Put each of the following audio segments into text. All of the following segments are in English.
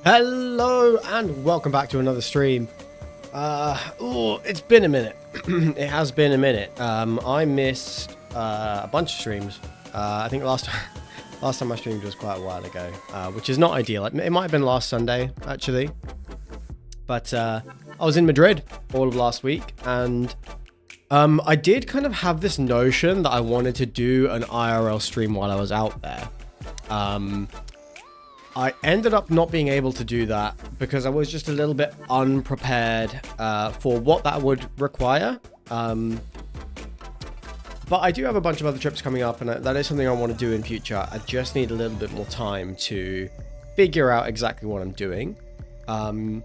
Hello and welcome back to another stream. It's been a minute. It has been a minute. I missed a bunch of streams. I think last time I streamed was quite a while ago, which is not ideal. It might have been last Sunday actually, but I was in Madrid all of last week, and I did kind of have this notion that I wanted to do an IRL stream while I was out there. I ended up not being able to do that because I was just a little bit unprepared for what that would require. But I do have a bunch of other trips coming up, and that is something I want to do in future. I just need a little bit more time to figure out exactly what I'm doing. And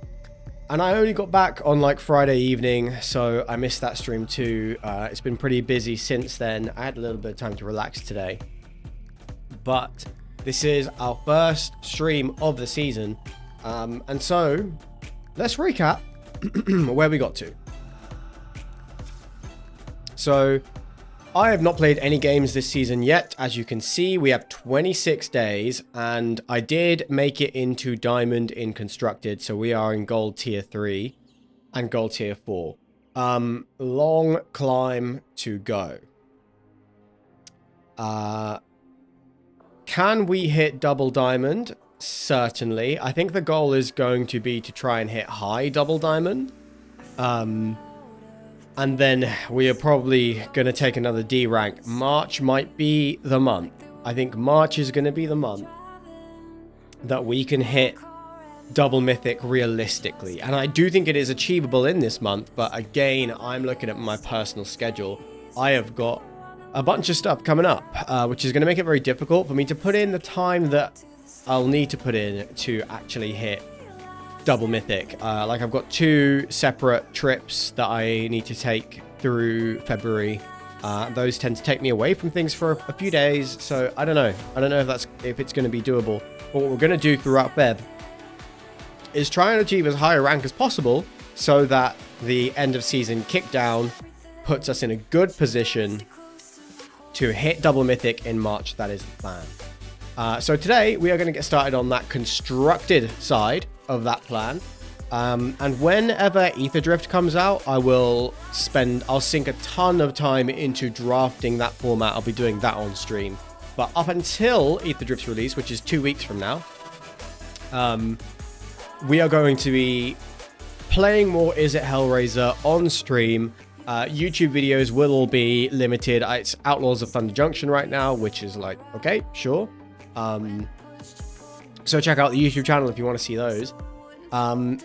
I only got back on like Friday evening, so I missed that stream too. It's been pretty busy since then. I had a little bit of time to relax today. But this is our first stream of the season, and so let's recap where we got to. So I have not played any games this season yet. As you can see, we have 26 days, and I did make it into Diamond in Constructed, so we are in Gold Tier 3 and Gold Tier 4. Long climb to go. Can we hit double diamond? Certainly. I think the goal is going to be to try and hit high double diamond. And then we are probably going to take another D rank. March might be the month. I think March is going to be the month that we can hit double mythic realistically. And I do think it is achievable in this month. But again, I'm looking at my personal schedule. I have got a bunch of stuff coming up, which is going to make it very difficult for me to put in the time that I'll need to put in to actually hit double mythic. Like I've got 2 separate trips that I need to take through February. Those tend to take me away from things for a few days, so I don't know. I don't know if it's going to be doable. But what we're going to do throughout Feb is try and achieve as high a rank as possible, so that the end of season kickdown puts us in a good position to hit double mythic in March. That is the plan. So today we are going to get started on that constructed side of that plan. And whenever Ether Drift comes out, I'll sink a ton of time into drafting that format. I'll be doing that on stream. But up until Ether Drift's release, which is 2 weeks from now, we are going to be playing more Izzet Hellraiser on stream. YouTube videos will all be limited. It's Outlaws of Thunder Junction right now, which is like, okay, sure. So check out the YouTube channel if you want to see those. And,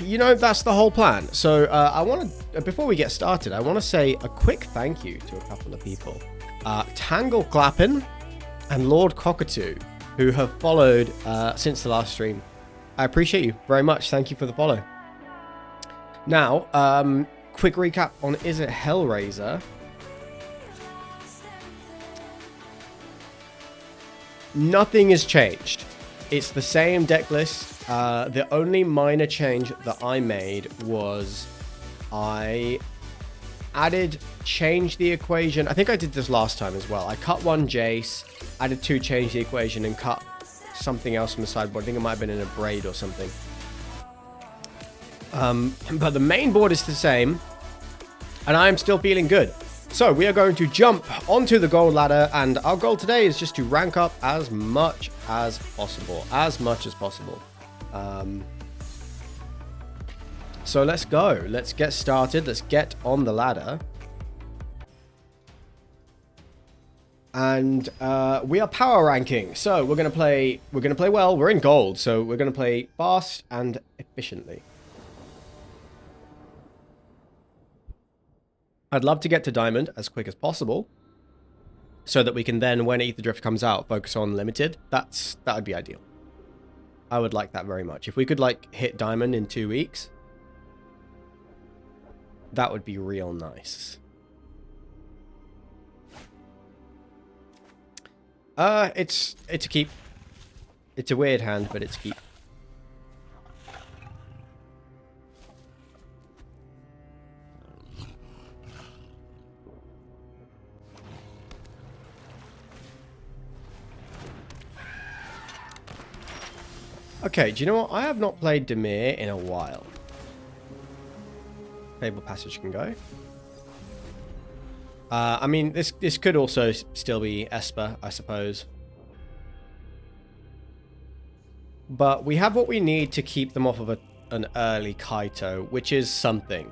you know, that's the whole plan. So before we get started, I want to say a quick thank you to a couple of people. Tangle Clappin and Lord Cockatoo, who have followed since the last stream. I appreciate you very much. Thank you for the follow. Now, quick recap on Izzet Hellraiser. Nothing has changed. It's the same deck list. The only minor change that I made was I changed the equation. I think I did this last time as well. I cut 1 Jace, added 2, changed the equation, and cut something else from the sideboard. I think it might have been in a braid or something. But the main board is the same, and I'm still feeling good. So we are going to jump onto the gold ladder, and our goal today is just to rank up as much as possible. So let's go. Let's get started. Let's get on the ladder. And we are power ranking. So we're gonna play well. We're in gold, so we're gonna play fast and efficiently. I'd love to get to diamond as quick as possible, so that we can then, when Ether Drift comes out, focus on limited. That would be ideal. I would like that very much. If we could like hit diamond in 2 weeks, that would be real nice. It's a keep. It's a weird hand, but it's a keep. Okay, do you know what? I have not played Demir in a while. Fable Passage can go. I mean, this could also still be Esper, I suppose. But we have what we need to keep them off of an early Kaito, which is something.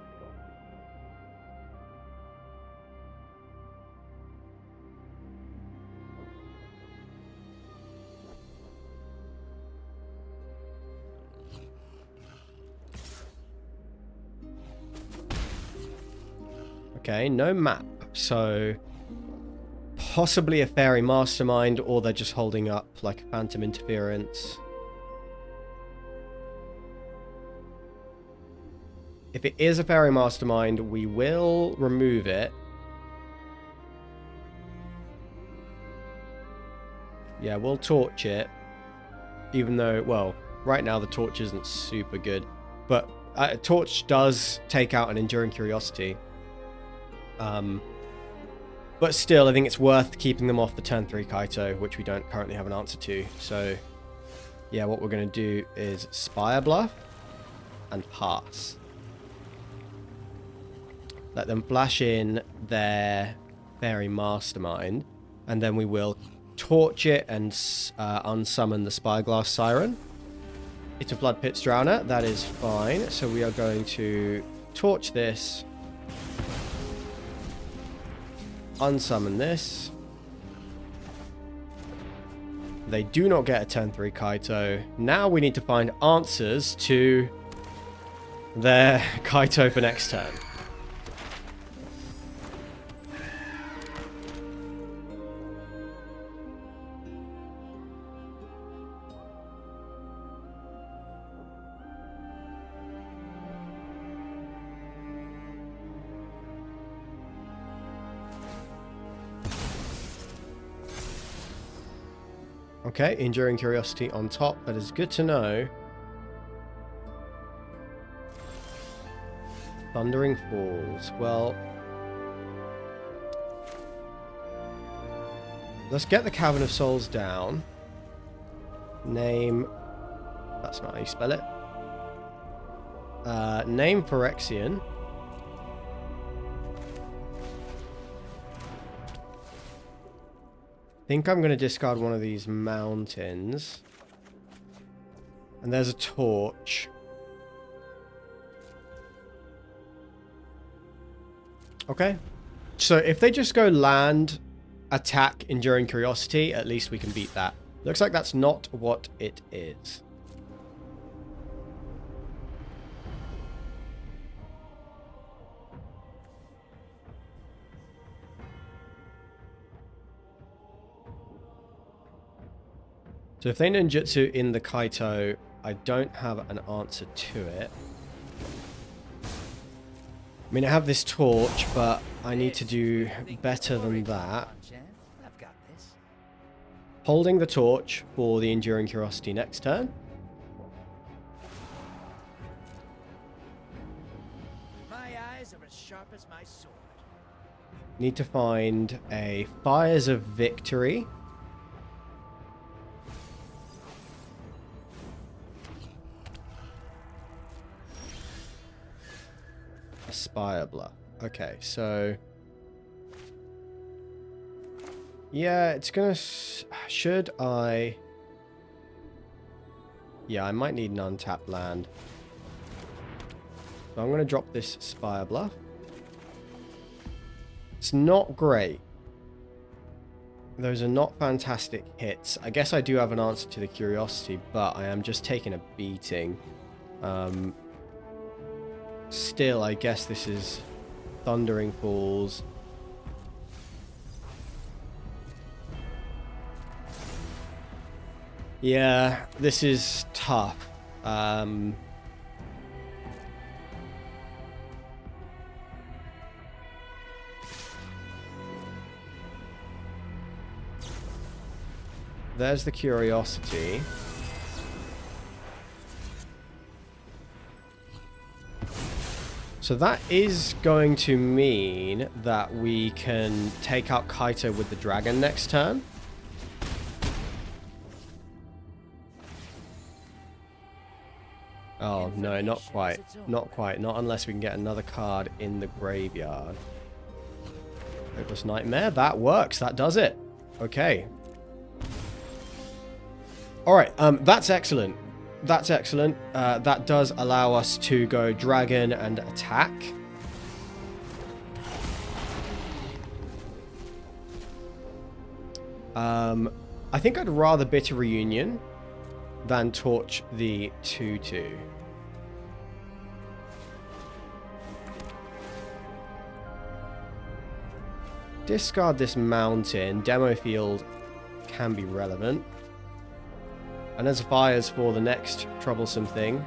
Okay, no map, so possibly a fairy mastermind, or they're just holding up like phantom interference. If it is a fairy mastermind, we will remove it. Yeah, we'll torch it, even though, well, right now the torch isn't super good, but torch does take out an enduring curiosity. But still, I think it's worth keeping them off the turn 3 Kaito, which we don't currently have an answer to. So, yeah, what we're going to do is Spire Bluff and pass. Let them flash in their Fairy Mastermind, and then we will torch it and unsummon the Spyglass Siren. It's a Blood Pits Drowner, that is fine. So we are going to torch this, unsummon this. They do not get a turn 3 Kaito. Now we need to find answers to their Kaito for next turn. Okay, Enduring Curiosity on top. That is good to know. Thundering Falls. Well, let's get the Cavern of Souls down. Name... That's not how you spell it. Name Phyrexian. I think I'm going to discard one of these mountains. And there's a torch. Okay. So if they just go land, attack, Enduring Curiosity, at least we can beat that. Looks like that's not what it is. So if they ninjutsu in the Kaito, I don't have an answer to it. I mean, I have this torch, but I need to do better than that. Holding the torch for the Enduring Curiosity next turn. My eyes are as sharp as my sword. Need to find a Fires of Victory. Spire Bluff. Okay, so Yeah, it's gonna... Should I... Yeah, I might need an untapped land. So I'm gonna drop this Spire Bluff. It's not great. Those are not fantastic hits. I guess I do have an answer to the Curiosity, but I am just taking a beating. Still, I guess this is Thundering Falls. Yeah, this is tough. There's the Curiosity. So that is going to mean that we can take out Kaito with the dragon next turn. Oh, no, not quite. Not quite. Not unless we can get another card in the graveyard. Hopeless Nightmare. That works. That does it. Okay. Alright, that's excellent. That's excellent. That does allow us to go dragon and attack. I think I'd rather Bitter Reunion than torch the 2/2. Discard this mountain. Demo field can be relevant. And as fires for the next troublesome thing.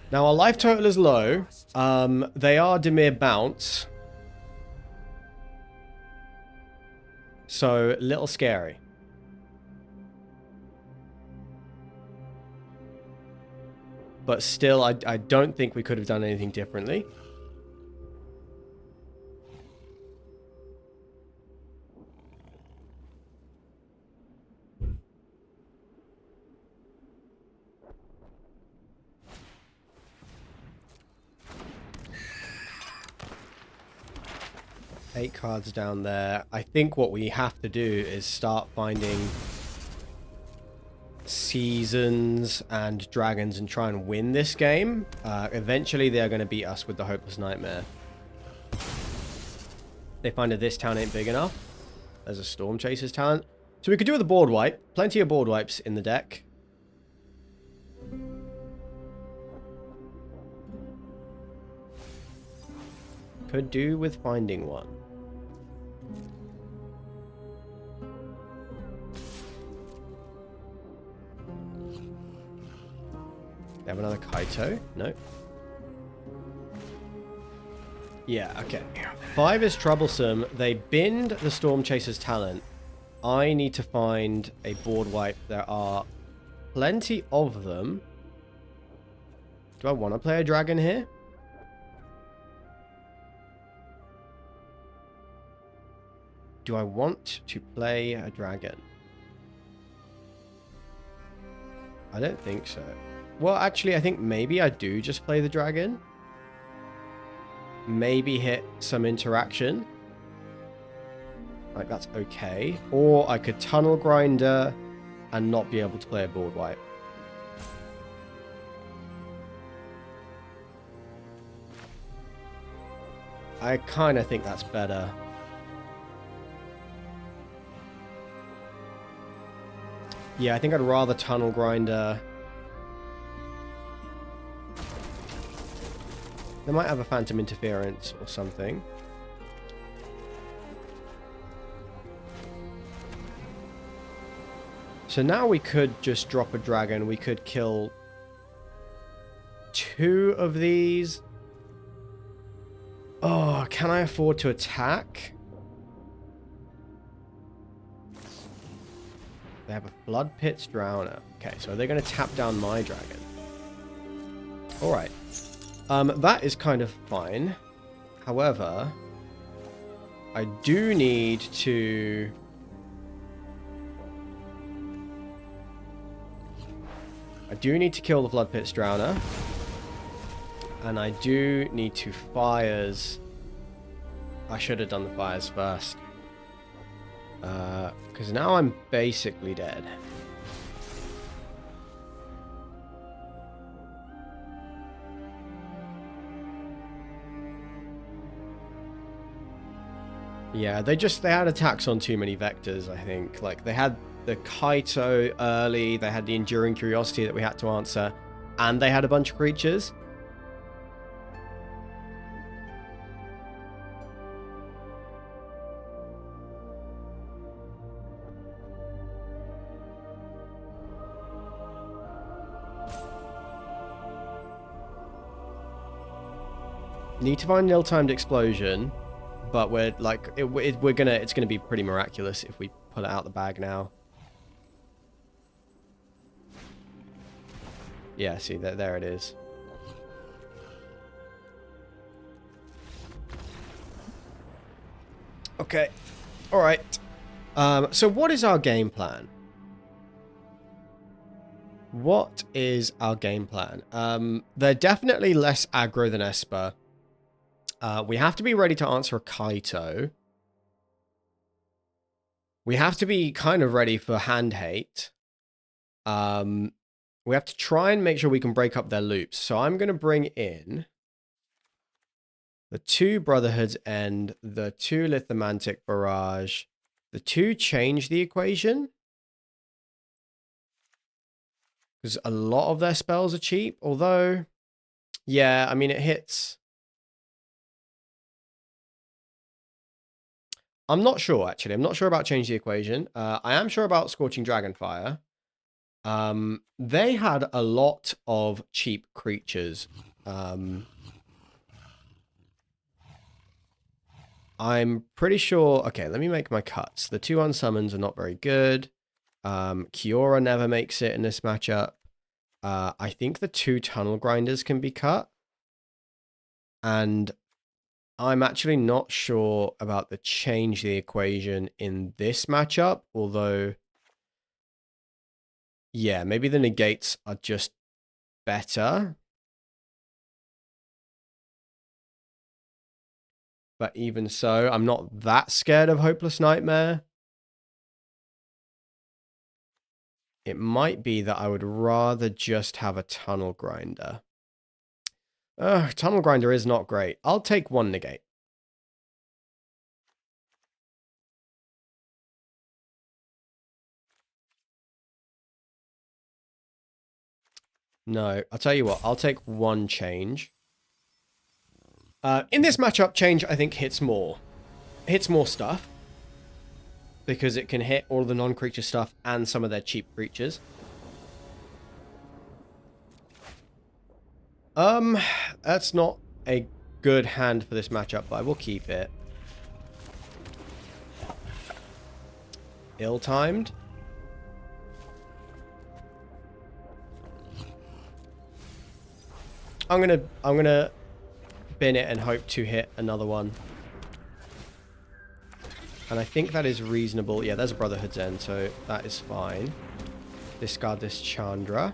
Now our life total is low. They are Dimir bounce. So, a little scary. But still, I don't think we could have done anything differently. Eight cards down there. I think what we have to do is start finding seasons and dragons and try and win this game. Eventually, they're going to beat us with the Hopeless Nightmare. They find that this town ain't big enough. There's a Storm Chaser's talent. So we could do with a board wipe. Plenty of board wipes in the deck. Could do with finding one. They have another Kaito? No. Yeah, okay. 5 is troublesome. They bind the Storm Chaser's talent. I need to find a board wipe. There are plenty of them. Do I want to play a dragon here? Do I want to play a dragon? I don't think so. Well, actually, I think maybe I do just play the dragon. Maybe hit some interaction. Like, that's okay. Or I could Tunnel Grinder and not be able to play a board wipe. I kind of think that's better. Yeah, I think I'd rather Tunnel Grinder. They might have a Phantom Interference or something. So now we could just drop a dragon. We could kill 2 of these. Oh, can I afford to attack? They have a Flood Pit's Drowner. Okay, so they're going to tap down my dragon. Alright. That is kind of fine. However, I do need to I do need to kill the Flood Pit's Drowner. And I do need to fires. I should have done the fires first. Because now I'm basically dead. Yeah, they had attacks on too many vectors, I think. Like, they had the Kaito early, they had the Enduring Curiosity that we had to answer, and they had a bunch of creatures. Need to find an ill-timed explosion, but we're like it's gonna be pretty miraculous if we pull it out the bag now. Yeah, see there it is. Okay, all right. So what is our game plan? What is our game plan? They're definitely less aggro than Esper. We have to be ready to answer a Kaito. We have to be kind of ready for hand hate. We have to try and make sure we can break up their loops. So I'm going to bring in the 2 Brotherhood's End, the 2 Lithomantic Barrage, the 2 Change the Equation. Because a lot of their spells are cheap. Although, yeah, I mean, it hits. I'm not sure, actually. I'm not sure about Change the Equation. I am sure about Scorching Dragonfire. They had a lot of cheap creatures. I'm pretty sure... Okay, let me make my cuts. The 2 Unsummons are not very good. Kiora never makes it in this matchup. I think the 2 Tunnel Grinders can be cut. And I'm actually not sure about the Change the Equation in this matchup, although, yeah, maybe the negates are just better. But even so, I'm not that scared of Hopeless Nightmare. It might be that I would rather just have a Tunnel Grinder. Tunnel Grinder is not great. I'll take 1 negate. No, I'll tell you what. I'll take 1 change. In this matchup, change, I think, hits more. Hits more stuff. Because it can hit all the non-creature stuff and some of their cheap creatures. That's not a good hand for this matchup, but I will keep it. Ill-timed. I'm gonna bin it and hope to hit another one. And I think that is reasonable. Yeah, there's a Brotherhood's End, so that is fine. Discard this Chandra.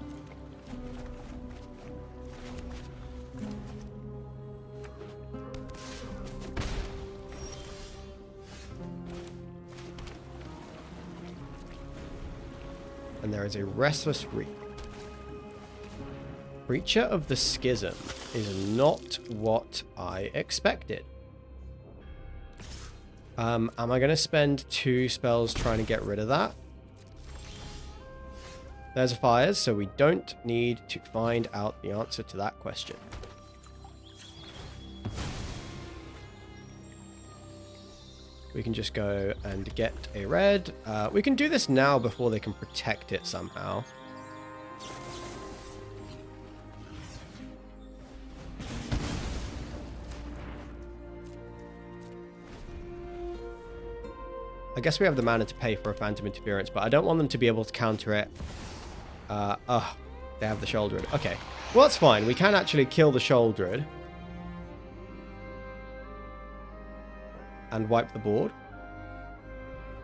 And there is a Restless Reap. Creature of the Schism is not what I expected. Am I going to spend 2 spells trying to get rid of that? There's a fires, so we don't need to find out the answer to that question. We can just go and get a red. We can do this now before they can protect it somehow. I guess we have the mana to pay for a Phantom Interference, but I don't want them to be able to counter it. They have the Shouldered. Okay, well, that's fine. We can actually kill the Shouldered. And wipe the board.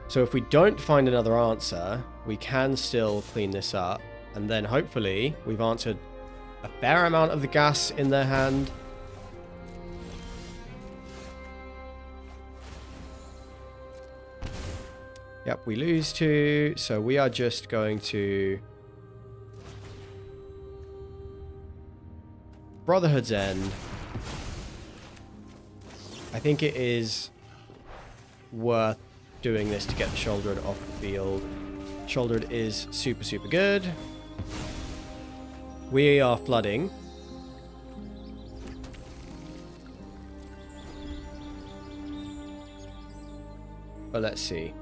So if we don't find another answer, we can still clean this up. And then hopefully we've answered a fair amount of the gas in their hand. Yep, we lose 2, so we are just going to Brotherhood's End. I think it is worth doing this to get the Shouldered off the field. Shouldered is super, super good. We are flooding. But let's see.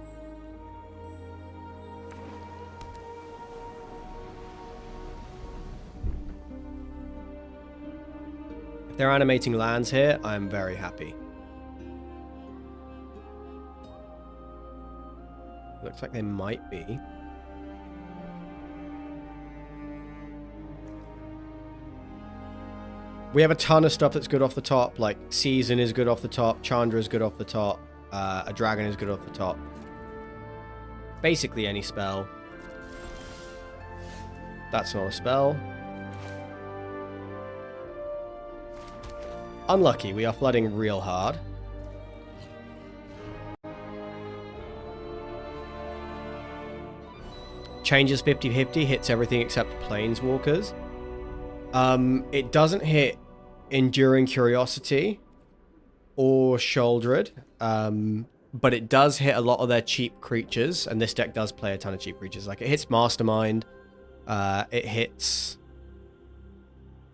If they're animating lands here, I'm very happy. Looks like they might be. We have a ton of stuff that's good off the top, like Season is good off the top, Chandra is good off the top, a Dragon is good off the top. Basically any spell. That's not a spell. Unlucky, we are flooding real hard. Changes 50-50, hits everything except Planeswalkers. It doesn't hit Enduring Curiosity or Shouldered, but it does hit a lot of their cheap creatures, and this deck does play a ton of cheap creatures. Like, it hits Mastermind, it hits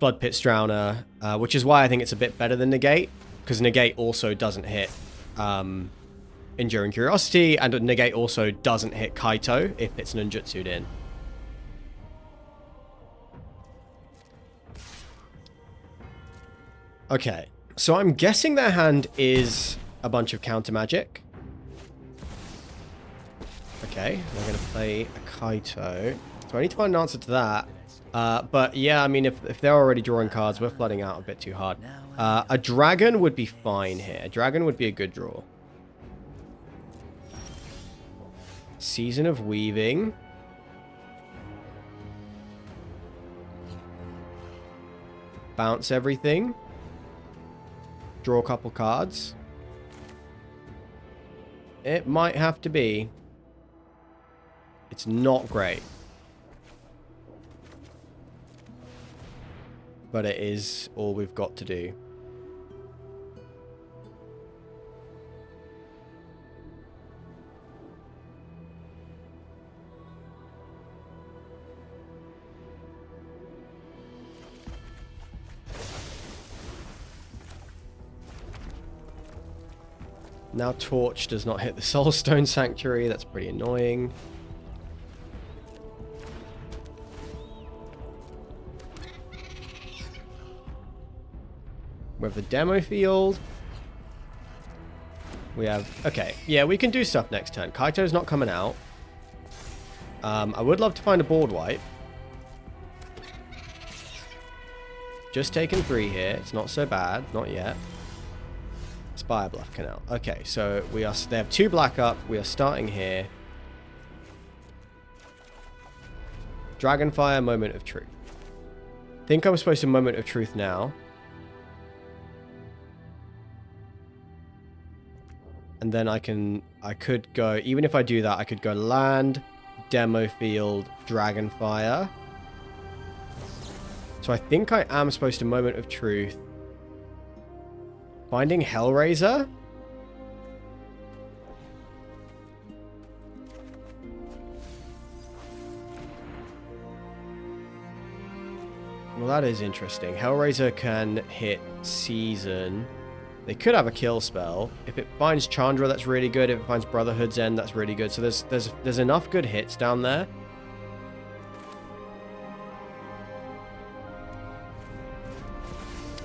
Bloodpit's Drowner, which is why I think it's a bit better than Negate, because Negate also doesn't hit Enduring Curiosity, and Negate also doesn't hit Kaito if it's ninjutsu'd in. Okay, so I'm guessing their hand is a bunch of counter magic. Okay, we're going to play a Kaito. So I need to find an answer to that. But yeah, I mean, if they're already drawing cards, we're flooding out a bit too hard. A Dragon would be fine here. A Dragon would be a good draw. Season of Weaving. Bounce everything. Draw a couple cards. It might have to be. It's not great. But it is all we've got to do. Now Torch does not hit the Soulstone Sanctuary. That's pretty annoying. We have the demo field. We have... Okay, yeah, we can do stuff next turn. Kaito's not coming out. I would love to find a board wipe. Just taking 3 here. It's not so bad. Not yet. Spire Bluff Canal. Okay, so we are... They have 2 black up. We are starting here. Dragonfire, Moment of Truth. I think I'm supposed to Moment of Truth now. And then I could go... Even if I do that, I could go land, demo field, Dragonfire. So I think I am supposed to Moment of Truth. Finding Hellraiser? Well, that is interesting. Hellraiser can hit Season. They could have a kill spell. If it finds Chandra, that's really good. If it finds Brotherhood's End, that's really good. So there's enough good hits down there.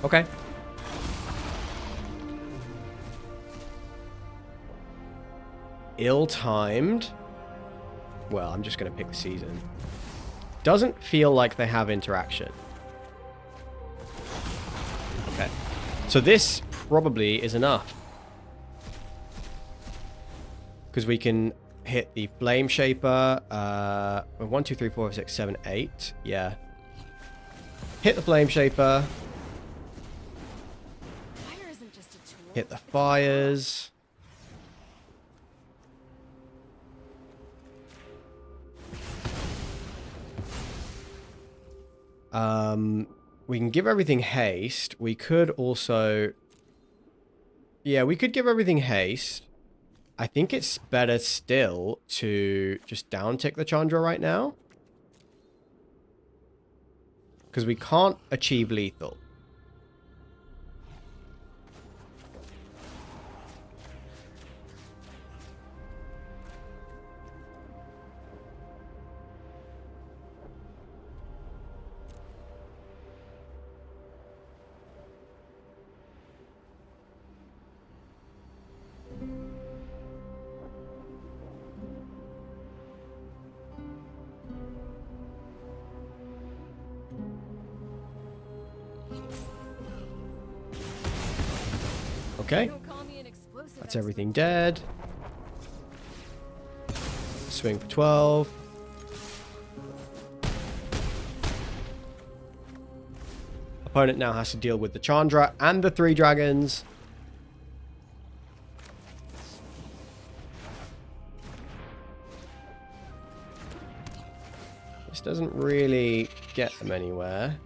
Okay. Ill-timed. Well, I'm just going to pick the Season. Doesn't feel like they have interaction. Okay. So this probably is enough. Because we can hit the Flame Shaper. 1, 2, 3, 4, 5, 6, 7, 8. Yeah. Hit the Flame Shaper. Fire isn't just a tool. Hit the fires. We can give everything haste. We could also... Yeah, we could give everything haste. I think it's better still to just down-tick the Chandra right now. Because we can't achieve lethal. Okay. Don't call me an explosive That's everything dead. Swing for 12. Opponent now has to deal with the Chandra and the 3 dragons. This doesn't really get them anywhere.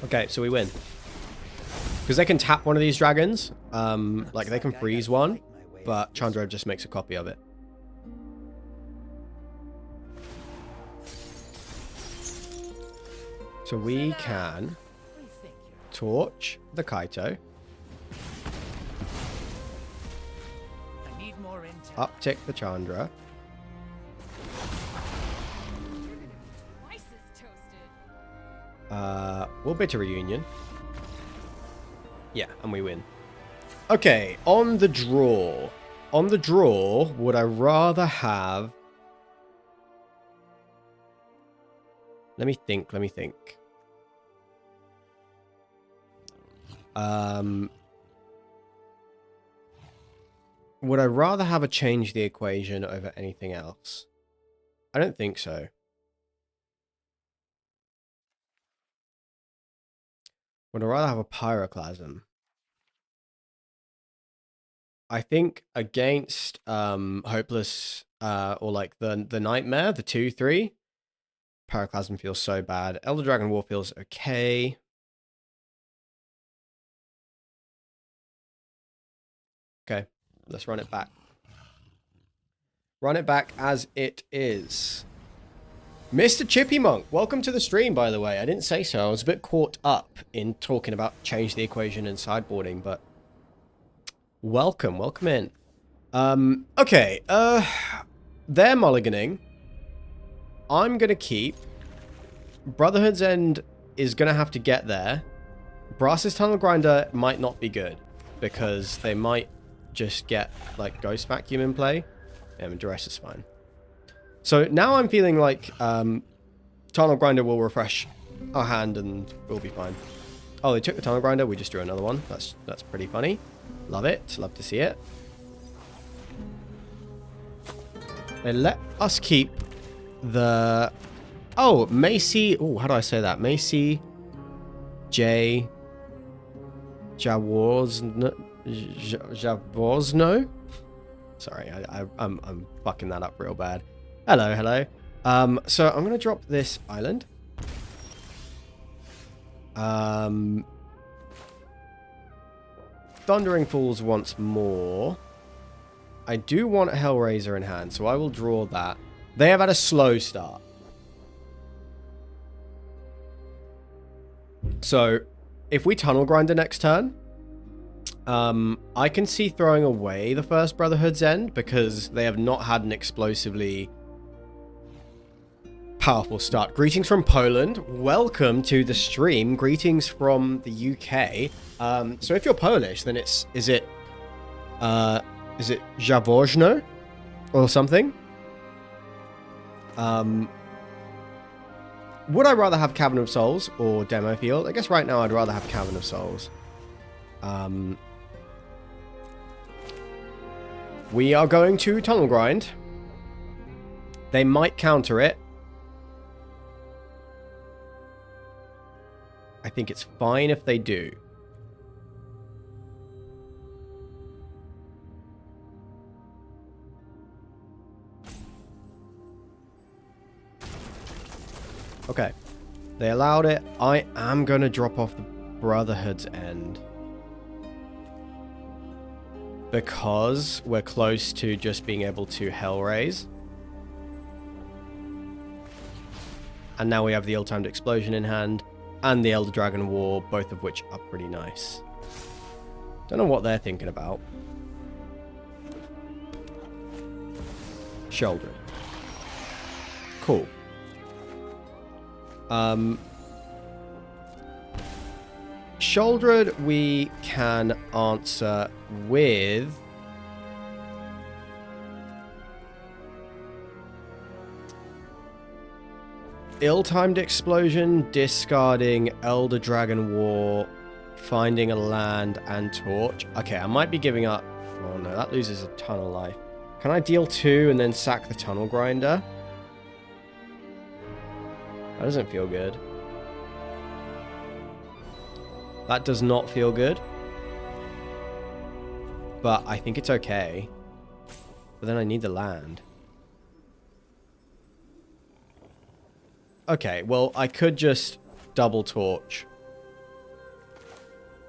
Okay, so we win. Because they can tap one of these dragons. Like, they can freeze one. But Chandra just makes a copy of it. So we can torch the Kaito. I need more intel. Uptick the Chandra. Rice is toasted. We'll bit a reunion. Yeah, and we win. Okay, on the draw. On the draw, would I rather have... Let me think. Would I rather have a change the equation over anything else? I don't think so. Would I rather have a pyroclasm? I think against Hopeless or like the Nightmare, the 2/3, Pyroclasm feels so bad. Elder Dragon War feels okay. Okay, let's run it back. Run it back as it is. Mr. Chippy Monk, welcome to the stream, by the way. I didn't say so. I was a bit caught up in talking about change the equation and sideboarding, but welcome in. Okay, they're mulliganing. I'm gonna keep. Brotherhood's End is gonna have to get there. Brass's Tunnel Grinder might not be good, because they might just get, like, Ghost Vacuum in play. Yeah, I mean, Duress is fine. So now I'm feeling like Tunnel Grinder will refresh our hand and we'll be fine. Oh, they took the Tunnel Grinder. We just drew another one. That's pretty funny. Love it. Love to see it. They let us keep the... Oh, Macy... Oh, how do I say that? Macy J... Jaworzno? Sorry, I'm fucking that up real bad. Hello. So I'm going to drop this island. Thundering Falls once more. I do want a Hellraiser in hand, so I will draw that. They have had a slow start. So, if we Tunnel Grinder next turn, I can see throwing away the first Brotherhood's End because they have not had an explosively powerful start. Greetings from Poland. Welcome to the stream. Greetings from the UK. So if you're Polish, then is it Jaworzno or something? Would I rather have Cavern of Souls or Demo Field? I guess right now I'd rather have Cavern of Souls. We are going to tunnel grind. They might counter it. I think it's fine if they do. Okay. They allowed it. I am going to drop off the Brotherhood's end. Because we're close to just being able to Hellraise. And now we have the ill-timed explosion in hand. And the Elder Dragon War, both of which are pretty nice. Don't know what they're thinking about. Shoulder. Cool. Shouldered we can answer with ill-timed explosion, discarding Elder Dragon War, finding a land, and torch. Okay, I might be giving up. Oh no, that loses a ton of life. Can I deal 2 and then sack the tunnel grinder? That doesn't feel good. That does not feel good. But I think it's okay. But then I need the land. Okay, well, I could just double torch.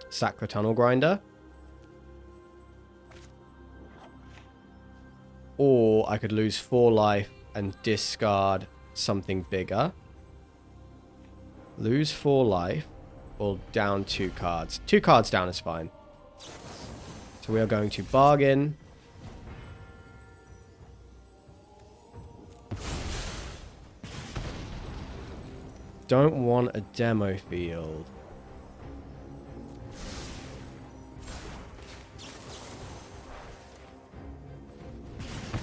Sack the tunnel grinder. Or I could lose 4 life and discard something bigger. Lose 4 life. Or down 2 cards. 2 cards down is fine. So we are going to bargain. Don't want a demo field.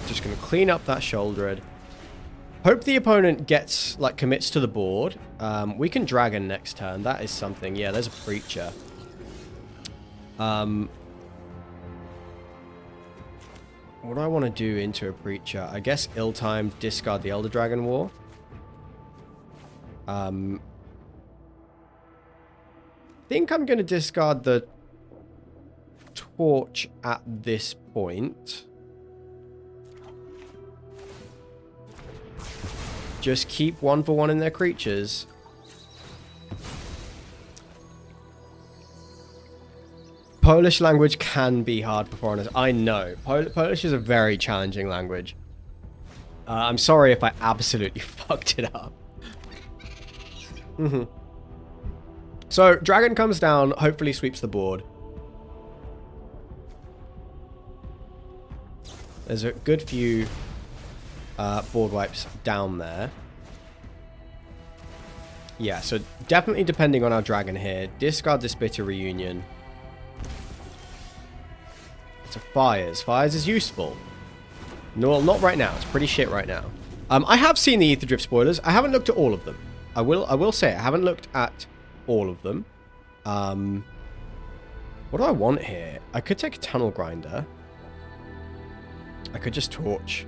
Just going to clean up that shouldered. Hope the opponent gets, like, commits to the board. We can dragon next turn. That is something. Yeah, there's a preacher. What do I want to do into a preacher? I guess ill-timed, discard the Elder Dragon War. Think I'm going to discard the torch at this point. Just keep 1 for 1 in their creatures. Polish language can be hard for foreigners. I know. Polish is a very challenging language. I'm sorry if I absolutely fucked it up. So, dragon comes down, hopefully sweeps the board. There's a good few board wipes down there. Yeah, so definitely depending on our dragon here. Discard this bitter reunion. So fires. Fires is useful. No, not right now. It's pretty shit right now. I have seen the Ether Drift spoilers. I haven't looked at all of them. I will say I haven't looked at all of them. What do I want here? I could take a tunnel grinder. I could just torch.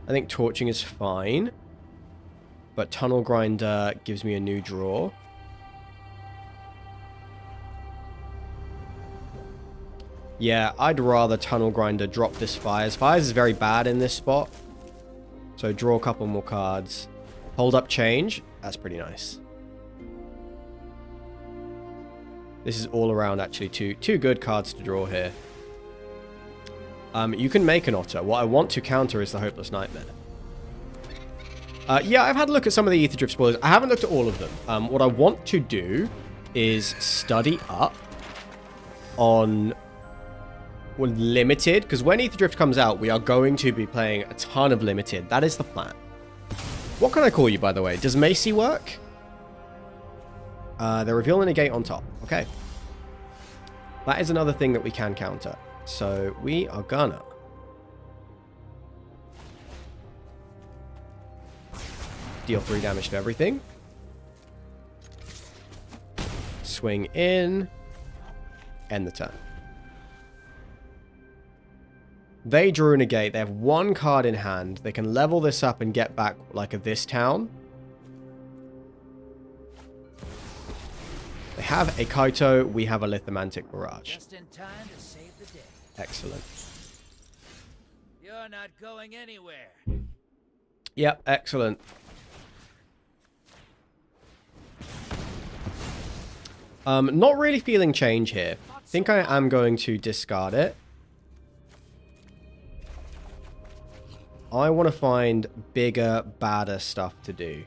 I think torching is fine. But tunnel grinder gives me a new draw. Yeah, I'd rather tunnel grinder drop this fires. Fires is very bad in this spot. So draw a couple more cards. Hold up change. That's pretty nice. This is all around actually two good cards to draw here. You can make an otter. What I want to counter is the Hopeless Nightmare. Yeah, I've had a look at some of the Ether Drift spoilers. I haven't looked at all of them. What I want to do is study up on limited, because when Ether Drift comes out, we are going to be playing a ton of limited. That is the plan. What can I call you, by the way? Does Macy work? They're revealing a gate on top. Okay. That is another thing that we can counter. So we are gonna deal 3 damage to everything. Swing in. End the turn. They drew a negate. They have one card in hand. They can level this up and get back like a this town. They have a Kaito. We have a Lithomantic Barrage. Just in time to save the day. Excellent. You're not going anywhere. Yep, excellent. Not really feeling change here. I think I am going to discard it. I want to find bigger, badder stuff to do.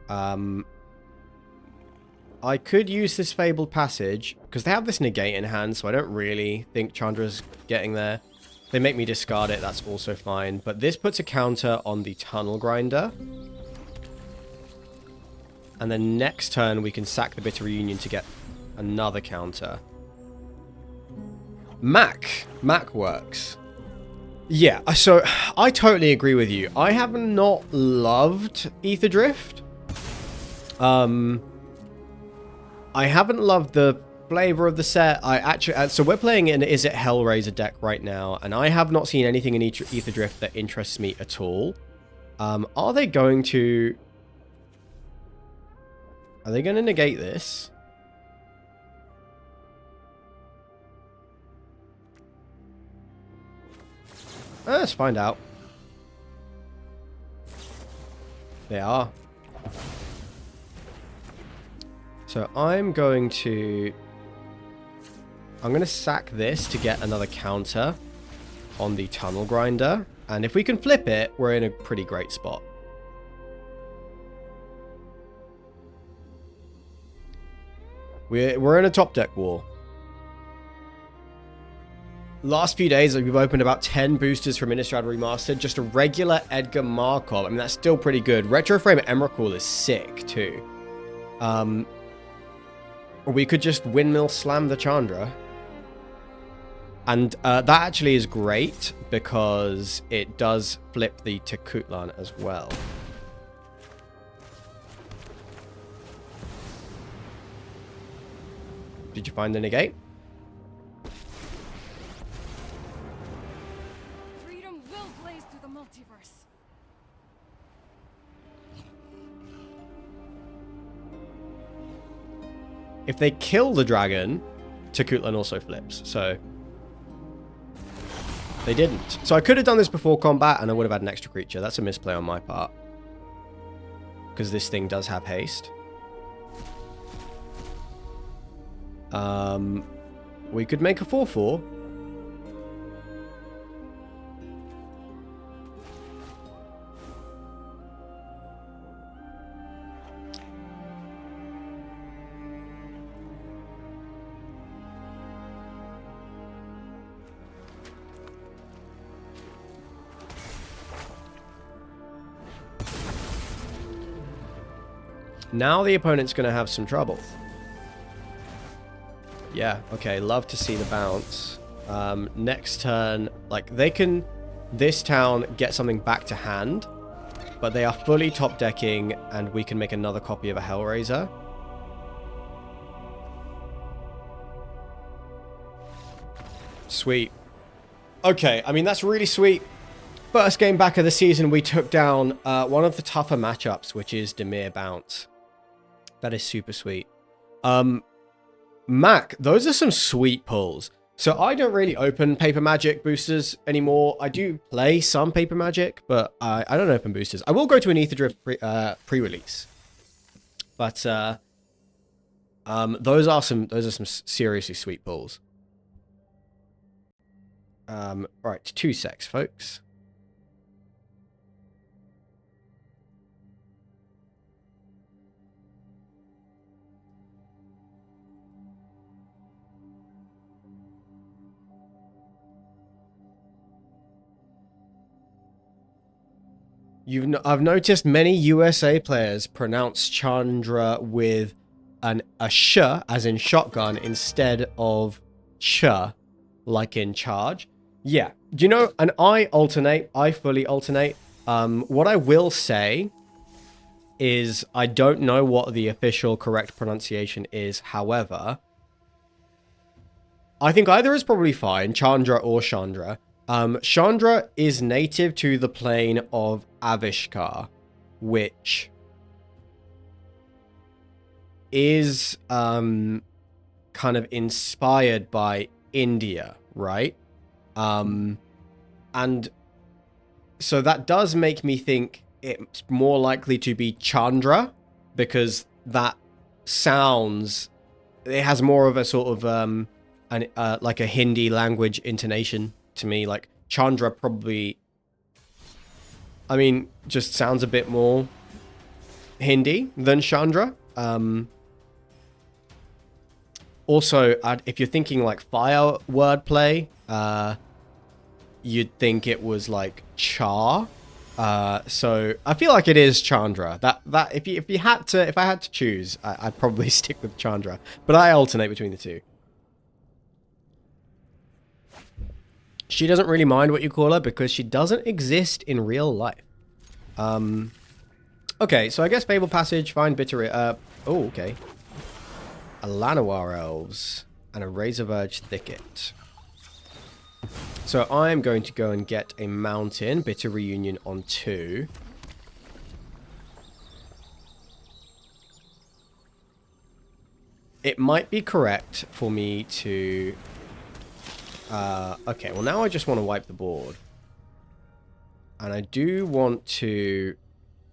I could use this Fabled Passage, because they have this negate in hand, so I don't really think Chandra's getting there. They make me discard it, that's also fine. But this puts a counter on the Tunnel Grinder. And then next turn, we can sack the Bitter Reunion to get another counter. Mac works. Yeah, so I totally agree with you. I have not loved Ether Drift. I haven't loved the flavor of the set. I actually, so we're playing an Izzet Hellraiser deck right now, and I have not seen anything in Ether Drift that interests me at all. Are they going to negate this? Let's find out. They are. So I'm going to sack this to get another counter on the Tunnel Grinder. And if we can flip it, we're in a pretty great spot. We're in a top deck war. Last few days, we've opened about 10 boosters from Innistrad Remastered. Just a regular Edgar Markov. I mean, that's still pretty good. Retroframe Emrakul is sick, too. We could just Windmill Slam the Chandra. And that actually is great, because it does flip the Tekutlan as well. Did you find the negate? If they kill the dragon, Tekutlan also flips, so they didn't. So I could have done this before combat, and I would have had an extra creature. That's a misplay on my part, because this thing does have haste. We could make a 4/4. Now the opponent's going to have some trouble. Yeah, okay, love to see the bounce. Next turn, like, they can, this town, get something back to hand, but they are fully top decking, and we can make another copy of a Hellraiser. Sweet. Okay, I mean, that's really sweet. First game back of the season, we took down one of the tougher matchups, which is Dimir Bounce. That is super sweet. Mac, those are some sweet pulls. So I don't really open Paper Magic boosters anymore. I do play some Paper Magic, but I don't open boosters. I will go to an Ether Drift pre-release. But those are some seriously sweet pulls. Right, 2 secs, folks. I've noticed many USA players pronounce Chandra with a sh, as in shotgun, instead of ch, like in charge. Yeah, do you know, and I alternate, I fully alternate. What I will say is I don't know what the official correct pronunciation is. However, I think either is probably fine, Chandra or Chandra. Chandra is native to the plane of Avishkar, which is kind of inspired by India, right? And so that does make me think it's more likely to be Chandra, because that sounds, it has more of a sort of like a Hindi language intonation to me. Like Chandra probably, I mean, just sounds a bit more Hindi than Chandra. Also, if you're thinking like fire wordplay, you'd think it was like Char. So I feel like it is Chandra. That if I had to choose, I'd probably stick with Chandra. But I alternate between the two. She doesn't really mind what you call her because she doesn't exist in real life. Okay, so I guess Fable Passage, find bitter. Oh, okay. A Llanowar Elves and a Razor Verge Thicket. So I'm going to go and get a mountain, Bitter Reunion on 2. It might be correct for me to... okay, well now I just want to wipe the board. And I do want to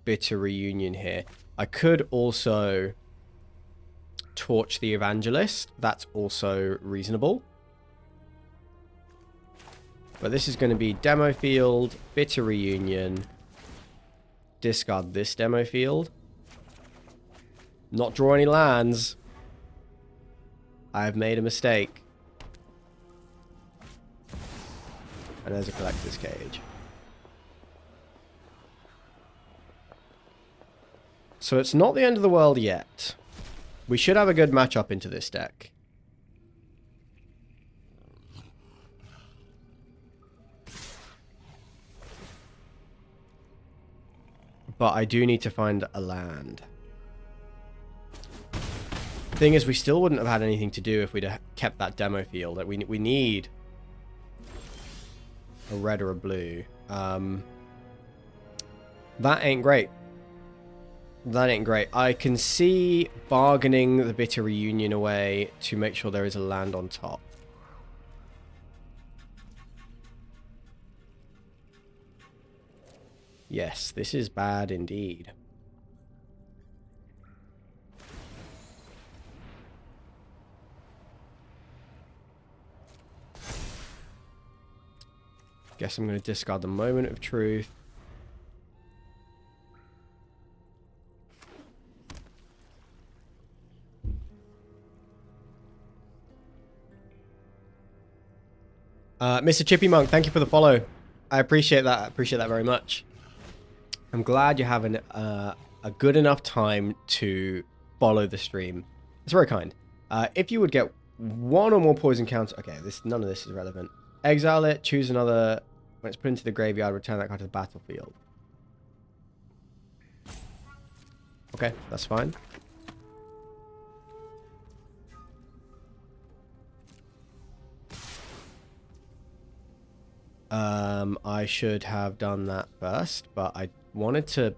Bitter Reunion here. I could also torch the Evangelist. That's also reasonable. But this is going to be Demo Field, Bitter Reunion. Discard this Demo Field. Not draw any lands. I have made a mistake. And there's a Collector's Cage. So it's not the end of the world yet. We should have a good matchup into this deck. But I do need to find a land. Thing is, we still wouldn't have had anything to do if we'd have kept that Demo Field. We need a red or a blue. That ain't great. That ain't great. I can see bargaining the Bitter Reunion away to make sure there is a land on top. Yes, this is bad indeed. Guess I'm going to discard the Moment of Truth. Mr. Chippy Monk, thank you for the follow. I appreciate that. I appreciate that very much. I'm glad you're having a good enough time to follow the stream. It's very kind. If you would get one or more poison counters... Okay, none of this is relevant. Exile it, choose another... When it's put into the graveyard, return that card to the battlefield. Okay, that's fine. I should have done that first, but I wanted to...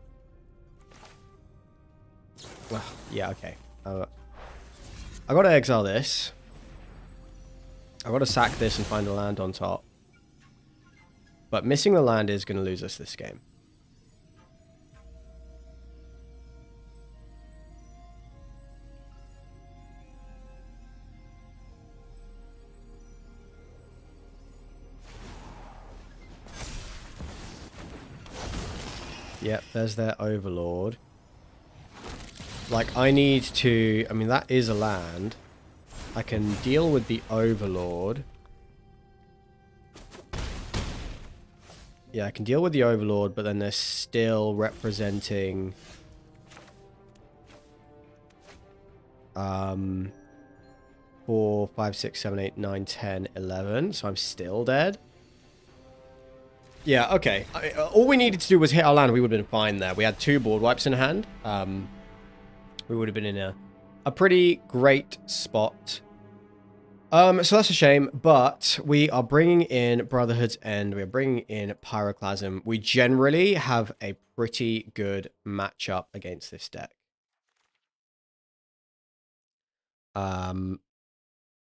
Well, yeah, okay. I gotta exile this. I gotta sack this and find a land on top. But missing the land is gonna lose us this game. Yep, there's their Overlord. Like, I need to... I mean, that is a land. I can deal with the Overlord. Yeah, I can deal with the Overlord, but then they're still representing... 4, 5, 6, 7, 8, 9, 10, 11. So I'm still dead. Yeah, okay. All we needed to do was hit our land. We would have been fine there. We had 2 board wipes in hand. We would have been in a pretty great spot. So that's a shame, but we are bringing in Brotherhood's End. We are bringing in Pyroclasm. We generally have a pretty good matchup against this deck.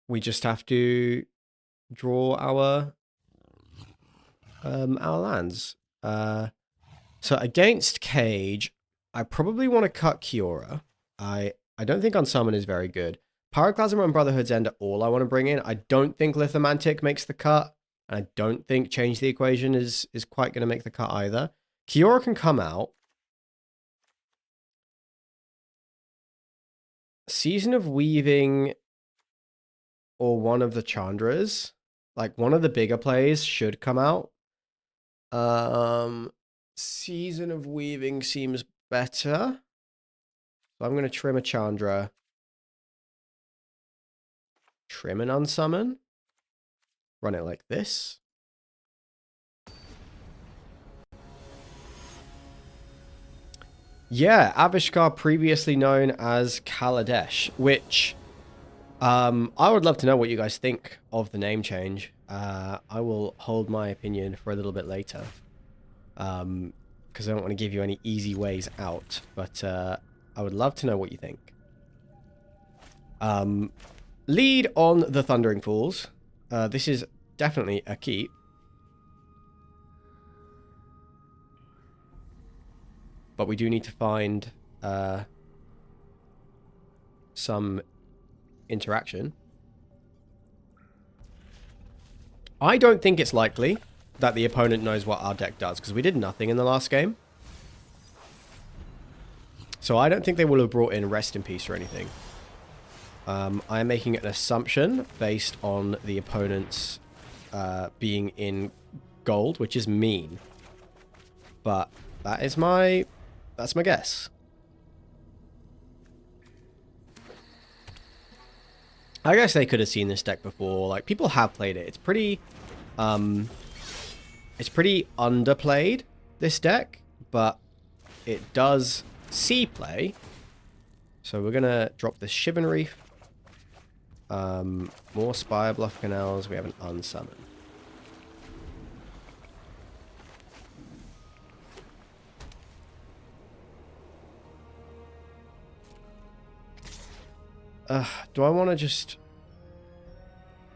We just have to draw our lands. So against Cage, I probably want to cut Kiora. I don't think Unsummon is very good. Pyroclasm and Brotherhood's End are all I want to bring in. I don't think Lithomantic makes the cut. And I don't think Change the Equation is quite going to make the cut either. Kiora can come out. Season of Weaving or one of the Chandras. Like one of the bigger plays should come out. Season of Weaving seems better. So I'm going to trim a Chandra. Trim and unsummon. Run it like this. Yeah, Avishkar, previously known as Kaladesh, which I would love to know what you guys think of the name change. I will hold my opinion for a little bit later. Because I don't want to give you any easy ways out, but I would love to know what you think. Lead on the Thundering Falls. This is definitely a keep. But we do need to find some interaction. I don't think it's likely that the opponent knows what our deck does, because we did nothing in the last game. So I don't think they will have brought in Rest in Peace or anything. I am making an assumption based on the opponent's being in gold, which is mean. But that's my guess. I guess they could have seen this deck before. Like, people have played it. It's pretty underplayed, this deck, but it does see play. So we're gonna drop the Shivan Reef. More Spire Bluff Canals. We have an unsummon. Do I want to just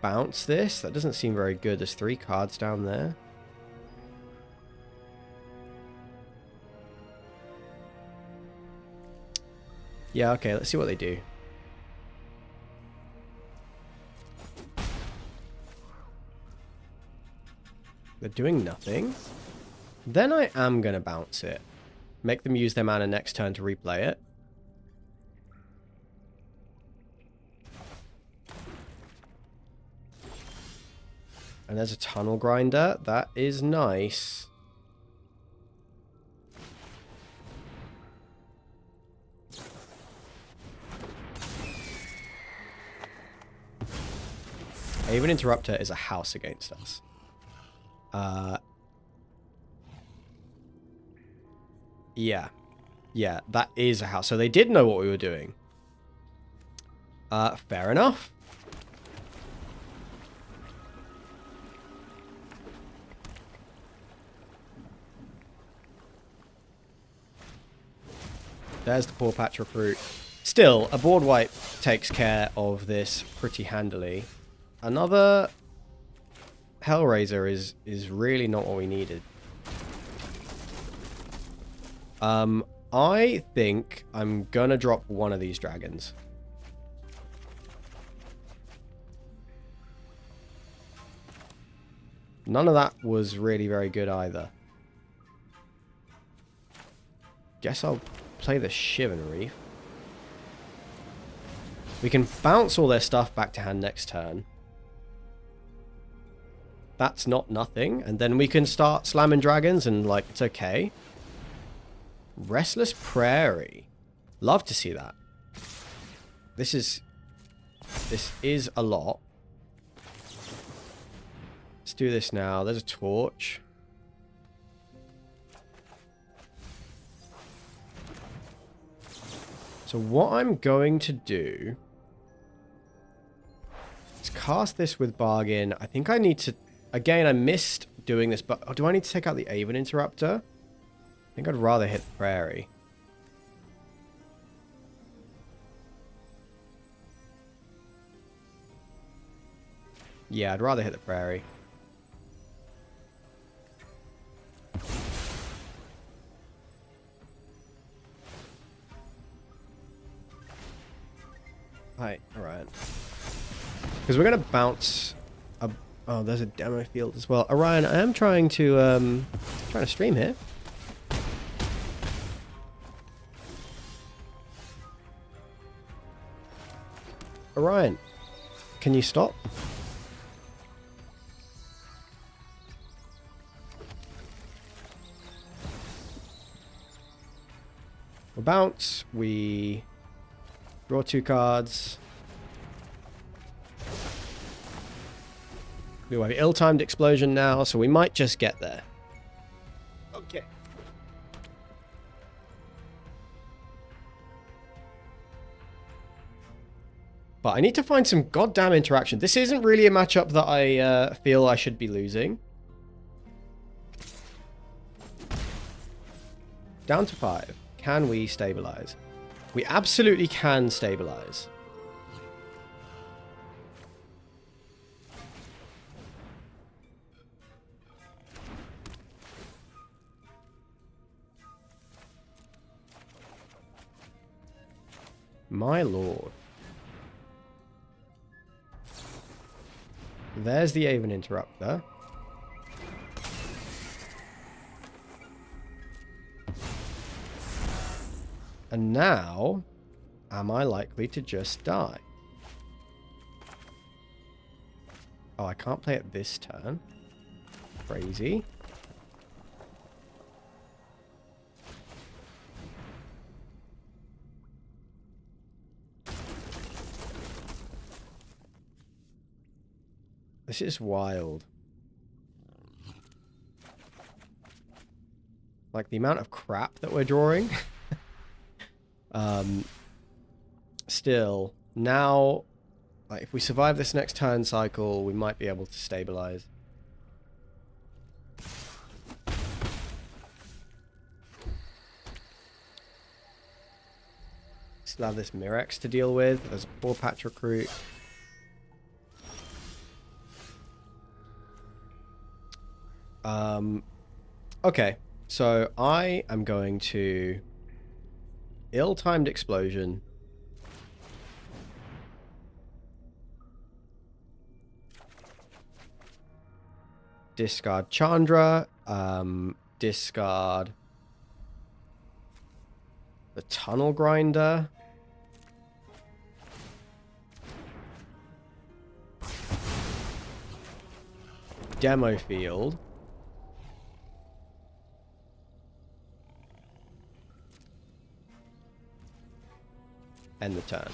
bounce this? That doesn't seem very good. There's 3 cards down there. Yeah, okay, let's see what they do. They're doing nothing. Then I am going to bounce it. Make them use their mana next turn to replay it. And there's a Tunnel Grinder. That is nice. Haven Interrupter is a house against us. Yeah. Yeah, that is a house. So they did know what we were doing. Fair enough. There's the Poor Patch Recruit. Still, a board wipe takes care of this pretty handily. Another Hellraiser is really not what we needed. I think I'm gonna drop one of these dragons. None of that was really very good either. Guess I'll play the Shivan Reef. We can bounce all their stuff back to hand next turn. That's not nothing. And then we can start slamming dragons and, like, it's okay. Restless Prairie. Love to see that. This is a lot. Let's do this now. There's a torch. So what I'm going to do Let's cast this with Bargain. I think I need to... Again, I missed doing this, but do I need to take out the Aven Interrupter? I think I'd rather hit the Prairie. Yeah, I'd rather hit the Prairie. Hi, alright. Because we're going to bounce... Oh, there's a demo field as well. Orion, I am trying to stream here. Orion, can you stop? We'll bounce. We draw 2 cards. We have ill-timed explosion now, so we might just get there. Okay. But I need to find some goddamn interaction. This isn't really a matchup that I feel I should be losing. Down to 5. Can we stabilize? We absolutely can stabilize. My lord. There's the Aven Interrupter. And now, am I likely to just die? Oh, I can't play it this turn. Crazy. This is wild. Like, the amount of crap that we're drawing. Still, now, like, if we survive this next turn cycle, we might be able to stabilize. Still have this Mirex to deal with. There's a 4-patch recruit. Okay, so I am going to ill-timed explosion. Discard Chandra. Discard the Tunnel Grinder. Demo field. End the turn.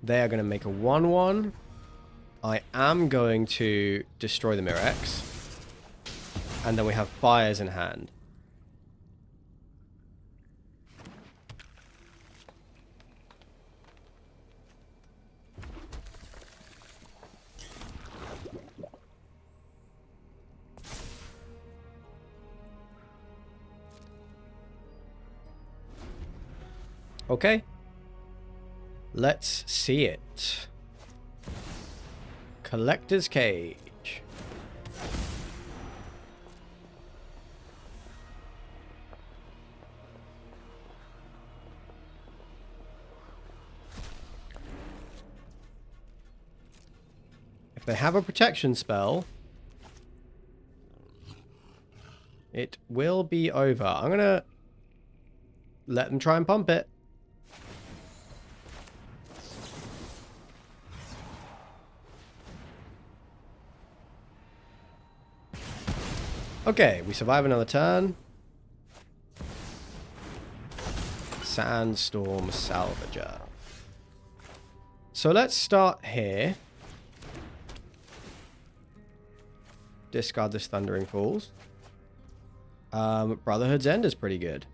They are going to make a 1/1. I am going to destroy the Mirex. And then we have fires in hand. Okay. Let's see it. Collector's Cage. If they have a protection spell, it will be over. I'm gonna let them try and pump it. Okay, we survive another turn. Sandstorm Salvager. So let's start here. Discard this Thundering Falls. Brotherhood's End is pretty good.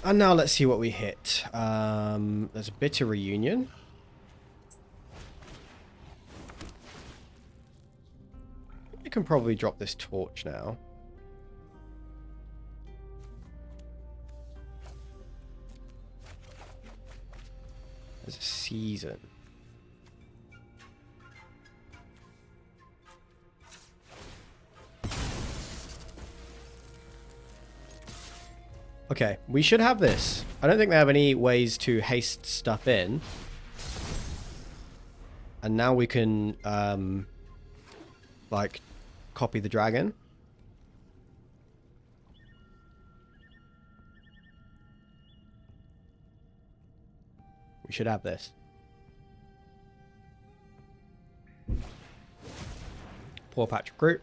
And now let's see what we hit. There's a bitter reunion. I can probably drop this torch now. There's a season. Okay, we should have this. I don't think they have any ways to haste stuff in. And now we can, like, copy the dragon. We should have this. Poor patch recruit.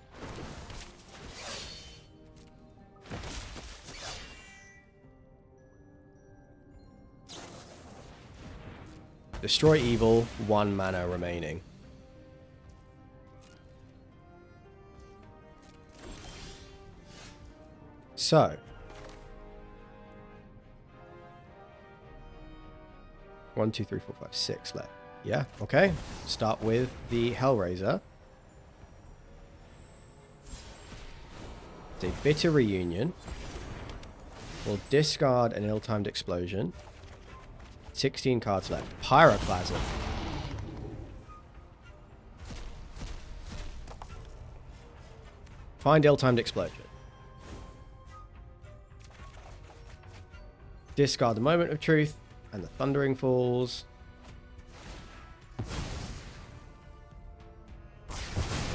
Destroy evil, 1 mana remaining. So. 1, 2, 3, 4, 5, 6 left. Yeah, okay. Start with the Hellraiser. It's a bitter reunion. We'll discard an ill-timed explosion. 16 cards left. Pyroclasm. Find ill-timed explosion. Discard the Moment of Truth and the Thundering Falls.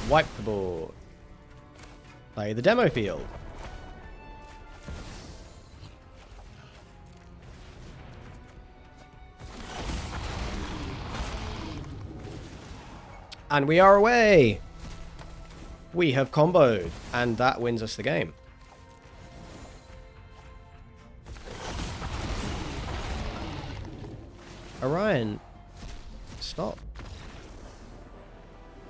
Wipe the board. Play the demo field. And we are away. We have comboed, and that wins us the game. Orion, stop.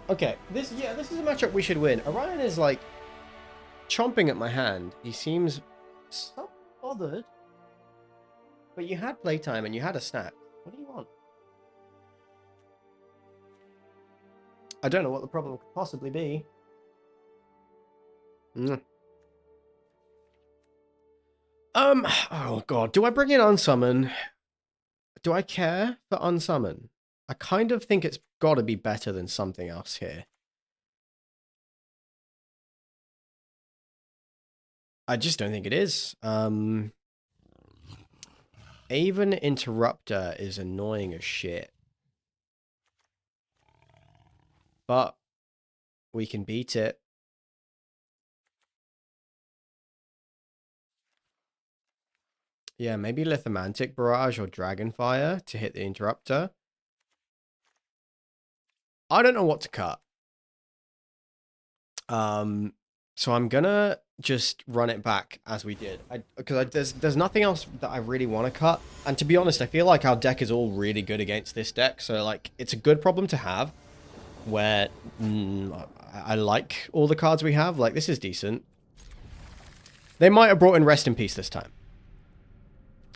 Okay, this is a matchup we should win. Orion is like chomping at my hand. He seems so bothered. But you had playtime and you had a snack. What do you want? I don't know what the problem could possibly be. Oh god, do I bring in Unsummon? Do I care for Unsummon? I kind of think it's got to be better than something else here. I just don't think it is. Even Interrupter is annoying as shit. But we can beat it. Yeah, maybe Lithomantic Barrage or Dragonfire to hit the Interrupter. I don't know what to cut. So I'm gonna just run it back as we did. Because there's nothing else that I really want to cut. And to be honest, I feel like our deck is all really good against this deck. So like, it's a good problem to have. Where I like all the cards we have. Like, this is decent. They might have brought in Rest in Peace this time.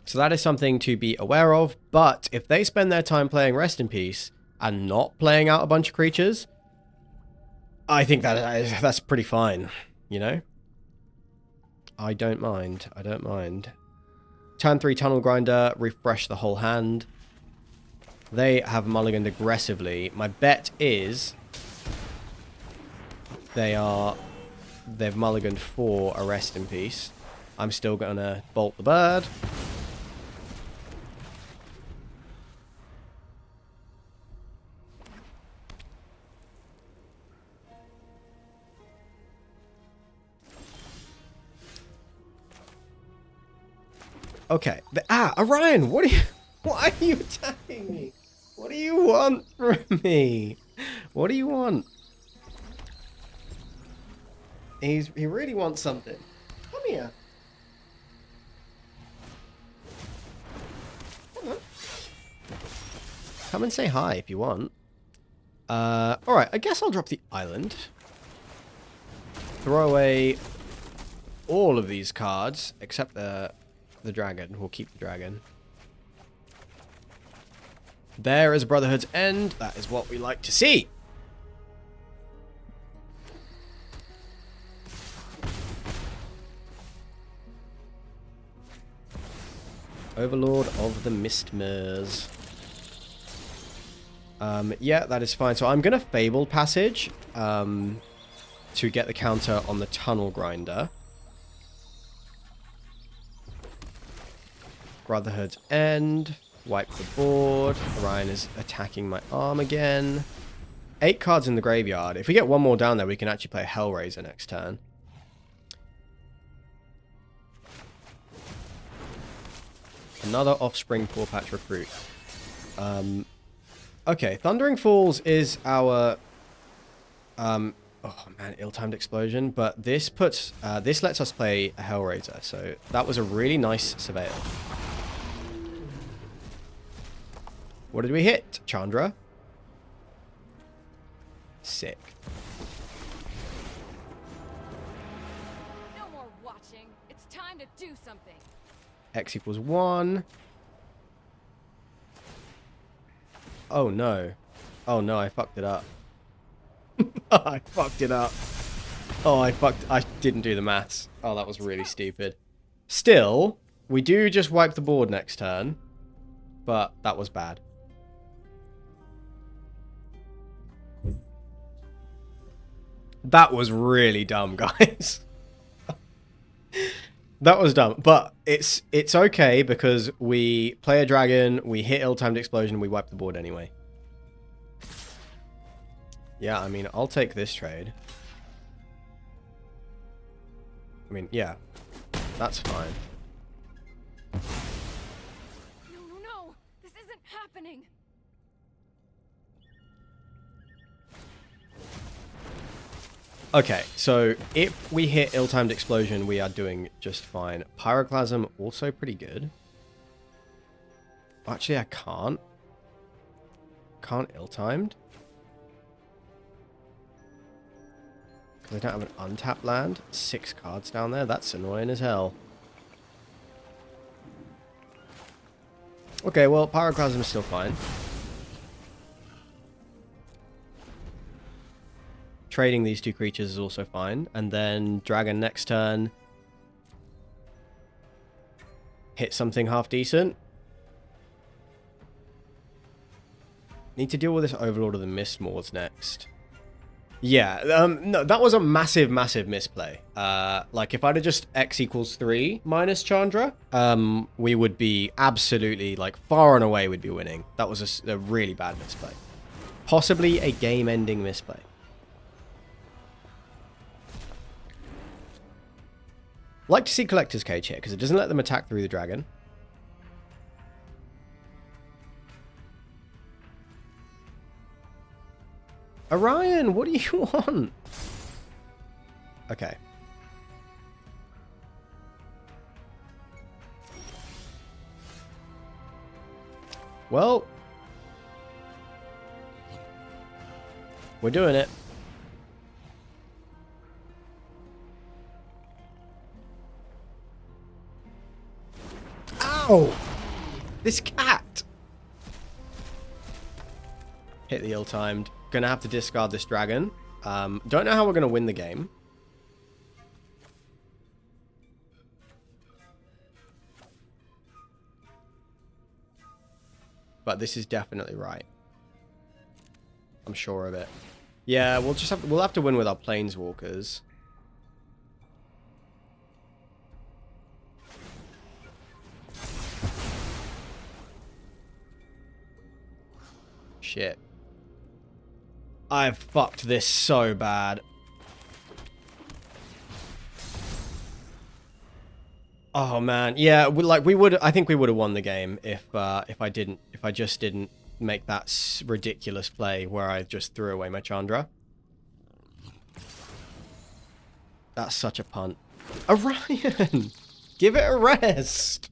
So that is something to be aware of. But if they spend their time playing Rest in Peace and not playing out a bunch of creatures, I think that's pretty fine, you know? I don't mind. I don't mind. Turn 3 Tunnel Grinder, refresh the whole hand. They have mulliganed aggressively. My bet is they've mulliganed for a Rest in Peace. I'm still gonna bolt the bird. Okay. Orion, what are you attacking me? What do you want from me? What do you want? He really wants something. Come here. Come on. Come and say hi if you want. Alright, I guess I'll drop the island. Throw away all of these cards, except the the dragon. We'll keep the dragon. There is Brotherhood's End. That is what we like to see. Overlord of the Mistmers. Yeah, that is fine. So I'm going to Fabled Passage to get the counter on the Tunnel Grinder. Brotherhood's End. Wipe the board. Orion is attacking my arm again. 8 cards in the graveyard. If we get one more down there, we can actually play Hellraiser next turn. Another Offspring Paw Patch Recruit. Okay, Thundering Falls is our... oh man, Ill-Timed Explosion. But this puts... this lets us play a Hellraiser. So that was a really nice Surveil. What did we hit? Chandra. Sick. No more watching. It's time to do something. X equals 1. Oh no. Oh no, I fucked it up. I fucked it up. Oh, I didn't do the maths. Oh, that was really stupid. Still, we do just wipe the board next turn. But that was bad. That was really dumb, guys. That was dumb, but it's okay because we play a dragon, we hit Ill-Timed Explosion, we wipe the board anyway. Yeah, I mean, I'll take this trade. I mean, yeah, that's fine. No, this isn't happening. Okay, so if we hit Ill-Timed Explosion, we are doing just fine. Pyroclasm, also pretty good. Actually, I can't. Can't Ill-Timed. Because I don't have an untapped land. 6 cards down there. That's annoying as hell. Okay, well, Pyroclasm is still fine. Trading these 2 creatures is also fine. And then Dragon next turn. Hit something half decent. Need to deal with this Overlord of the Mistmores next. Yeah, no, that was a massive, massive misplay. Like, if I'd have just X equals 3 minus Chandra, we would be absolutely, like, far and away we'd be winning. That was a really bad misplay. Possibly a game-ending misplay. Like to see Collector's Cage here, because it doesn't let them attack through the dragon. Orion, what do you want? Okay. Well, we're doing it. Ow! This cat! Hit the ill-timed. Gonna have to discard this dragon. Don't know how we're gonna win the game. But this is definitely right. I'm sure of it. Yeah, we'll have to win with our planeswalkers. Shit. I've fucked this so bad. Oh man, yeah, I think we would have won the game if I just didn't make that ridiculous play where I just threw away my Chandra. That's such a punt. Orion! Give it a rest!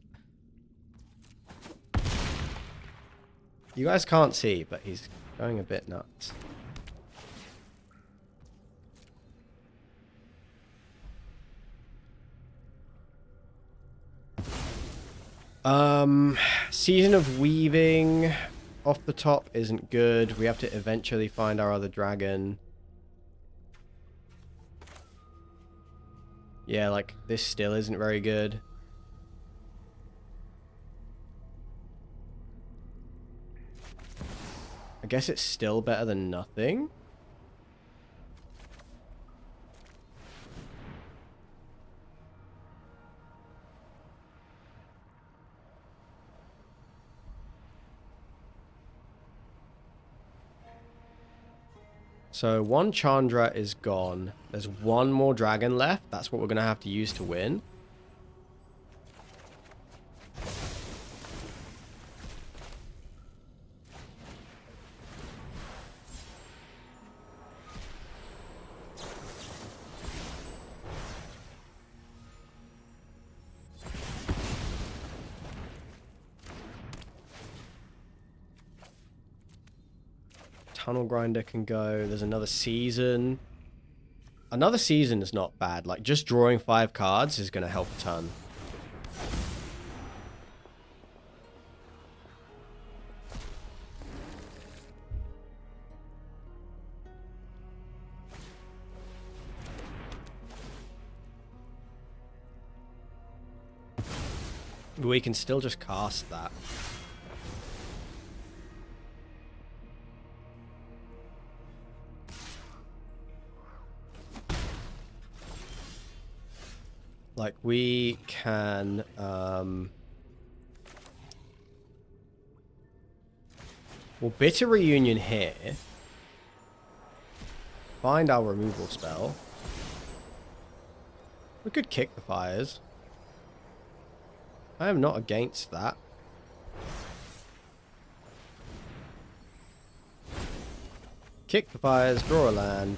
You guys can't see, but he's going a bit nuts. Season of Weaving off the top isn't good. We have to eventually find our other dragon. Yeah, like, this still isn't very good. I guess it's still better than nothing. So one Chandra is gone. There's one more dragon left. That's what we're going to have to use to win. Tunnel Grinder can go. There's another season. Another season is not bad. Like, just drawing 5 cards is going to help a ton. We can still just cast that. Like, we can, we'll Bitter Reunion here. Find our removal spell. We could kick the fires. I am not against that. Kick the fires, draw a land.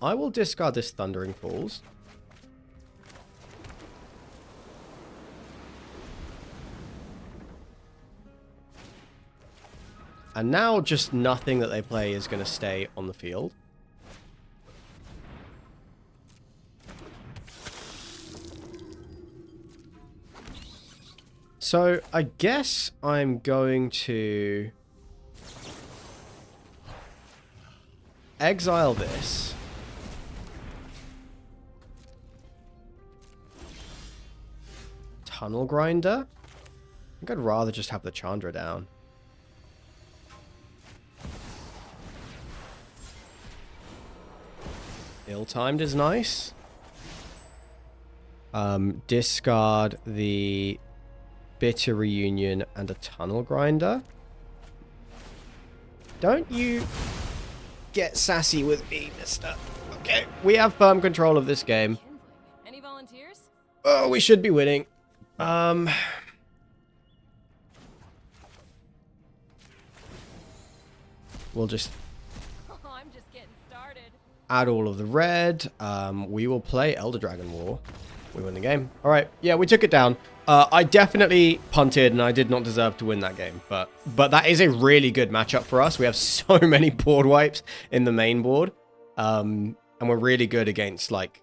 I will discard this Thundering Falls. And now just nothing that they play is going to stay on the field. So I guess I'm going to exile this. Tunnel Grinder? I think I'd rather just have the Chandra down. Ill-timed is nice. Discard the Bitter Reunion and a Tunnel Grinder. Don't you get sassy with me, mister. Okay, we have firm control of this game. Any volunteers? Oh, we should be winning. We'll just Oh, I'm just getting started. add all of the red. We will play Elder Dragon War. We win the game. All right. Yeah, we took it down. I definitely punted, and I did not deserve to win that game. But that is a really good matchup for us. We have so many board wipes in the main board. And we're really good against, like,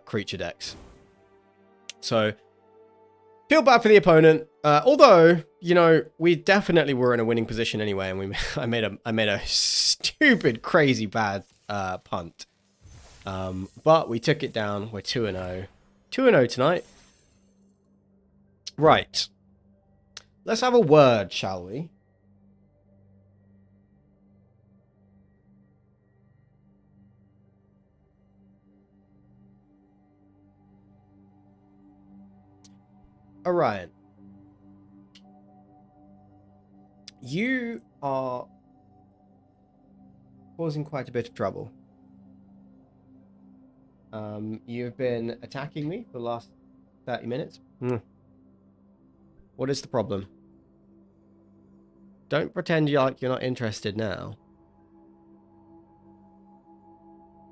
creature decks. So, feel bad for the opponent. Although, you know, we definitely were in a winning position anyway, and I made a stupid, crazy bad punt. But we took it down. We're 2-0. 2-0 tonight. Right. Let's have a word, shall we? Orion. You are causing quite a bit of trouble. You've been attacking me for the last 30 minutes. What is the problem? Don't pretend you're not interested now.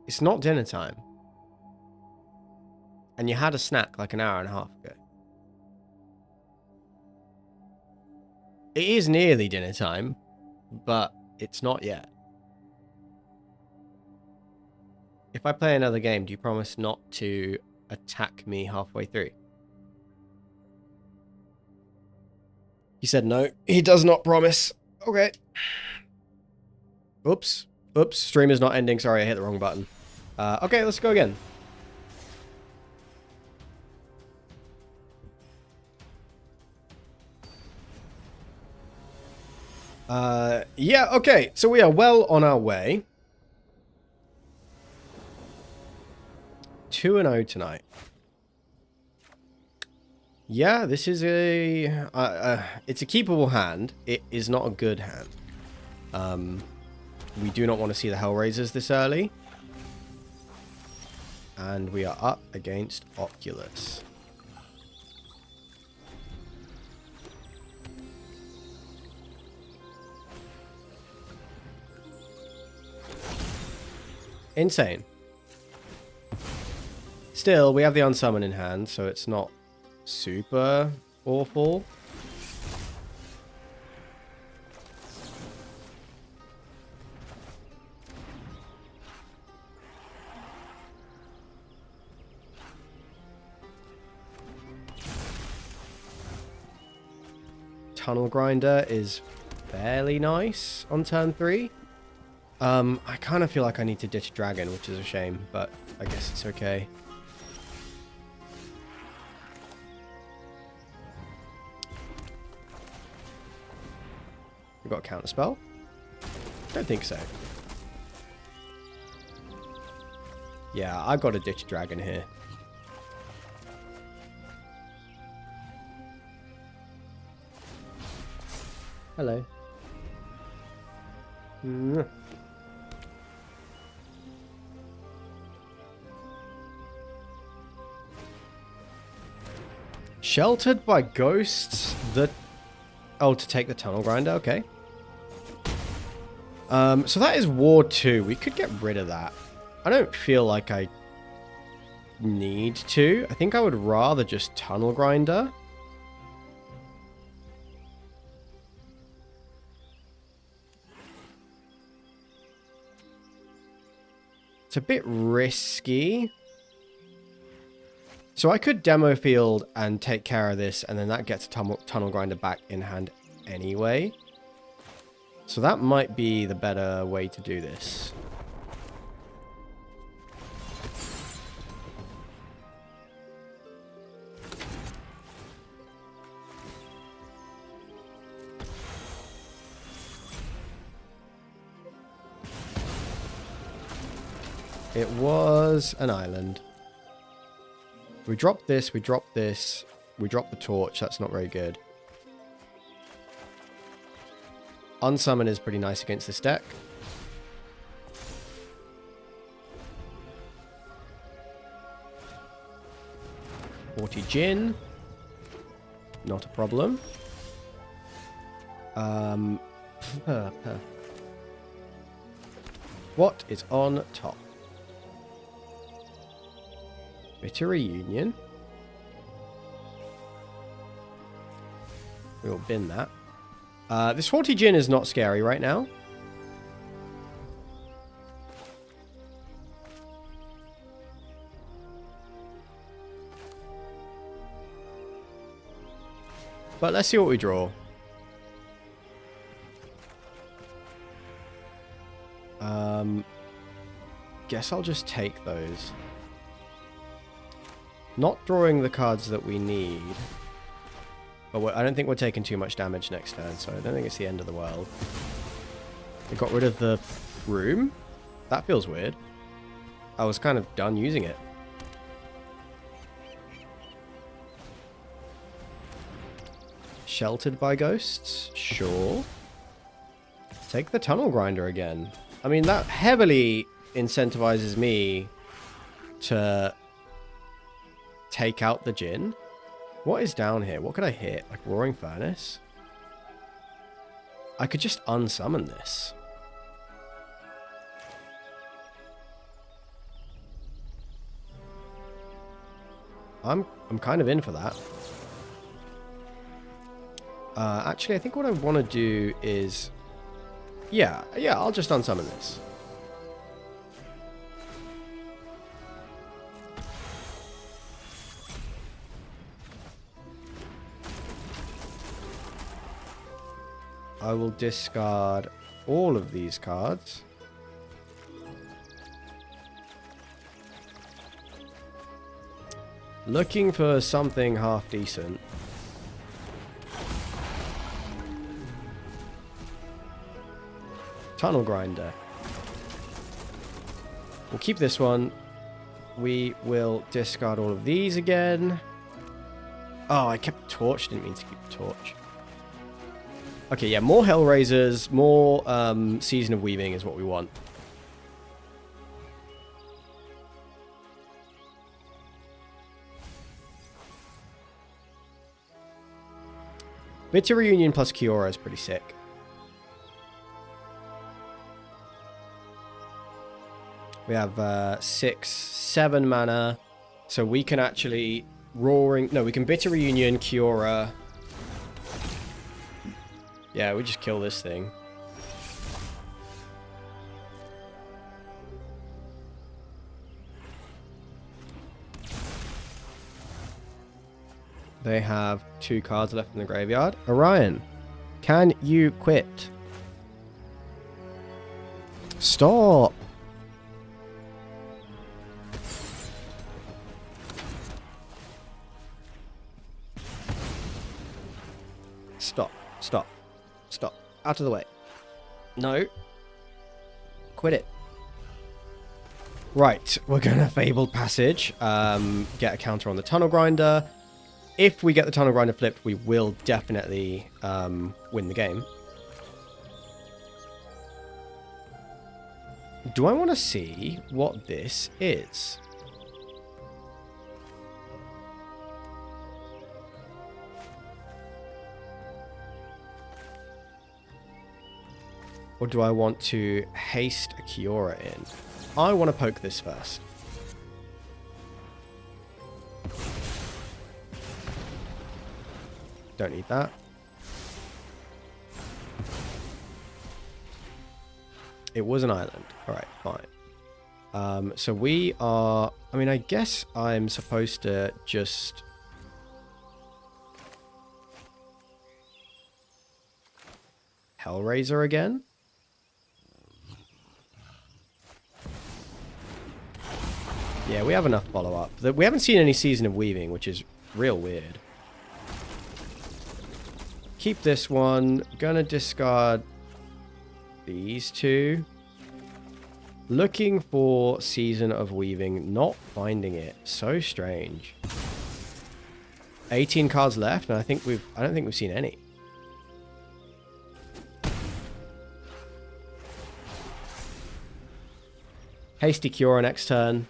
It's not dinner time. And you had a snack like an hour and a half ago. It is nearly dinner time, but it's not yet. if I play another game, do you promise not to attack me halfway through? He said no. He does not promise. Okay. Oops. Oops. Stream is not ending. Sorry, I hit the wrong button. Okay, let's go again. Yeah, okay. So we are well on our way. 2-0 tonight. Yeah, this is it's a keepable hand. It is not a good hand. We do not want to see the Hellraisers this early. And we are up against Oculus. Insane. Still, we have the Unsummon in hand, so it's not super awful. Tunnel Grinder is fairly nice on turn 3. I kind of feel like I need to ditch Dragon, which is a shame, but I guess it's okay. We got a counter spell? Don't think so. Yeah, I got to ditch Dragon here. Hello. Sheltered by ghosts. Oh, to take the Tunnel Grinder. Okay. So that is Ward 2. We could get rid of that. I don't feel like I need to. I think I would rather just Tunnel Grinder. It's a bit risky. So I could demo field and take care of this, and then that gets Tunnel Grinder back in hand anyway. So that might be the better way to do this. It was an island. We dropped this, we dropped this, we dropped the torch. That's not very good. Unsummon is pretty nice against this deck. Forty Jin. Not a problem. What is on top? Bitter Reunion. We'll bin that. This Haughty Jin is not scary right now. But let's see what we draw. Guess I'll just take those. Not drawing the cards that we need. But I don't think we're taking too much damage next turn, so I don't think it's the end of the world. We got rid of the room? That feels weird. I was kind of done using it. Sheltered by ghosts? Sure. Take the Tunnel Grinder again. I mean, that heavily incentivizes me to take out the Jin. What is down here? What could I hit? Like Roaring Furnace? I could just unsummon this. I'm kind of in for that. Actually, I think what I want to do is... Yeah, I'll just unsummon this. I will discard all of these cards. Looking for something half decent. Tunnel Grinder. We'll keep this one. We will discard all of these again. Oh, I kept the torch. Didn't mean to keep the torch. Okay, yeah, more Hellraisers, more Season of Weaving is what we want. Bitter Reunion plus Kiora is pretty sick. We have 6, 7 mana. So we can actually we can Bitter Reunion, Kiora. Yeah, we just kill this thing. They have 2 cards left in the graveyard. Orion, can you quit? Stop! Stop. Stop. Stop. Out of the way. No. Quit it. Right, we're going to Fabled Passage. Get a counter on the Tunnel Grinder. If we get the Tunnel Grinder flipped, we will definitely win the game. Do I want to see what this is? Or do I want to haste a Kiora in? I want to poke this first. Don't need that. It was an island. Alright, fine. So we are... I mean, I guess I'm supposed to just... Hellraiser again? Yeah, we have enough follow-up. We haven't seen any Season of Weaving, which is real weird. Keep this one. Gonna discard these 2. Looking for Season of Weaving, not finding it. So strange. 18 cards left, and I don't think we've seen any. Hasty Kiora next turn.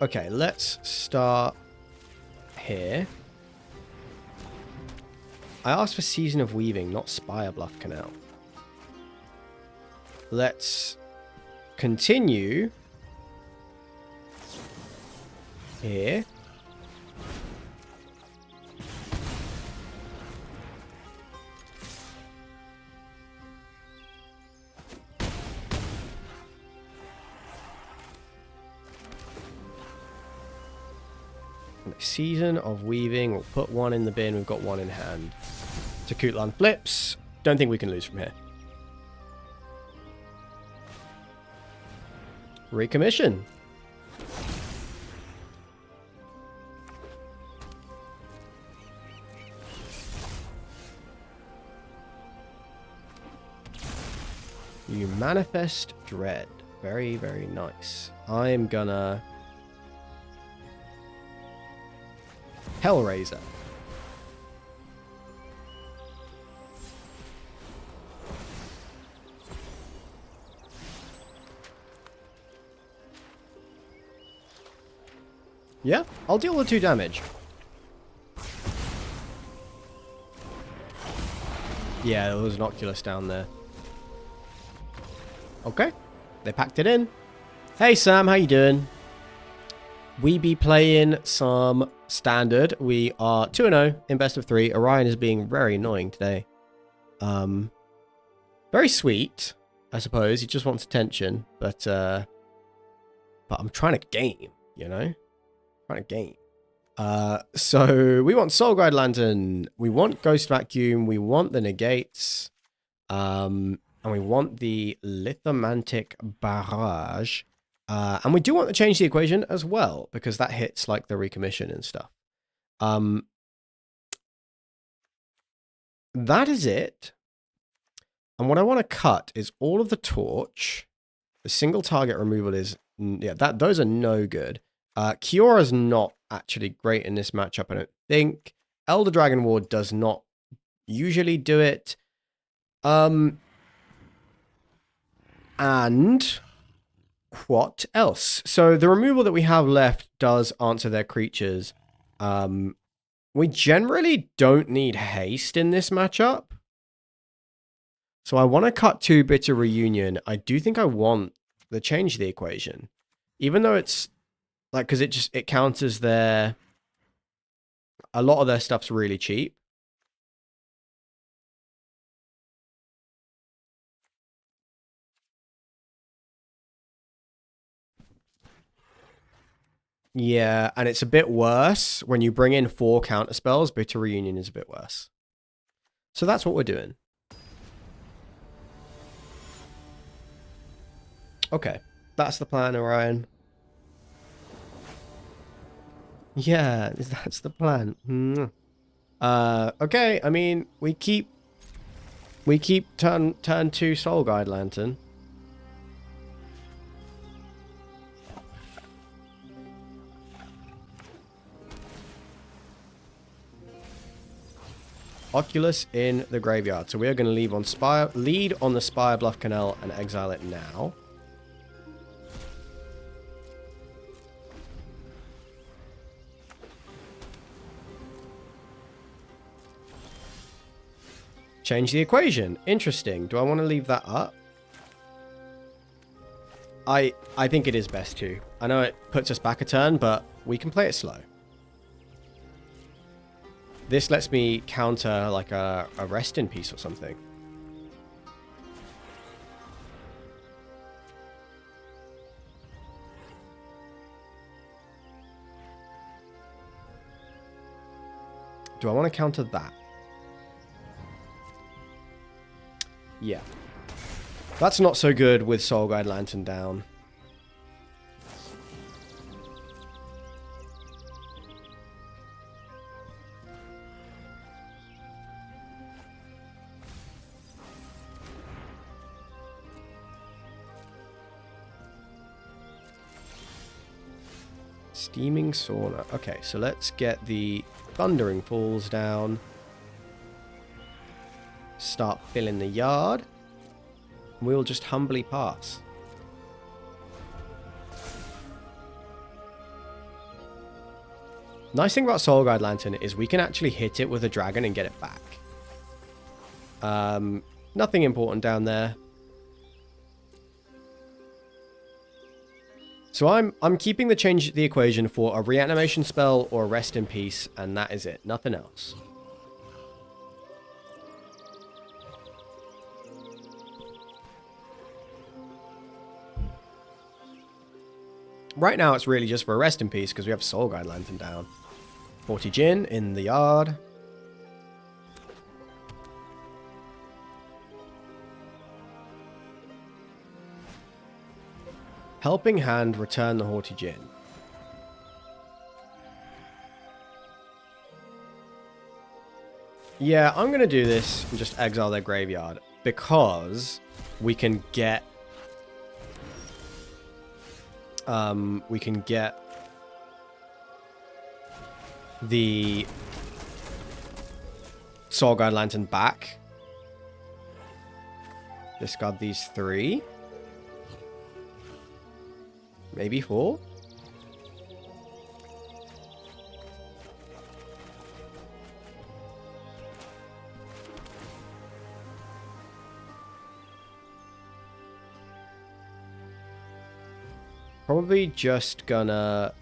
Okay, let's start here. I asked for Season of Weaving, not Spire Bluff Canal. Let's continue here. Season of Weaving. We'll put 1 in the bin. We've got 1 in hand. Takutlan flips. Don't think we can lose from here. Recommission. You manifest dread. Very, very nice. I'm gonna... Hellraiser. Yeah, I'll deal the 2 damage. Yeah, there was an Oculus down there. Okay, they packed it in. Hey Sam, how you doing? We be playing some Standard. We are 2-0 in best of 3. Orion is being very annoying today. Very sweet. I suppose. He just wants attention. But I'm trying to game, you know? Trying to game. So we want Soul Guide Lantern. We want Ghost Vacuum. We want the Negates. And we want the Lithomantic Barrage. And we do want to change the equation as well, because that hits like the recommission and stuff. That is it. And what I want to cut is all of the torch. The single target removal is, yeah, those are no good. Kiora's not actually great in this matchup, I don't think. Elder Dragon Ward does not usually do it. And what else? So the removal that we have left does answer their creatures. We generally don't need haste in this matchup. So I want to cut 2 Bitter Reunion. I do think I want to change the equation. Even though it's like, because it counters a lot of their stuff's really cheap. Yeah, and it's a bit worse when you bring in 4 counter spells. Bitter Reunion is a bit worse. So that's what we're doing. Okay, that's the plan, Orion. Yeah, that's the plan. Okay, I mean, we keep turn 2 Soul Guide Lantern. Oculus in the graveyard. So we are going to lead on the Spire Bluff Canal and exile it now. Change the equation. Interesting. Do I want to leave that up? I think it is best to. I know it puts us back a turn, but we can play it slow. This lets me counter like a Rest in Peace or something. Do I want to counter that? Yeah. That's not so good with Soul Guide Lantern down. Steaming Sauna. Okay, so let's get the Thundering Falls down. Start filling the yard. We'll just humbly pass. Nice thing about Soul Guide Lantern is we can actually hit it with a dragon and get it back. Nothing important down there. So I'm keeping the equation for a reanimation spell or a Rest in Peace, and that is it. Nothing else. Right now, it's really just for a Rest in Peace because we have Soul Guide Lantern down. 40 Jin in the yard. Helping Hand, return the Haughty Jin. Yeah, I'm going to do this and just exile their graveyard because we can get the Soul Guide Lantern back. Discard these 3. Maybe 4. Probably just gonna...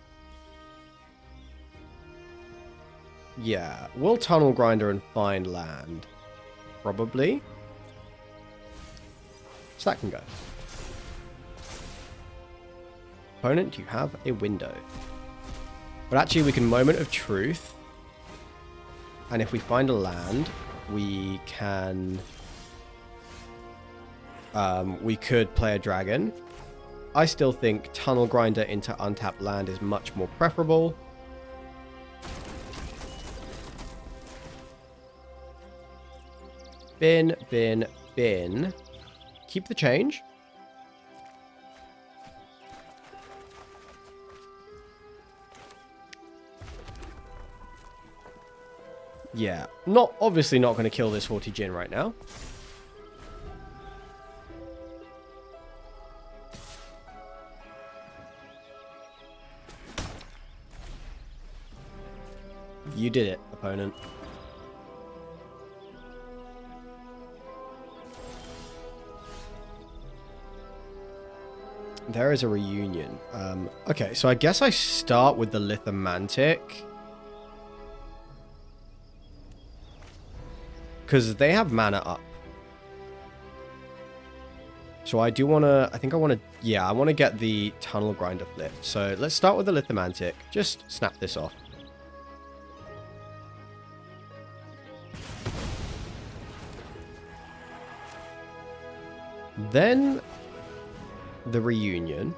Yeah, we'll Tunnel Grinder and find land. Probably. So that can go. Opponent, you have a window. But actually, we can Moment of Truth. And if we find a land, we can... we could play a dragon. I still think Tunnel Grinder into untapped land is much more preferable. Bin, bin, bin. Keep the change. Yeah, obviously not going to kill this Haughty Djinn right now. You did it, opponent. There is a reunion. Okay, so I guess I start with the Lithomantic. Because they have mana up. So I do want to... I think I want to... Yeah, I want to get the Tunnel Grinder flipped. So let's start with the Lithomantic. Just snap this off. Then... the reunion.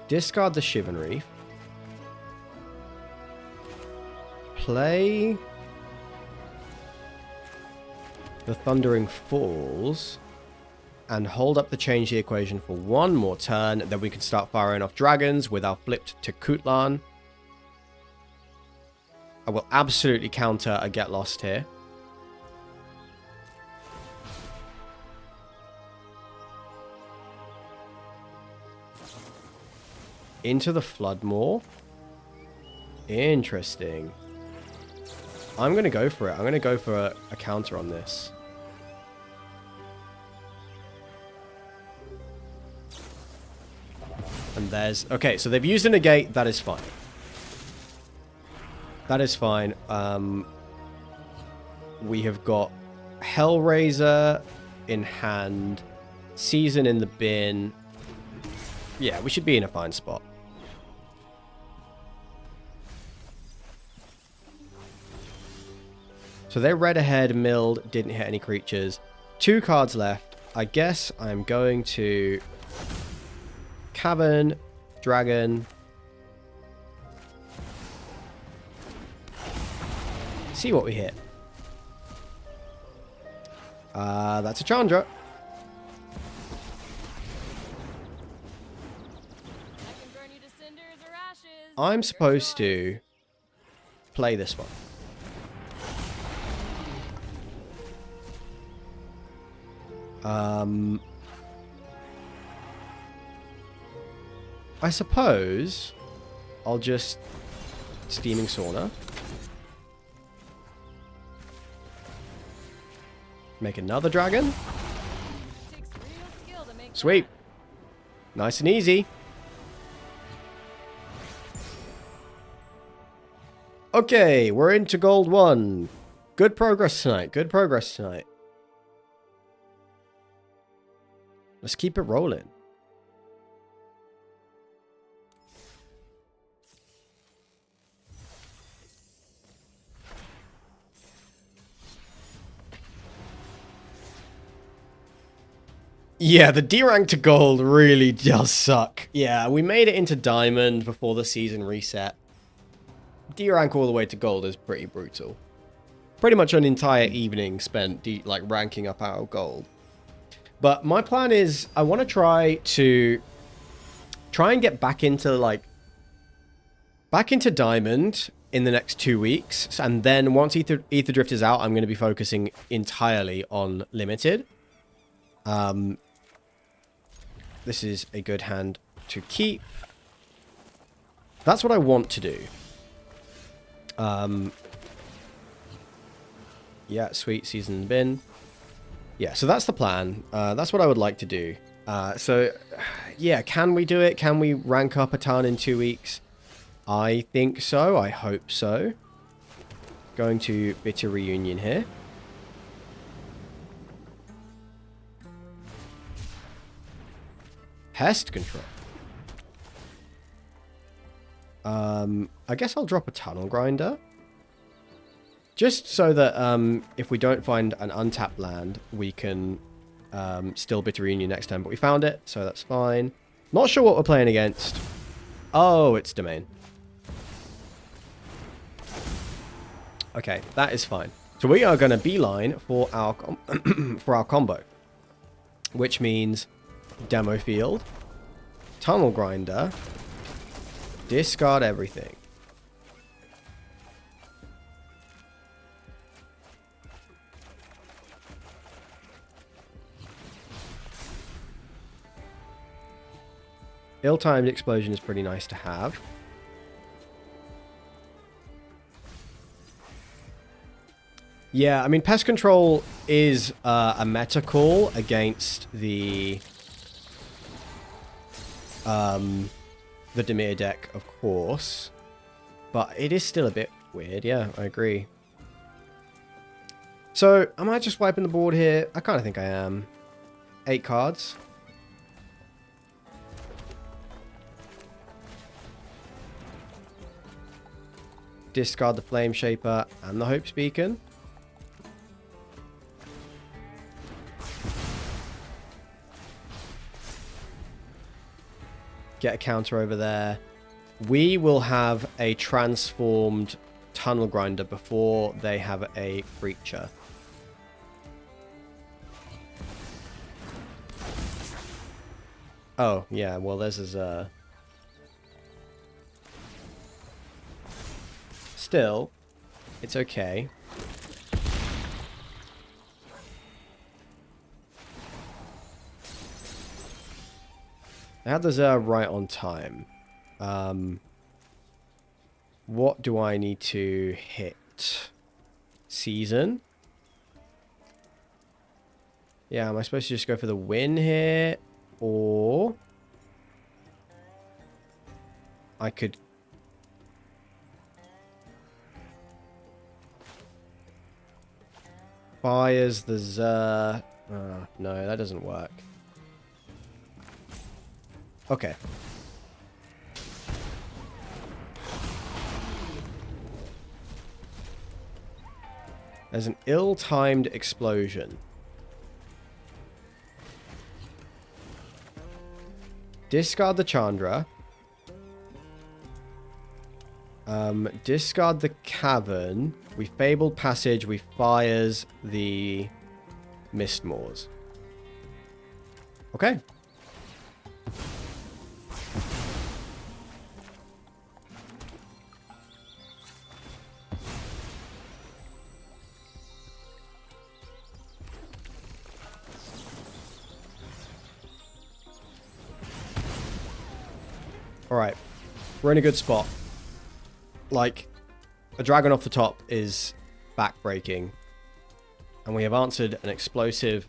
Discard the Shivan Reef. Play the Thundering Falls and hold up the change the equation for one more turn. Then we can start firing off dragons with our flipped to Kutlan. I will absolutely counter a Get Lost here. Into the Floodmoor. Interesting. I'm going to go for it. I'm going to go for a counter on this. And there's... Okay, so they've used a negate. That is fine. That is fine. We have got Hellraiser in hand. Season in the bin. Yeah, we should be in a fine spot. So they're red ahead, milled, didn't hit any creatures. 2 cards left. I guess I'm going to Cavern, Dragon. See what we hit. That's a Chandra. I can burn you to cinders or ashes. I'm supposed to play this one. I suppose I'll just Steaming Sauna. Make another dragon. Takes real skill to make Sweet. Nice and easy. Okay, we're into gold 1. Good progress tonight. Good progress tonight. Let's keep it rolling. Yeah, the D rank to gold really does suck. Yeah, we made it into diamond before the season reset. D rank all the way to gold is pretty brutal. Pretty much an entire evening spent like ranking up our gold. But my plan is I want to try and get back into diamond in the next 2 weeks, and then once Ether Drift is out, I'm going to be focusing entirely on limited. This is a good hand to keep. That's what I want to do. Yeah, sweet season bin. Yeah, so that's the plan. That's what I would like to do. So, yeah, can we do it? Can we rank up a ton in 2 weeks? I think so. I hope so. Going to Bitter Reunion here. Pest control. I guess I'll drop a tunnel grinder. Just so that if we don't find an untapped land, we can still Bitter Reunion next time. But we found it, so that's fine. Not sure what we're playing against. Oh, it's Domain. Okay, that is fine. So we are going to beeline for our for our combo, which means Demo Field, Tunnel Grinder, discard everything. Ill-timed explosion is pretty nice to have. Yeah, I mean, Pest Control is a meta call against the Dimir deck, of course. But it is still a bit weird. Yeah, I agree. So, am I just wiping the board here? I kind of think I am. 8 cards. Discard the Flame Shaper and the Hope's Beacon. Get a counter over there. We will have a transformed Tunnel Grinder before they have a Breacher. Oh, yeah, well, this is Still, it's okay. I had the Zer right on time. What do I need to hit? Season? Yeah, am I supposed to just go for the win here? Or I could... Fires the Zer... no, that doesn't work. Okay. There's an ill-timed explosion. Discard the Chandra. Discard the Cavern. We Fabled Passage. We fires the Mistmoors. Okay. Alright, we're in a good spot. Like, a dragon off the top is backbreaking. And we have answered an explosive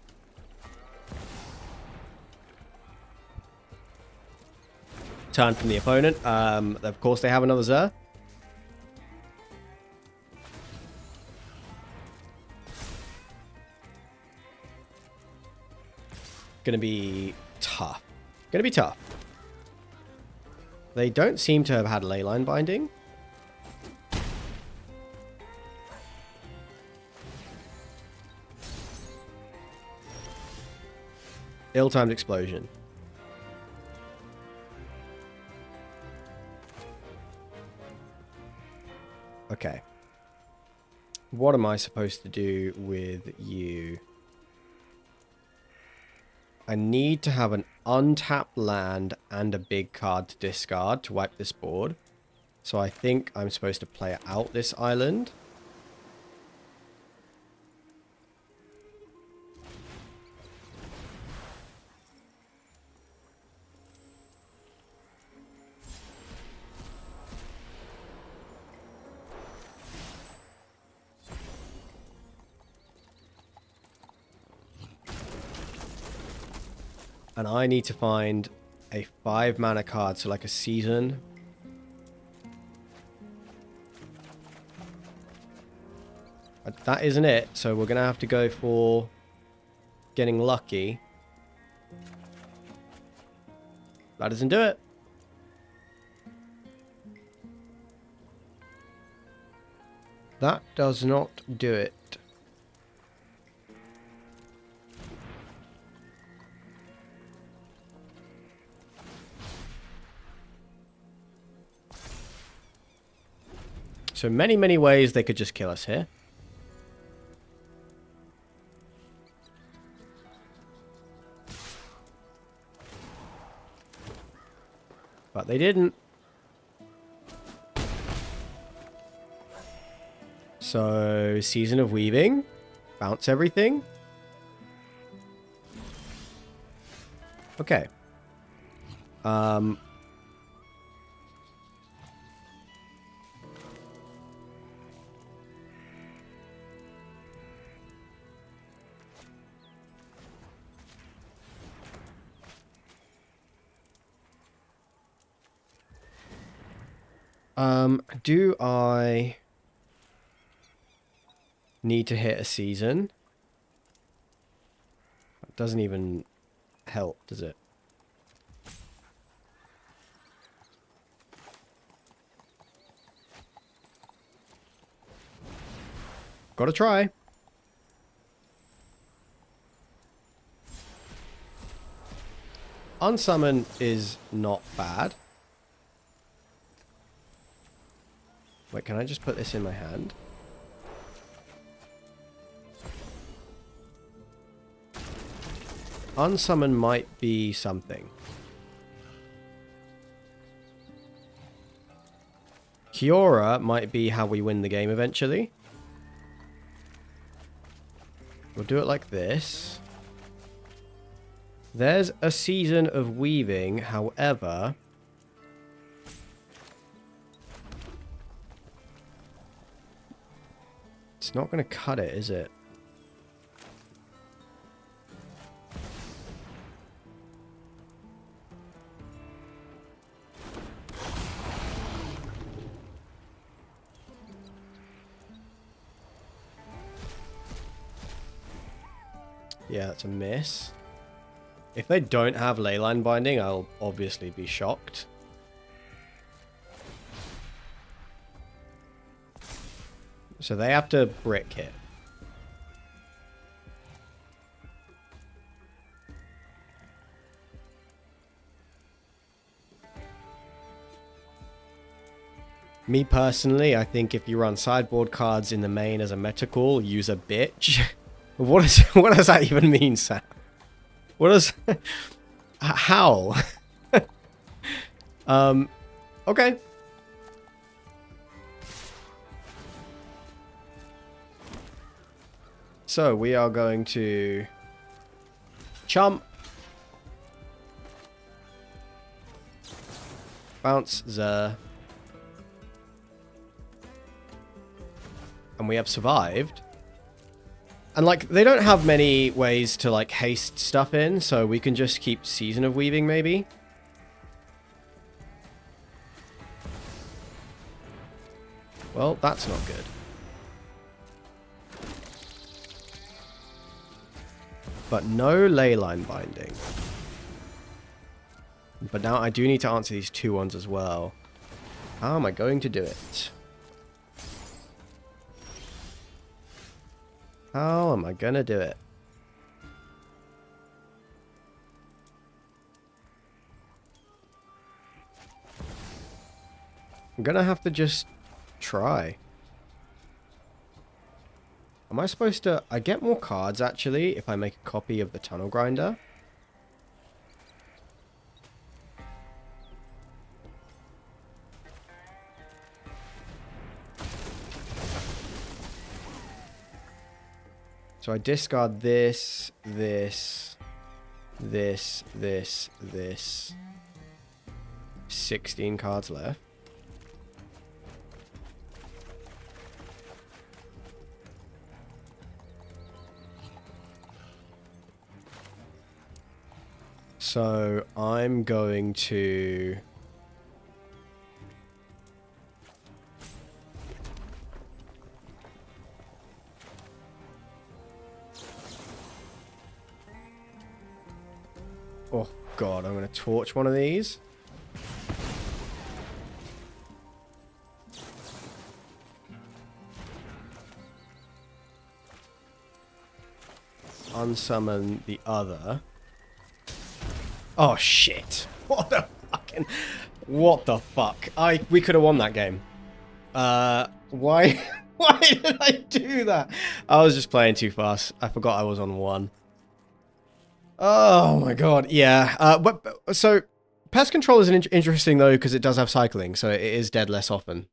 turn from the opponent. Of course, they have another Zer. Gonna be tough. Gonna be tough. They don't seem to have had Leyline Binding. Ill-timed explosion. Okay. What am I supposed to do with you? I need to have an untapped land and a big card to discard to wipe this board. So I think I'm supposed to play out this island. And I need to find a 5 mana card, so like a season. But that isn't it, so we're going to have to go for getting lucky. That doesn't do it. That does not do it. So many, many ways they could just kill us here. But they didn't. So, Season of Weaving. Bounce everything. Okay. Do I need to hit a season? It doesn't even help, does it? Gotta try. Unsummon is not bad. Wait, can I just put this in my hand? Unsummon might be something. Kiora might be how we win the game eventually. We'll do it like this. There's a Season of Weaving, however... It's not going to cut it, is it? Yeah, that's a miss. If they don't have Leyline Binding, I'll obviously be shocked. So they have to brick it. Me personally, I think if you run sideboard cards in the main as a meta call, use a bitch. What does that even mean, Sam? What does... How? Okay. So, we are going to... Chump. Bounce Zer. And we have survived. And, like, they don't have many ways to, like, haste stuff in, so we can just keep Season of Weaving, maybe. Well, that's not good. But no Leyline Binding. But now I do need to answer these 2-1s as well. How am I going to do it? How am I gonna do it? I'm gonna have to just try. Am I supposed to... I get more cards, actually, if I make a copy of the Tunnel Grinder. So I discard this, this, this, this, this. 16 cards left. So I'm going to... Oh, God. I'm going to torch one of these. Unsummon the other. Oh, shit. What the fucking... What the fuck? We could have won that game. Why... Why did I do that? I was just playing too fast. I forgot I was on 1. Oh my god, yeah. So, pest control is interesting though, because it does have cycling, so it is dead less often.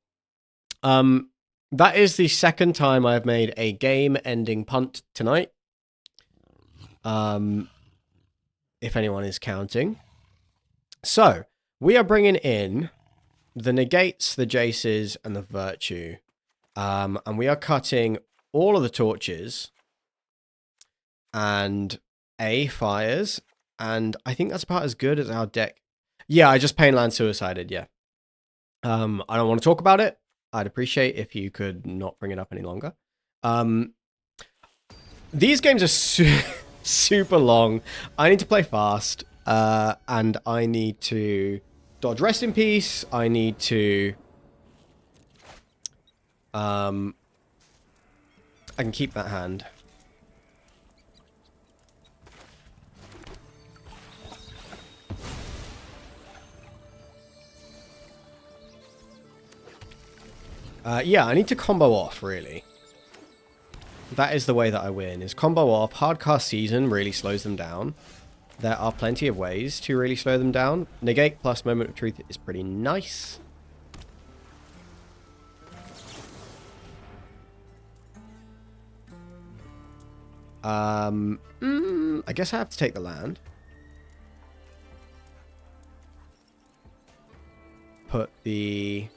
That is the second time I've made a game-ending punt tonight. If anyone is counting. So, we are bringing in the negates, the jaces, and the virtue. And we are cutting all of the torches and fires, and I think that's about as good as our deck. Yeah, I just Painland Suicided, yeah. I don't want to talk about it. I'd appreciate if you could not bring it up any longer. These games are super long. I need to play fast, and I need to dodge Rest in Peace. I need to... I can keep that hand. Yeah, I need to combo off, really. That is the way that I win, is combo off. Hardcast Season really slows them down. There are plenty of ways to really slow them down. Negate plus Moment of Truth is pretty nice. I guess I have to take the land. Put the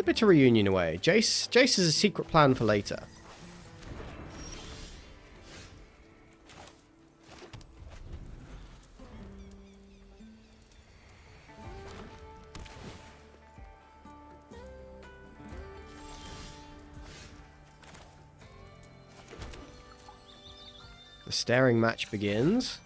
Bitter Reunion away. Jace is a secret plan for later. The staring match begins.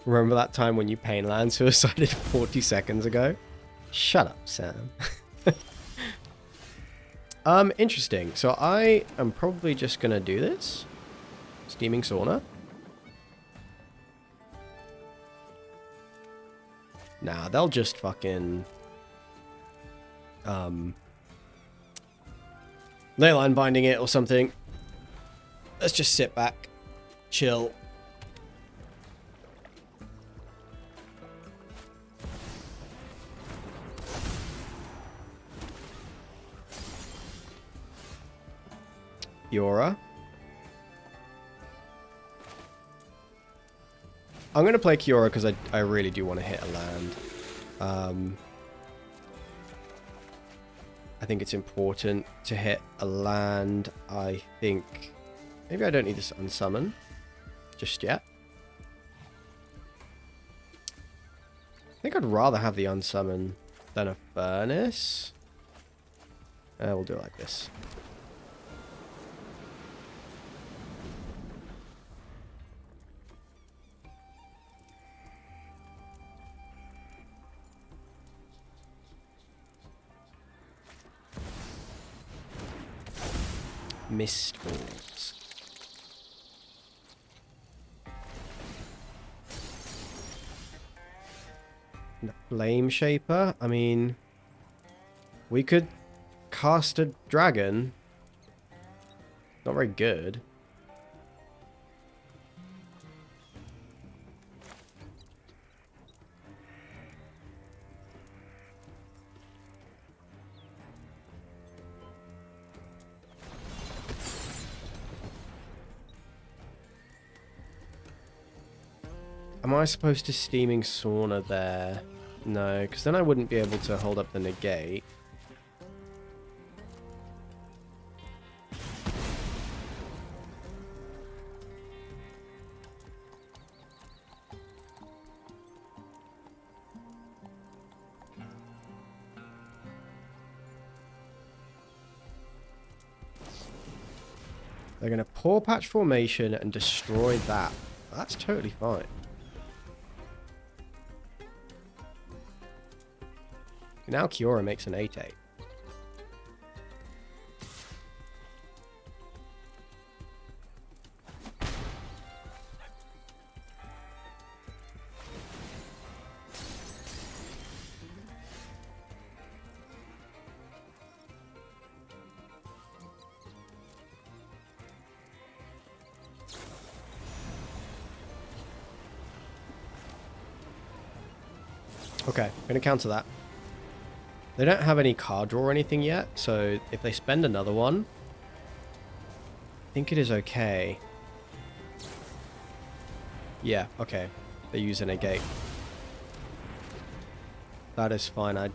Remember that time when you Painland Suicided 40 seconds ago? Shut up, Sam. Interesting. So I am probably just gonna do this. Steaming Sauna. Nah, they'll just fucking... Leyline binding it or something. Let's just sit back. Chill. Yora. I'm going to play Kiora because I really do want to hit a land. I think it's important to hit a land. I think... Maybe I don't need this unsummon just yet. I think I'd rather have the unsummon than a furnace. We'll do it like this. Mist balls. The Flame Shaper? I mean, we could cast a dragon. Not very good. Am I supposed to Steaming Sauna there? No, because then I wouldn't be able to hold up the negate. They're going to Paw Patch formation and destroy that. That's totally fine. Now Kiora makes an 8-8. Okay, I'm going to counter that. They don't have any card draw or anything yet, so if they spend another one, I think it is okay. Yeah, okay. They use a negate. That is fine. I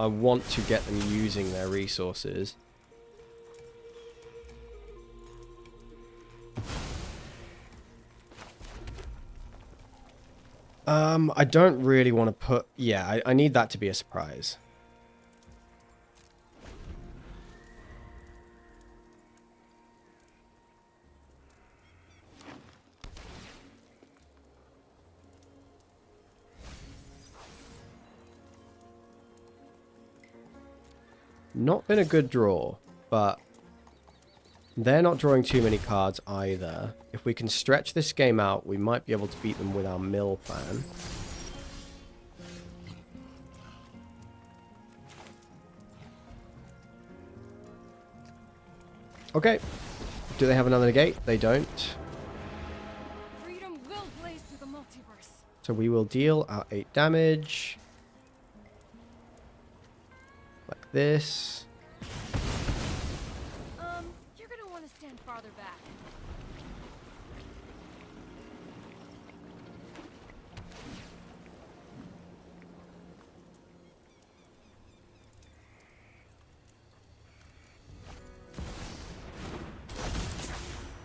want to get them using their resources. I don't really want to put... Yeah, I need that to be a surprise. Not been a good draw, but they're not drawing too many cards either. If we can stretch this game out, we might be able to beat them with our mill plan. Okay. Do they have another negate? They don't. Freedom will blaze through the multiverse. So we will deal our 8 damage. Like this. You're gonna want to stand farther back.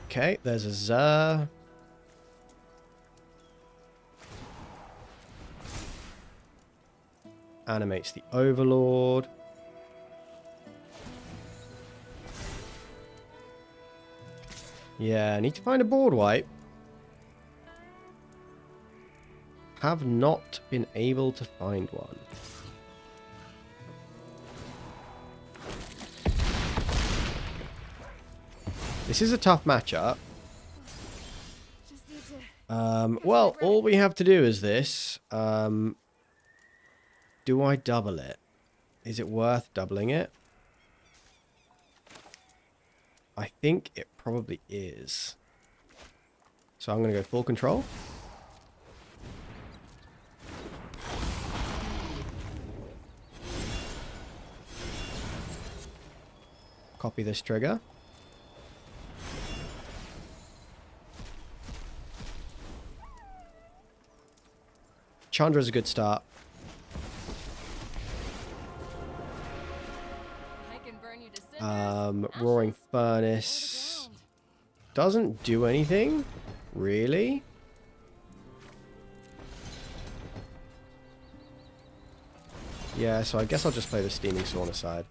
Okay, there's a Zer. Animates the Overlord. Yeah, I need to find a board wipe. Have not been able to find one. This is a tough matchup. Just need to... Well, all we have to do is this. Do I double it? Is it worth doubling it? I think it probably is. So I'm going to go full control. Copy this trigger. Chandra's a good start. I can burn you to cinders. Roaring Ashes, Furnace or the ground. doesn't do anything, really. Yeah, so I guess I'll just play the Steaming Sworn aside.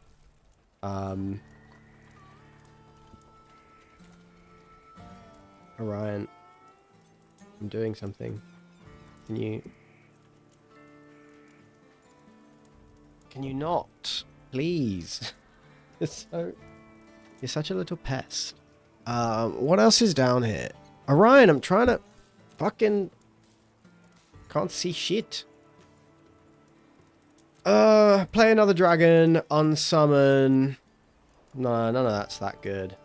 Orion, I'm doing something. Can you not? Please. You're such a little pest. What else is down here? Orion, I'm trying to fucking can't see shit. Play another dragon, unsummon. No, none of that's that good.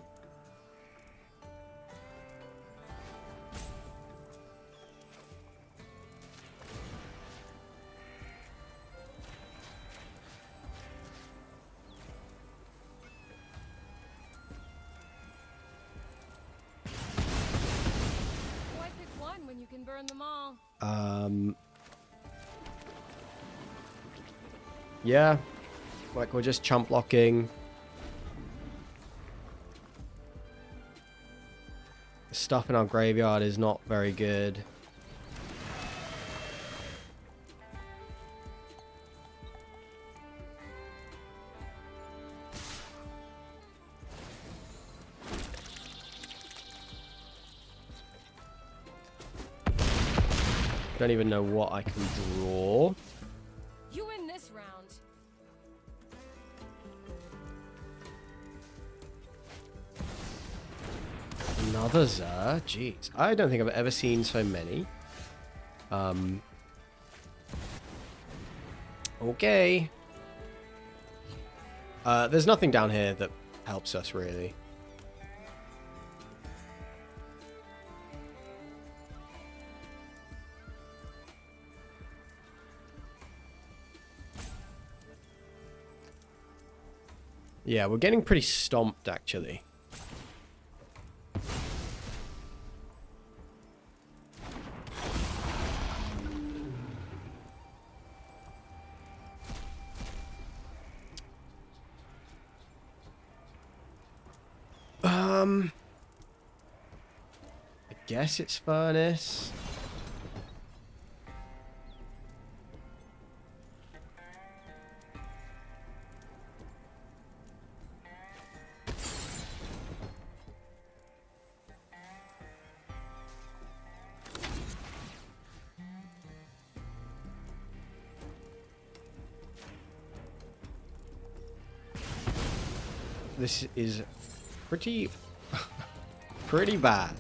Why pick one when you can burn them all? Yeah. Like, we're just chump blocking. The stuff in our graveyard is not very good. Don't even know what I can draw. You win this round. Another Zer. Jeez. I don't think I've ever seen so many. Okay. There's nothing down here that helps us, really. Yeah, we're getting pretty stomped, actually. I guess it's furnace. This is pretty pretty bad,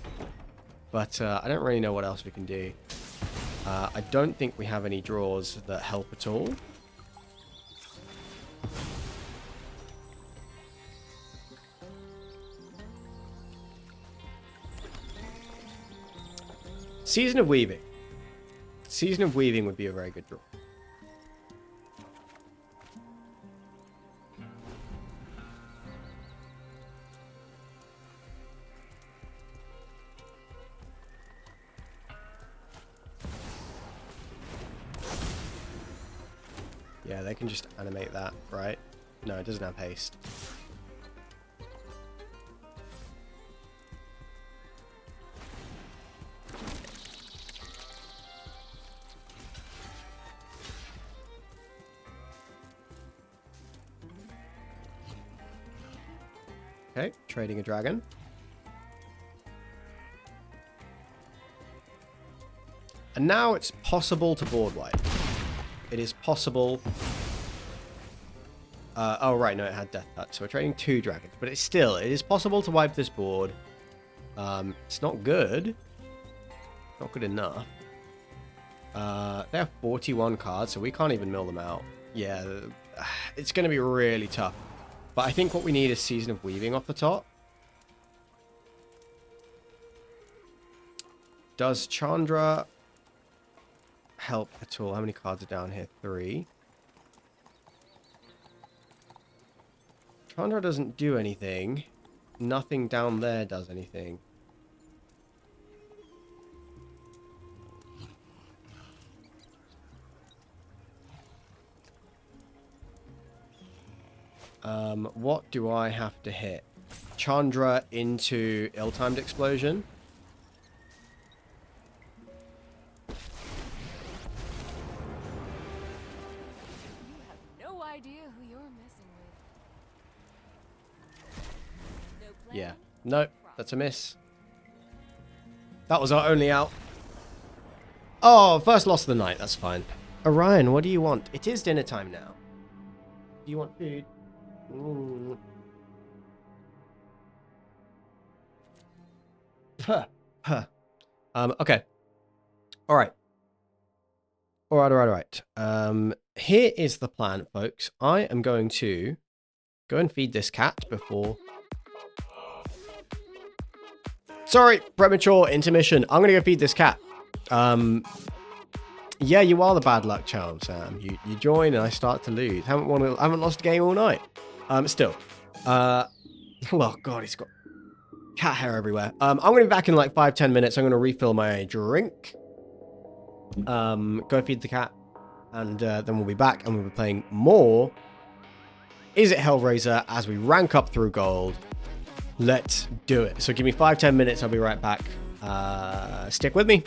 but I don't really know what else we can do. I don't think we have any draws that help at all. Season of Weaving. Season of Weaving would be a very good draw. Yeah, they can just animate that, right? No, it doesn't have haste. Okay, trading a dragon. And now it's possible to board wipe. It is possible. Oh, right, no, it had Death Touch. So we're trading 2 dragons. But it is possible to wipe this board. It's not good. Not good enough. They have 41 cards, so we can't even mill them out. Yeah, it's going to be really tough. But I think what we need is Season of Weaving off the top. Does Chandra help at all? How many cards are down here? 3. Chandra doesn't do anything. Nothing down there does anything. What do I have to hit? Chandra into Ill-Timed Explosion. No idea who you're messing with. No plan? Yeah. Nope. That's a miss. That was our only out. Oh, first loss of the night. That's fine. Orion, what do you want? It is dinner time now. Do you want food? Ooh. Puh. Puh. Okay. All right. All right. Here is the plan, folks. I am going to go and feed this cat before... Sorry, premature intermission. I'm going to go feed this cat. Yeah, you are the bad luck charm, Sam. You join and I start to lose. Haven't lost a game all night. Still. Oh god, he's got cat hair everywhere. I'm gonna be back in like 5-10 minutes. I'm gonna refill my drink. Go feed the cat, and then we'll be back and we'll be playing more Izzet Hellraiser as we rank up through gold. Let's do it. So give me 5-10 minutes. I'll be right back. Stick with me.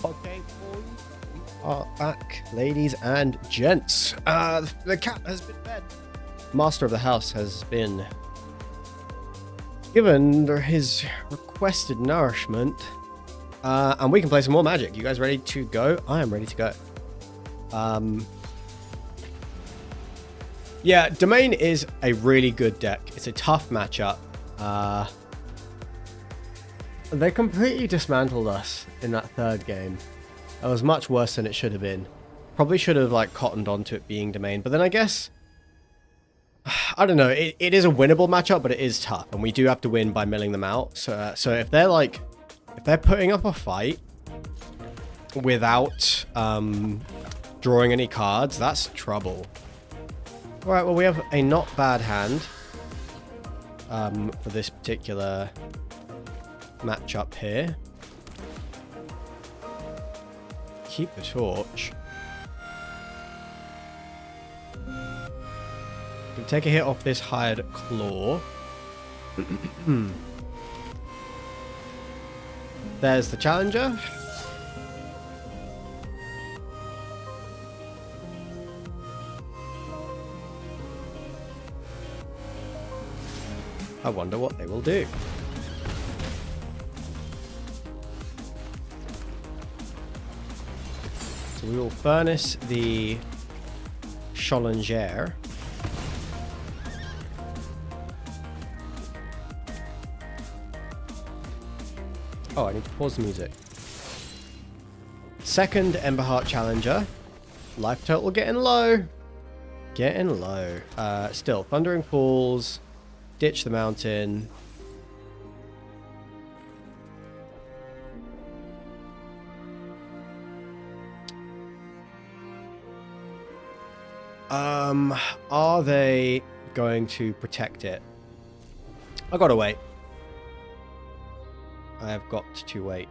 Okay, boys, we are back, ladies and gents. The cat has been fed. Master of the house has been given his requested nourishment, and we can play some more Magic. You guys ready to go? I am ready to go. Yeah, Domain is a really good deck. It's a tough matchup. They completely dismantled us in that third game. That was much worse than it should have been. Probably should have like cottoned onto it being Domain, but then I guess I don't know. It is a winnable matchup, but it is tough, and we do have to win by milling them out. So if they're putting up a fight without drawing any cards, that's trouble. All right. Well, we have a not bad hand for this particular matchup here. Keep the torch. Gonna take a hit off this hired claw. There's the challenger. I wonder what they will do. So we will furnace the challenger. Oh, I need to pause the music. Second Emberheart Challenger. Life total getting low. Getting low. Still, Thundering Falls. Ditch the mountain. Are they going to protect it? I gotta wait. I have got to wait.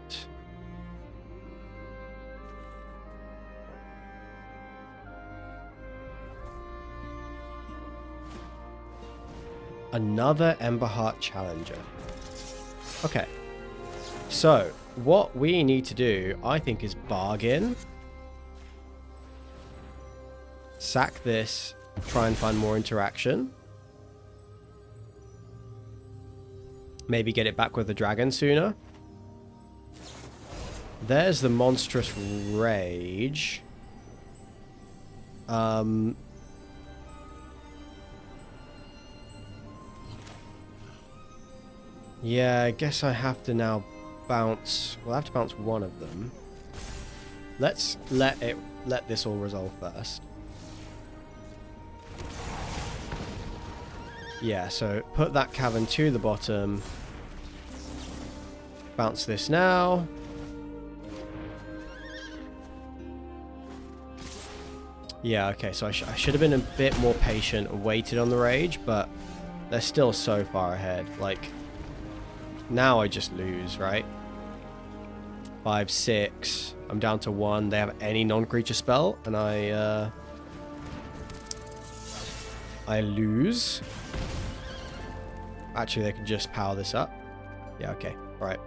Another Emberheart Challenger. Okay. So, what we need to do, I think, is bargain. Sack this. Try and find more interaction. Maybe get it back with the dragon sooner. There's the monstrous rage. Yeah, I guess I have to now bounce. We'll have to bounce one of them. Let's let this all resolve first. Yeah, so put that cavern to the bottom. Bounce this now. Yeah, okay, so I should have been a bit more patient and waited on the rage, but they're still so far ahead. Like, now I just lose, right? 5, 6. I'm down to 1. They have any non-creature spell, and I lose. Actually, they can just power this up. Yeah, okay. All right.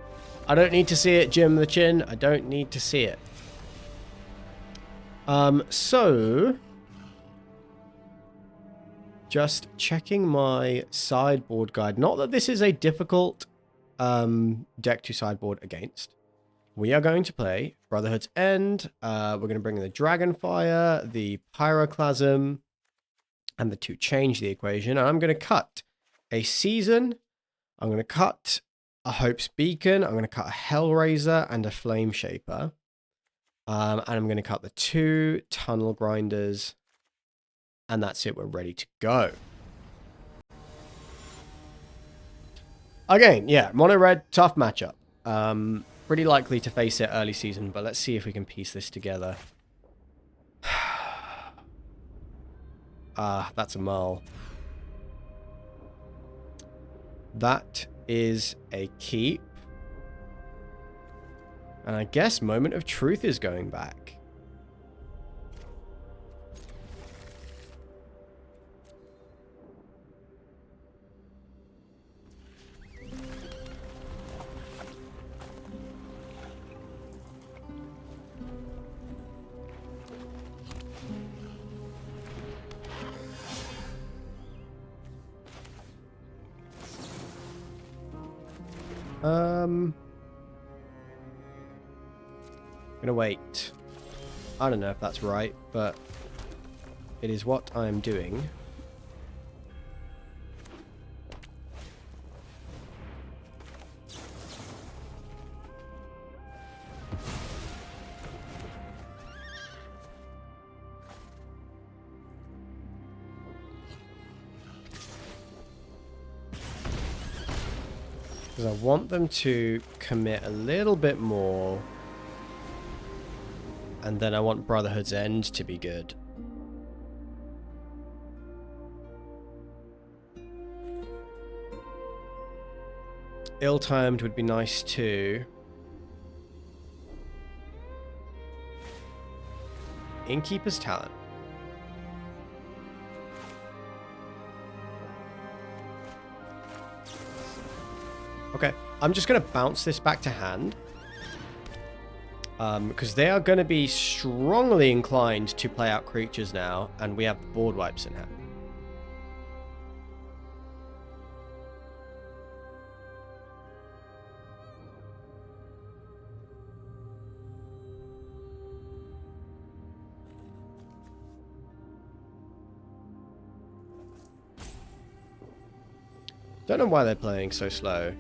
I don't need to see it, Jim the Chin. I don't need to see it. So just checking my sideboard guide. Not that this is a difficult deck to sideboard against. We are going to play Brotherhood's End. We're going to bring in the Dragonfire, the Pyroclasm, and the 2 change the equation. And I'm going to cut a Season. I'm going to cut a Hope's Beacon. I'm going to cut a Hellraiser and a Flame Shaper. And I'm going to cut the 2 Tunnel Grinders. And that's it. We're ready to go. Again, yeah, mono red, tough matchup. Pretty likely to face it early season, but let's see if we can piece this together. That's a Marl. That is a keep. And I guess Moment of Truth is going back. Gonna wait. I don't know if that's right, but it is what I'm doing. Because I want them to commit a little bit more. And then I want Brotherhood's End to be good. Ill-timed would be nice too. Innkeeper's Talent. Okay, I'm just going to bounce this back to hand. Because they are going to be strongly inclined to play out creatures now, and we have board wipes in hand. Don't know why they're playing so slow.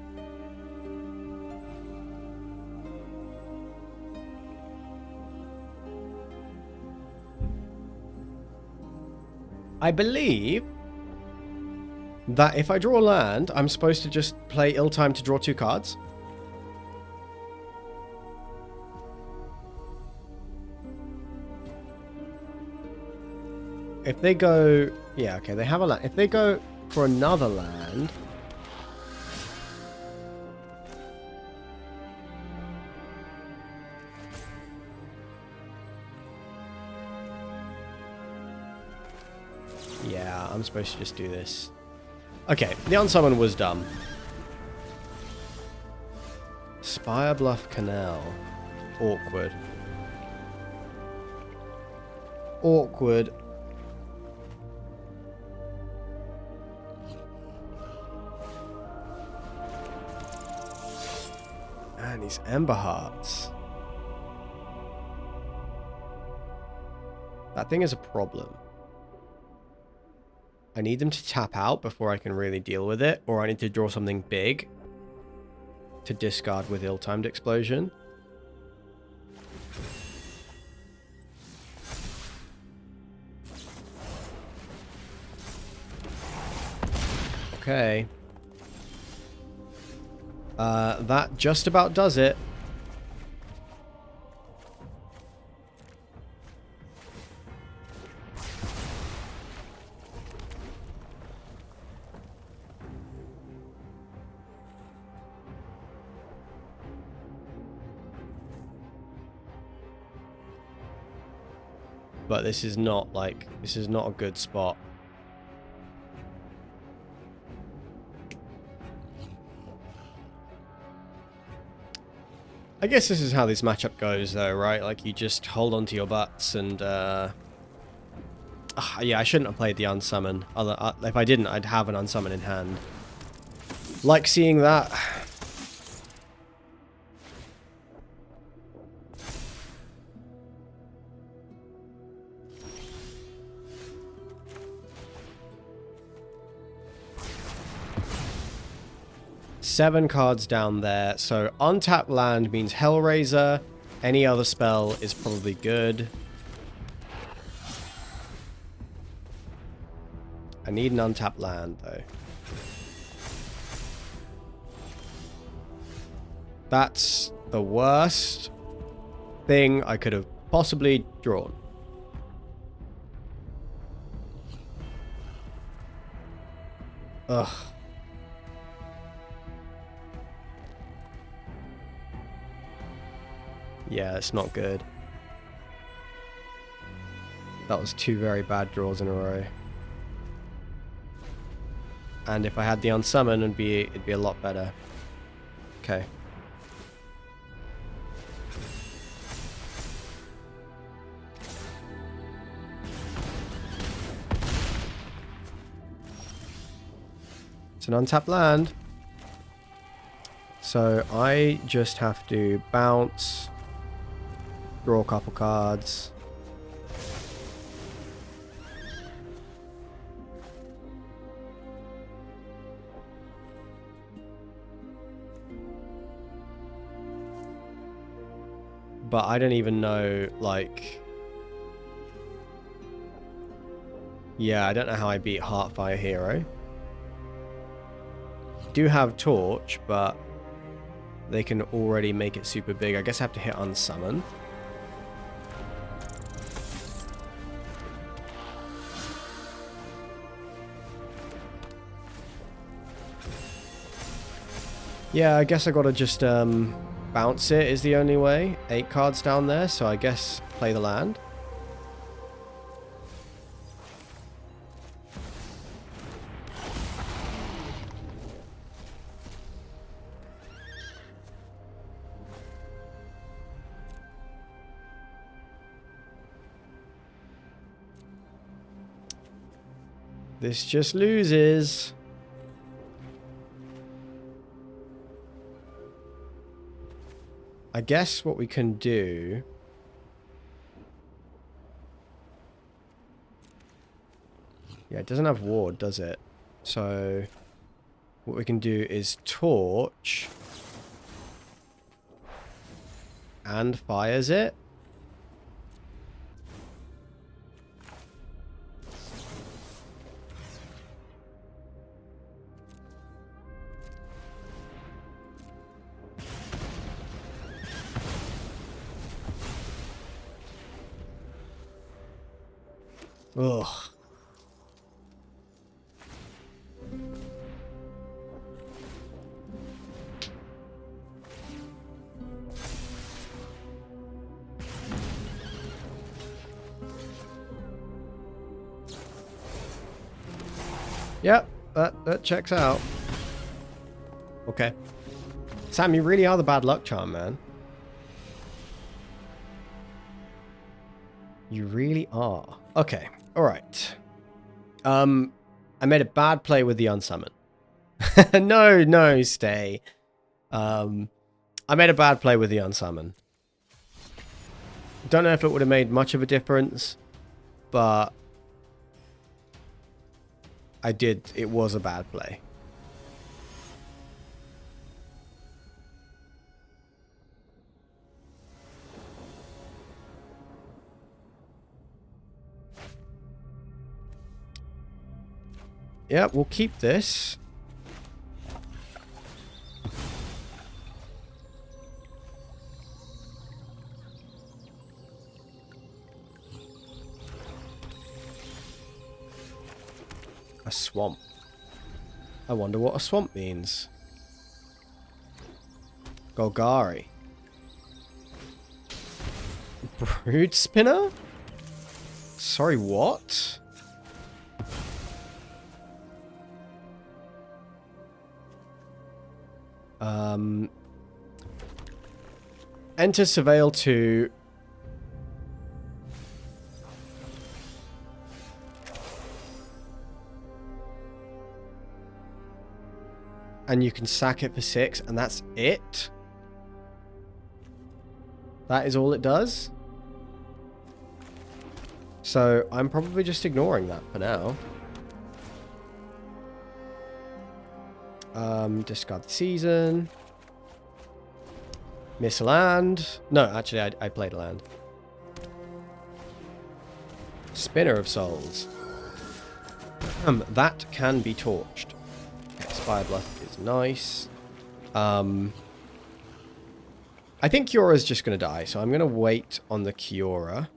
I believe that if I draw land, I'm supposed to just play Ill-Time to draw 2 cards. If they go... Yeah, okay, they have a land. If they go for another land... Yeah, I'm supposed to just do this. Okay, the unsummon was dumb. Spire Bluff Canal. Awkward. Awkward. And these Ember Hearts. That thing is a problem. I need them to tap out before I can really deal with it, or I need to draw something big to discard with Ill-Timed Explosion. Okay. That just about does it. But this is not, like, this is not a good spot. I guess this is how this matchup goes, though, right? Like, you just hold on to your butts and, yeah, I shouldn't have played the unsummon. If I didn't, I'd have an unsummon in hand. Like seeing that. 7 cards down there. So untapped land means Hellraiser. Any other spell is probably good. I need an untapped land, though. That's the worst thing I could have possibly drawn. Ugh. Yeah, it's not good. That was 2 very bad draws in a row. And if I had the unsummon, it'd be a lot better. Okay. It's an untapped land. So I just have to bounce, draw a couple cards. But I don't even know, like... Yeah, I don't know how I beat Heartfire Hero. Do have Torch, but they can already make it super big. I guess I have to hit Unsummon. Yeah, I guess I gotta just bounce it is the only way. 8 cards down there, so I guess play the land. This just loses. I guess what we can do... Yeah, it doesn't have ward, does it? So what we can do is Torch and fires it. Ugh. Yep, that checks out. Okay. Sam, you really are the bad luck charm, man. You really are. Okay, alright. I made a bad play with the Unsummon. No, stay. I made a bad play with the Unsummon. Don't know if it would have made much of a difference, but I did. It was a bad play. Yeah, we'll keep this. A swamp. I wonder what a swamp means. Golgari. Brood Spinner? Sorry, what? Enter Surveil 2. And you can sack it for 6, and that's it? That is all it does? So, I'm probably just ignoring that for now. Discard the season. Miss a land. No, actually, I played a land. Spinner of Souls. That can be torched. Spire Bluff is nice. I think Kiora's just going to die, so I'm going to wait on the Kiora.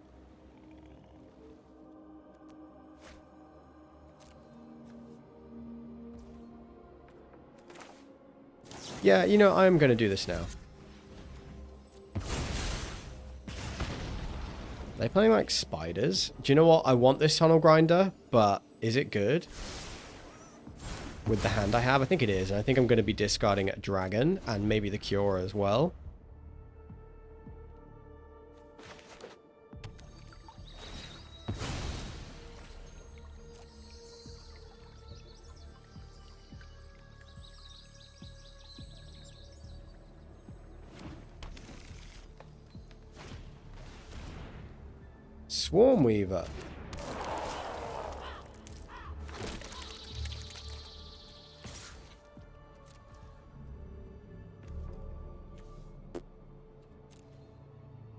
Yeah, you know, I'm going to do this now. They're playing like spiders. Do you know what? I want this Tunnel Grinder, but is it good? With the hand I have? I think it is. And I think I'm going to be discarding a Dragon and maybe the Kiora as well. Swarm Weaver.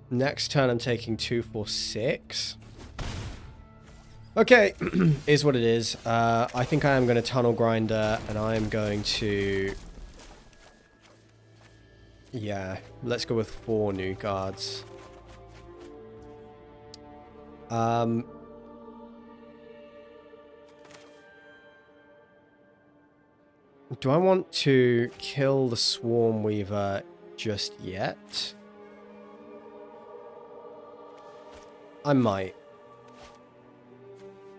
Next turn I'm taking 2 for 6. Okay, is what it is. I think I am going to Tunnel Grinder, and I am going to... Yeah, let's go with 4 new cards. Do I want to kill the Swarm Weaver just yet? I might.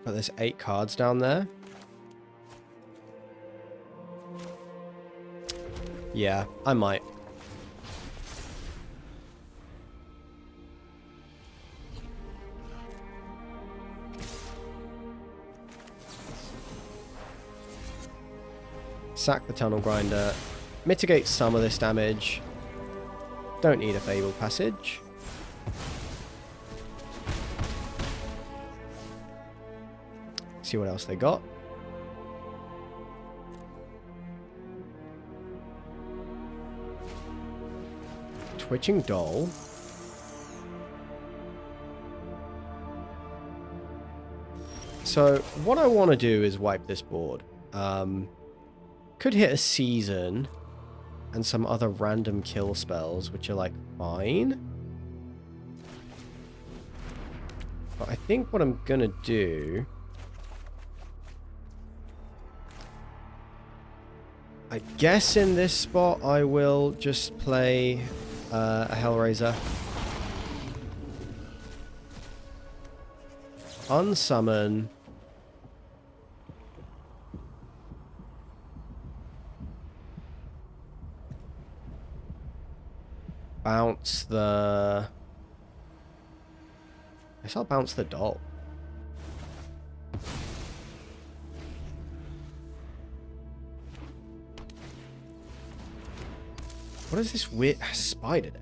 But there's 8 cards down there. Yeah, I might. Sack the Tunnel Grinder. Mitigate some of this damage. Don't need a Fabled Passage. See what else they got. Twitching Doll. So what I want to do is wipe this board. Could hit a Season and some other random kill spells, which are like fine. But I think what I'm gonna do, I guess in this spot I will just play a Hellraiser. Unsummon. Bounce the... I guess I'll bounce the doll. What is this weird spider deck?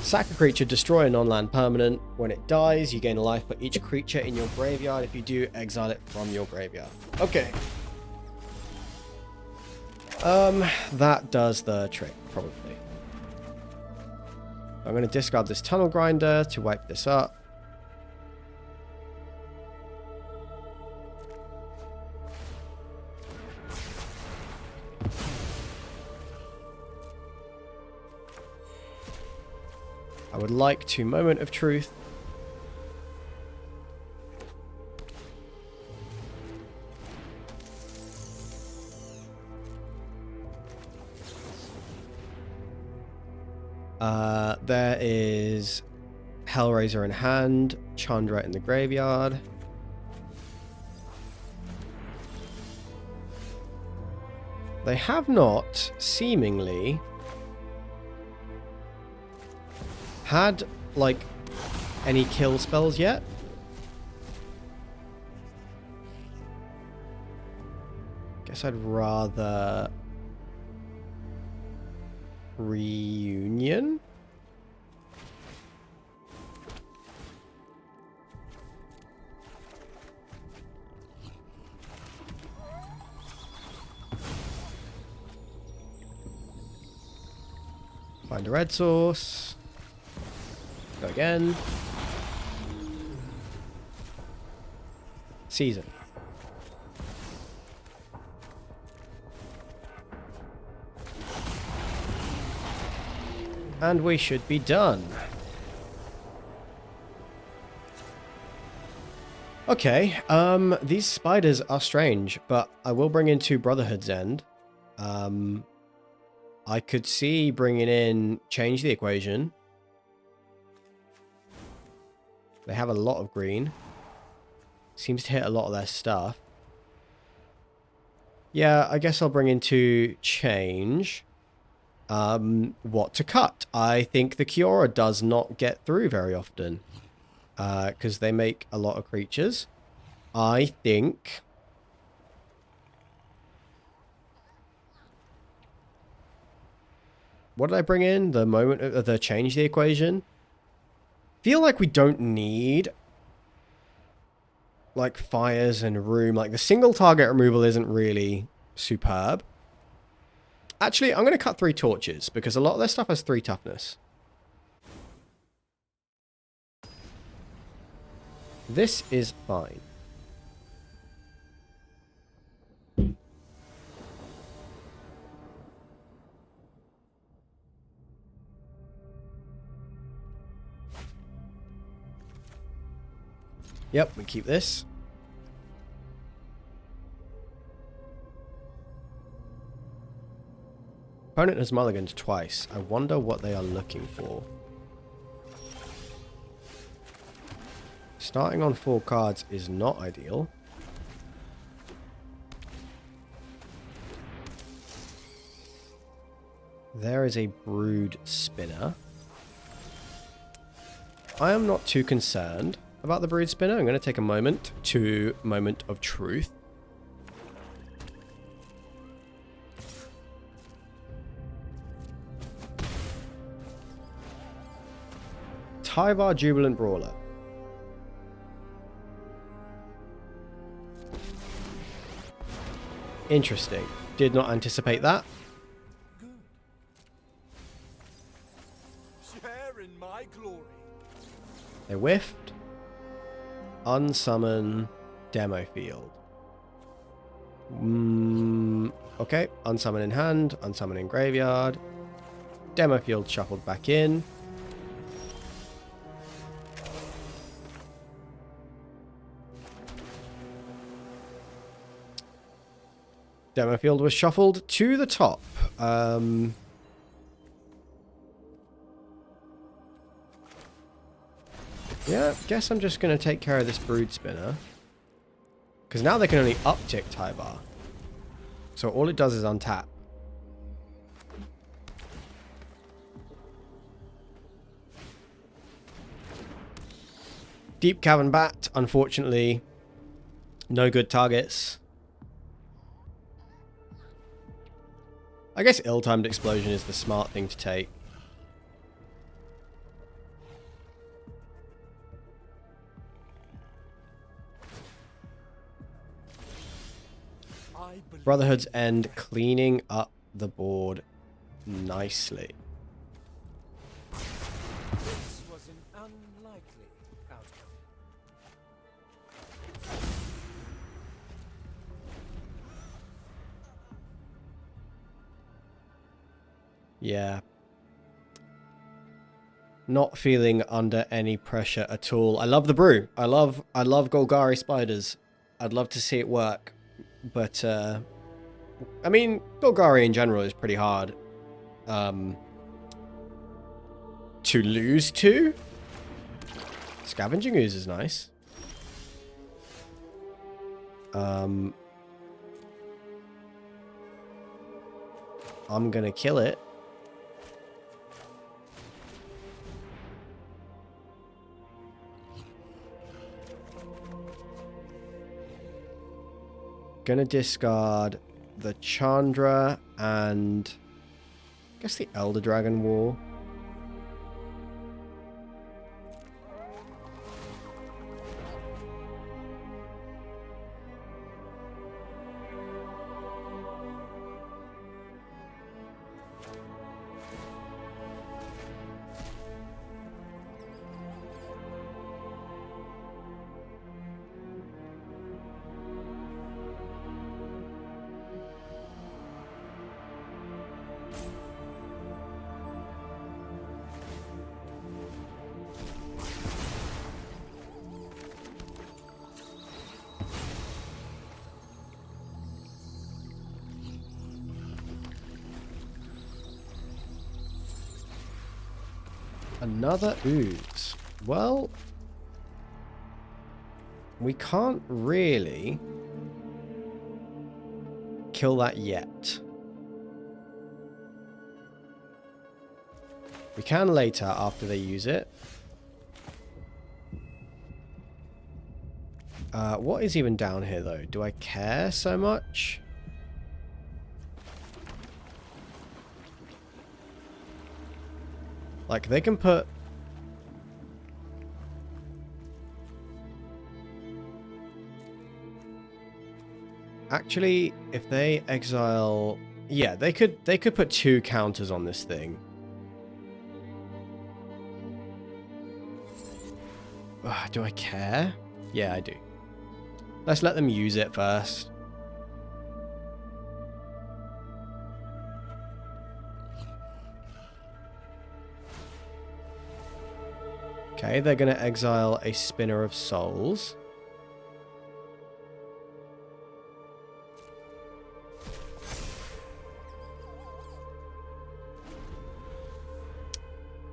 Sack a creature, destroy a non-land permanent. When it dies, you gain a life for each creature in your graveyard. If you do, exile it from your graveyard. Okay. That does the trick, probably. I'm going to discard this Tunnel Grinder to wipe this up. I would like to Moment of Truth. There is Hellraiser in hand, Chandra in the graveyard. They have not, seemingly, had, like, any kill spells yet. Guess I'd rather... Reunion? Find a red source. Go again. Season. And we should be done. Okay, these spiders are strange, but I will bring in 2 Brotherhood's End. I could see bringing in Change the Equation. They have a lot of green. Seems to hit a lot of their stuff. Yeah, I guess I'll bring in 2 Change. What to cut? I think the Kiora does not get through very often. Because they make a lot of creatures. I think... What did I bring in? The moment of the Change the Equation? feel like we don't need like fires and room. Like the single target removal isn't really superb. Actually, I'm going to cut 3 torches because a lot of their stuff has 3 toughness. This is fine. Yep, we keep this. Opponent has mulliganed twice. I wonder what they are looking for. Starting on 4 cards is not ideal. There is a brood spinner. I am not too concerned about the brood spinner. I'm going to take a moment of truth. Tyvar Jubilant Brawler. Interesting. Did not anticipate that. Share in my glory. They whiffed. Unsummon demo field. Okay. Unsummon in hand. Unsummon in graveyard. Demo field shuffled back in. Demo field was shuffled to the top. Yeah, guess I'm just going to take care of this brood spinner. Because now they can only uptick Tyvar. So all it does is untap. Deep Cavern Bat, unfortunately, no good targets. I guess ill-timed explosion is the smart thing to take. Brotherhood's End cleaning up the board nicely. This was an unlikely outcome. Yeah. Not feeling under any pressure at all. I love the brew. I love Golgari spiders. I'd love to see it work. But, I mean, Golgari in general is pretty hard to lose to. Scavenging Ooze is nice. I'm gonna kill it. Gonna discard the Chandra and I guess the Elder Dragon War. Another Ooze. Well, we can't really kill that yet. We can later after they use it. What is even down here though? Do I care so much? Like, they can put Actually, if they exile... Yeah, they could put 2 counters on this thing. Do I care? Yeah, I do. Let's let them use it first. Okay, they're going to exile a Spinner of Souls.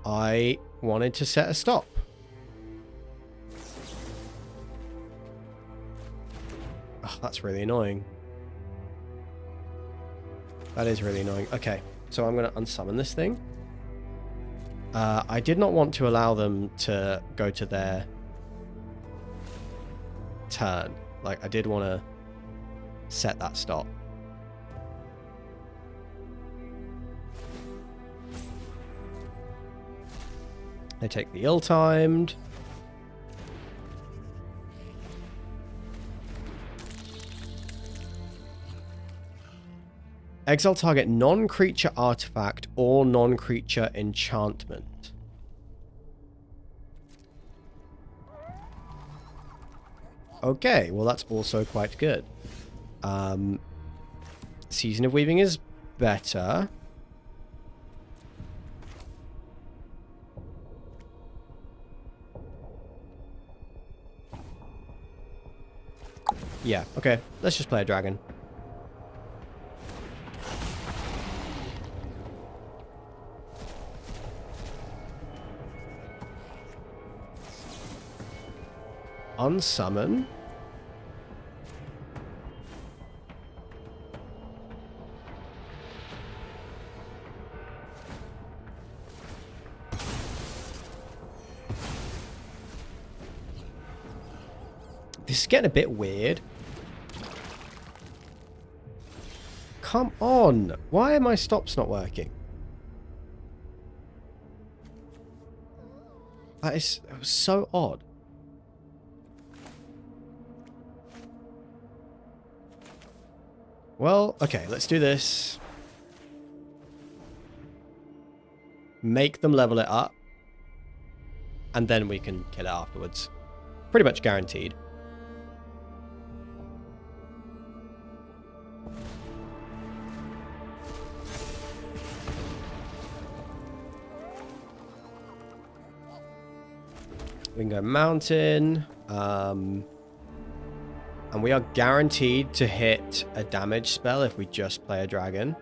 I wanted to set a stop. Oh, that's really annoying. That is really annoying. Okay, so I'm going to unsummon this thing. I did not want to allow them to go to their turn. Like, I did want to set that stop. They take the ill-timed. Exile target non-creature artifact or non-creature enchantment. Okay, well that's also quite good. Season of Weaving is better. Yeah, okay. Let's just play a dragon. Unsummon. This is getting a bit weird. Come on. Why are my stops not working? That was so odd. Well, okay, let's do this. Make them level it up. And then we can kill it afterwards. Pretty much guaranteed. We can go mountain. And we are guaranteed to hit a damage spell if we just play a dragon.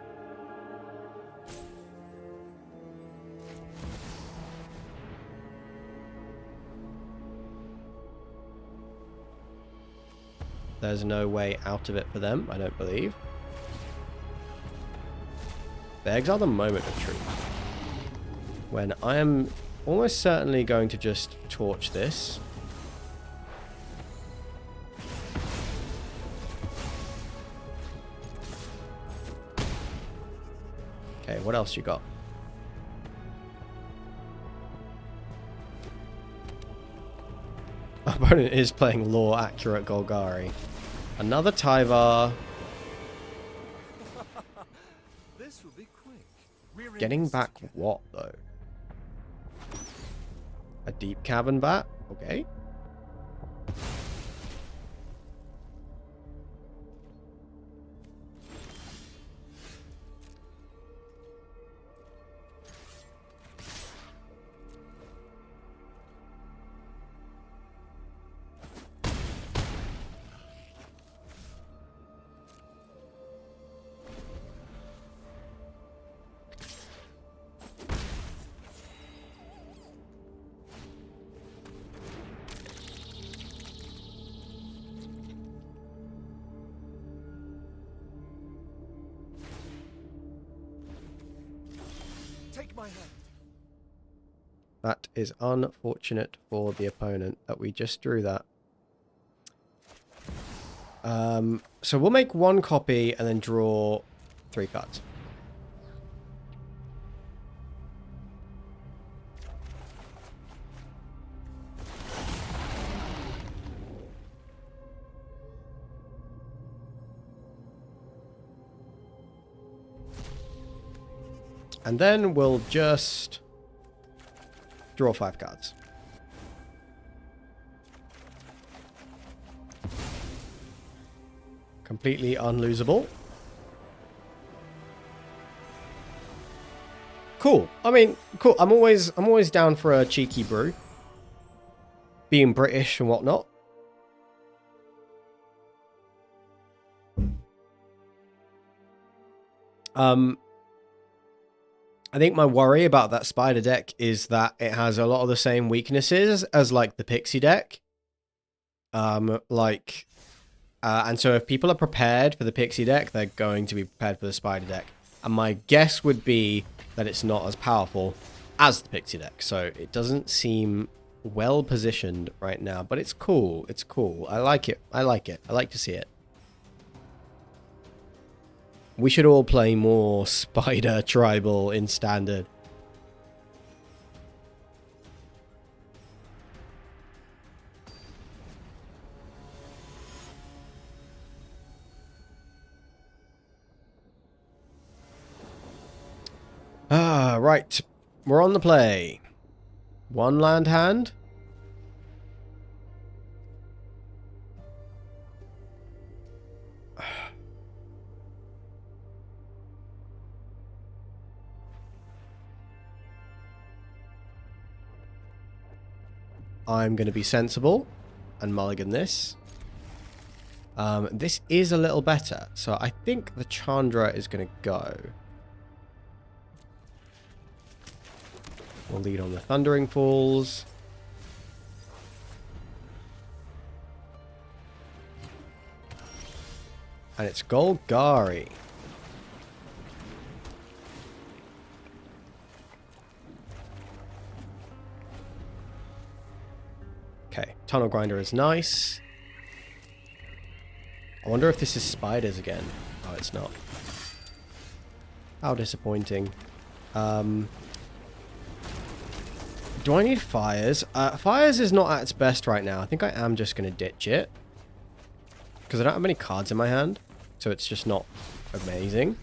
There's no way out of it for them, I don't believe. They exile the Moment of Truth. When I am almost certainly going to just torch this. Okay, what else you got? Opponent is playing Law Accurate Golgari. Another Tyvar. This will be quick. Getting back what, though? A Deep Cavern Bat? Okay. Take my hand. That is unfortunate for the opponent that we just drew that. So we'll make 1 copy and then draw 3 cards. And then we'll just draw 5 cards. Completely unlosable. Cool. I mean, cool. I'm always down for a cheeky brew. Being British and whatnot. I think my worry about that spider deck is that it has a lot of the same weaknesses as like the pixie deck. And so if people are prepared for the pixie deck, they're going to be prepared for the spider deck. And my guess would be that it's not as powerful as the pixie deck. So it doesn't seem well positioned right now, but it's cool. It's cool. I like it. I like it. I like to see it. We should all play more Spider Tribal in Standard. Right. We're on the play. 1 land hand. I'm going to be sensible and mulligan this. This is a little better. So I think the Chandra is going to go. We'll lead on the Thundering Falls. And it's Golgari. Okay, Tunnel Grinder is nice. I wonder if this is spiders again. Oh, it's not. How disappointing. Do I need fires? Fires is not at its best right now. I think I am just going to ditch it. Because I don't have many cards in my hand. So it's just not amazing.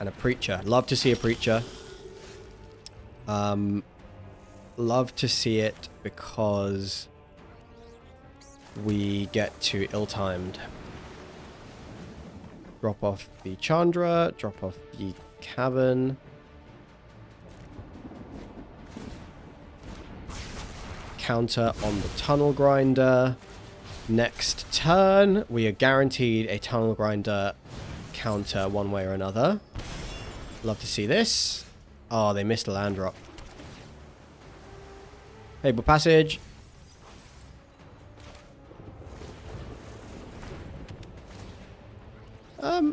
And a Preacher. Love to see a Preacher. Love to see it because we get to ill-timed. Drop off the Chandra, drop off the Cavern. Counter on the Tunnel Grinder. Next turn, we are guaranteed a Tunnel Grinder counter one way or another. Love to see this. Oh, they missed a land drop. Fable Passage.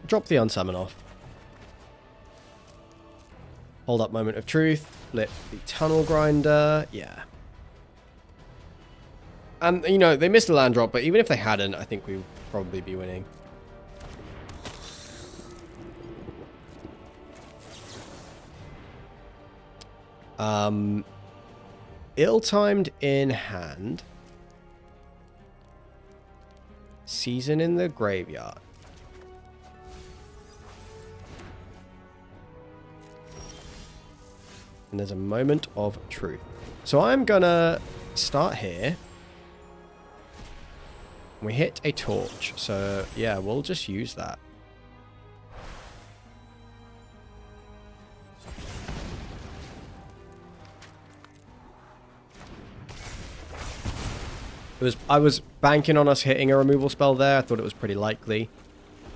Drop the Unsummon off. Hold up Moment of Truth. Flip the Tunnel Grinder. Yeah. And, you know, they missed a land drop, but even if they hadn't, I think we would probably be winning. Ill-timed in hand. Season in the graveyard. And there's a Moment of Truth. So I'm gonna start here. We hit a torch. So yeah, we'll just use that. I was banking on us hitting a removal spell there. I thought it was pretty likely.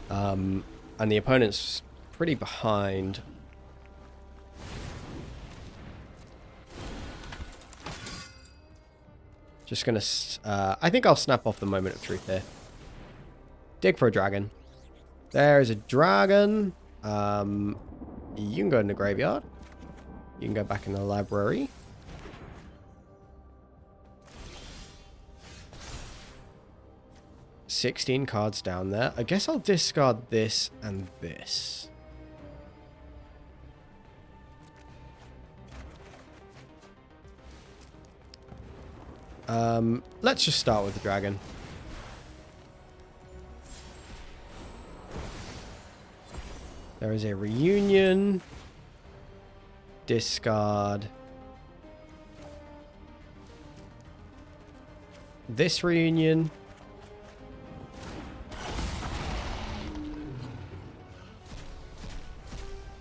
And the opponent's pretty behind. Just gonna... I think I'll snap off the Moment of Truth here. Dig for a dragon. There is a dragon. You can go in the graveyard. You can go back in the library. $16 cards down there. I guess I'll discard this and this. Let's just start with the dragon. There is a reunion. Discard. This reunion.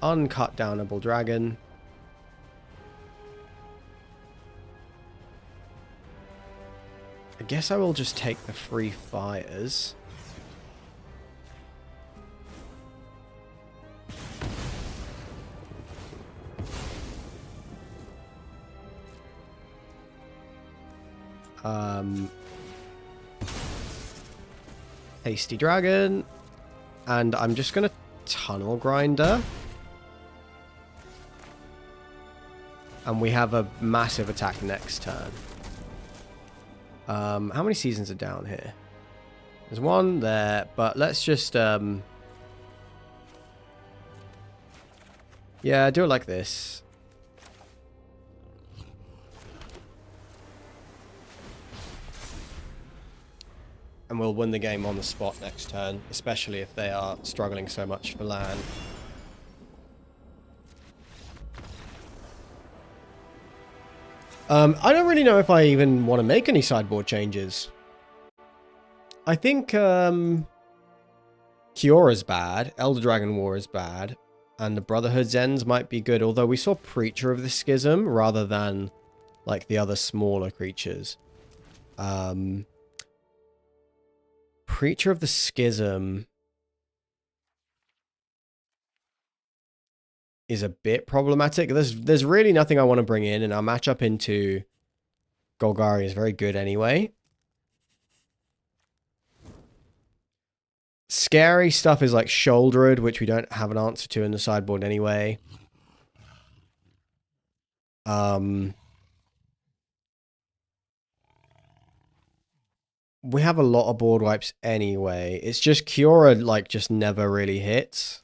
Uncut downable dragon. I guess I will just take the free fires. Hasty dragon. And I'm just going to tunnel grinder. And we have a massive attack next turn. How many seasons are down here? There's one there, but let's just yeah, do it like this. And we'll win the game on the spot next turn, especially if they are struggling so much for land. I don't really know if I even want to make any sideboard changes. I think Kiora's bad, Elder Dragon War is bad, and the Brotherhood's Ends might be good, although we saw Preacher of the Schism rather than like the other smaller creatures. Preacher of the Schism is a bit problematic. There's really nothing I want to bring in, and our matchup into Golgari is very good anyway. Scary stuff is like Shouldered, which we don't have an answer to in the sideboard anyway. We have a lot of board wipes anyway. It's just Kiora, like, just never really hits.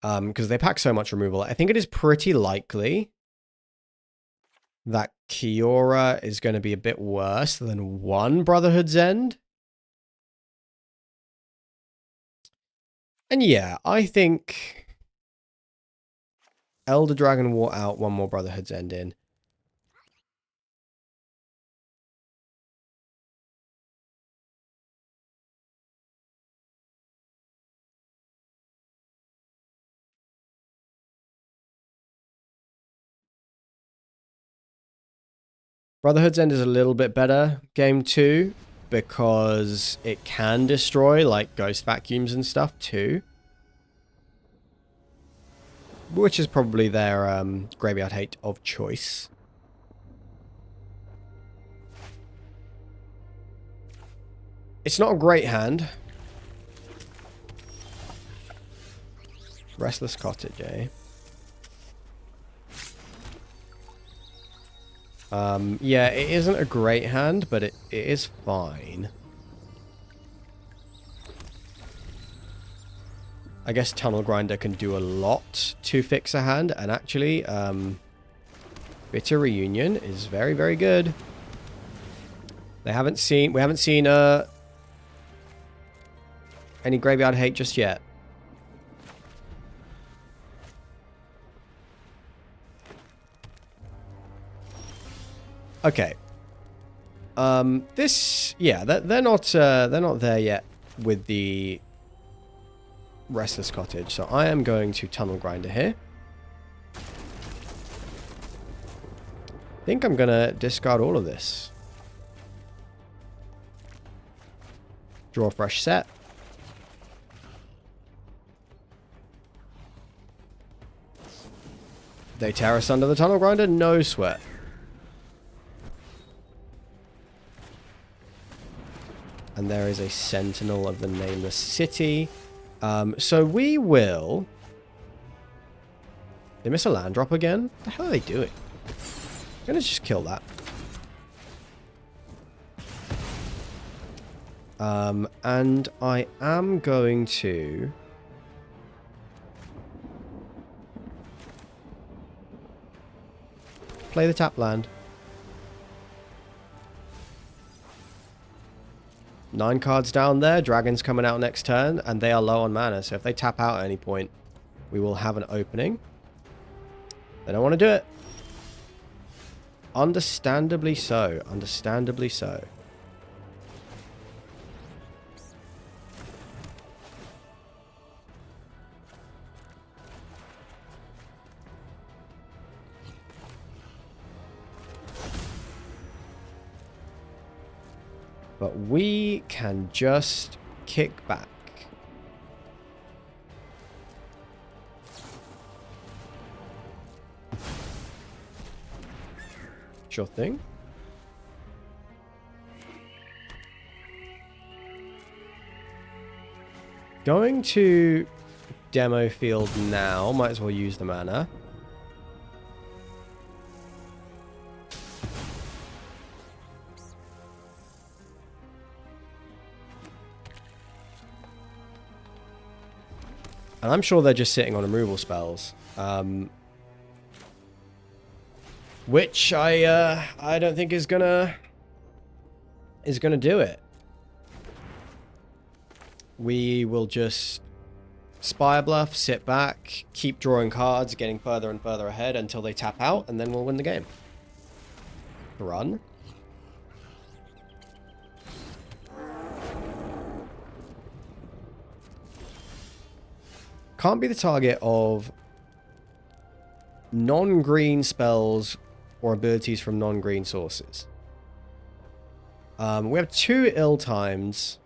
Because they pack so much removal. I think it is pretty likely that Kiora is going to be a bit worse than one Brotherhood's End. And yeah, I think Elder Dragon War out, one more Brotherhood's End in. Brotherhood's End is a little bit better, game 2, because it can destroy, like, ghost vacuums and stuff, too. Which is probably their graveyard hate of choice. It's not a great hand. Restless Cottage, eh? Yeah, it isn't a great hand, but it is fine. I guess Tunnel Grinder can do a lot to fix a hand, and actually, Bitter Reunion is very, very good. We haven't seen any graveyard hate just yet. Okay. They're not there yet with the Restless Cottage, so I am going to Tunnel Grinder here. I think I'm gonna discard all of this. Draw a fresh set. They tear us under the Tunnel Grinder, no sweat. And there is a Sentinel of the Nameless City. So we will... They miss a land drop again? What the hell are they doing? I'm going to just kill that. And I am going to... play the tap land. 9 cards down there. Dragon's coming out next turn, and they are low on mana. So if they tap out at any point, we will have an opening. They don't want to do it. Understandably so. Understandably so. But we can just kick back. Sure thing. Going to demo field now. Might as well use the mana. And I'm sure they're just sitting on removal spells. Which I don't think is gonna do it. We will just Spire Bluff, sit back, keep drawing cards, getting further and further ahead until they tap out, and then we'll win the game. Run. Can't be the target of non-green spells or abilities from non-green sources. We have 2 ill-times.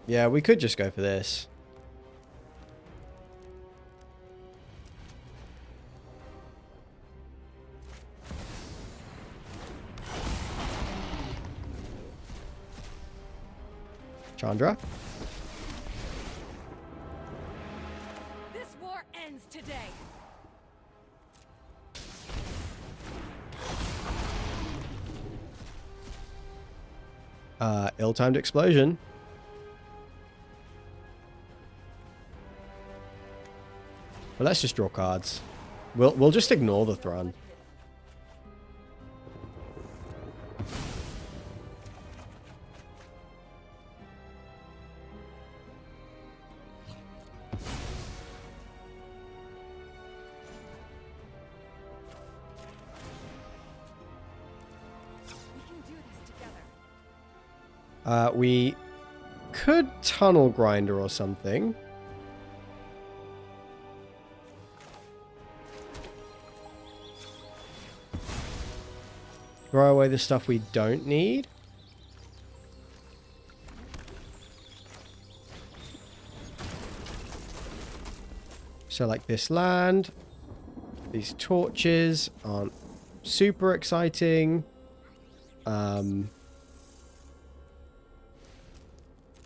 Yeah, we could just go for this. Chandra? This war ends today. Ill-timed explosion. But let's just draw cards. We'll just ignore the Thrun. We could Tunnel Grinder or something. Throw away the stuff we don't need. So like this land. These torches aren't super exciting.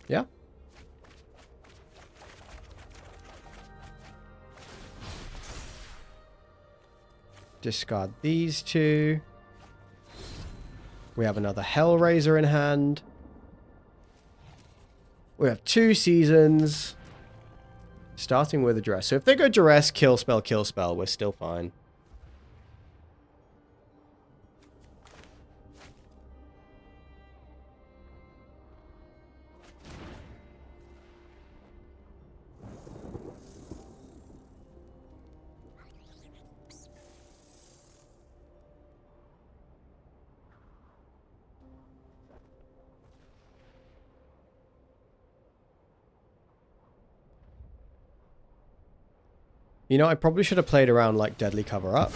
Yeah. Discard these 2. We have another Hellraiser in hand. We have 2 seasons. Starting with a Duress. So if they go Duress, kill spell, we're still fine. You know, I probably should have played around like Deadly Cover Up.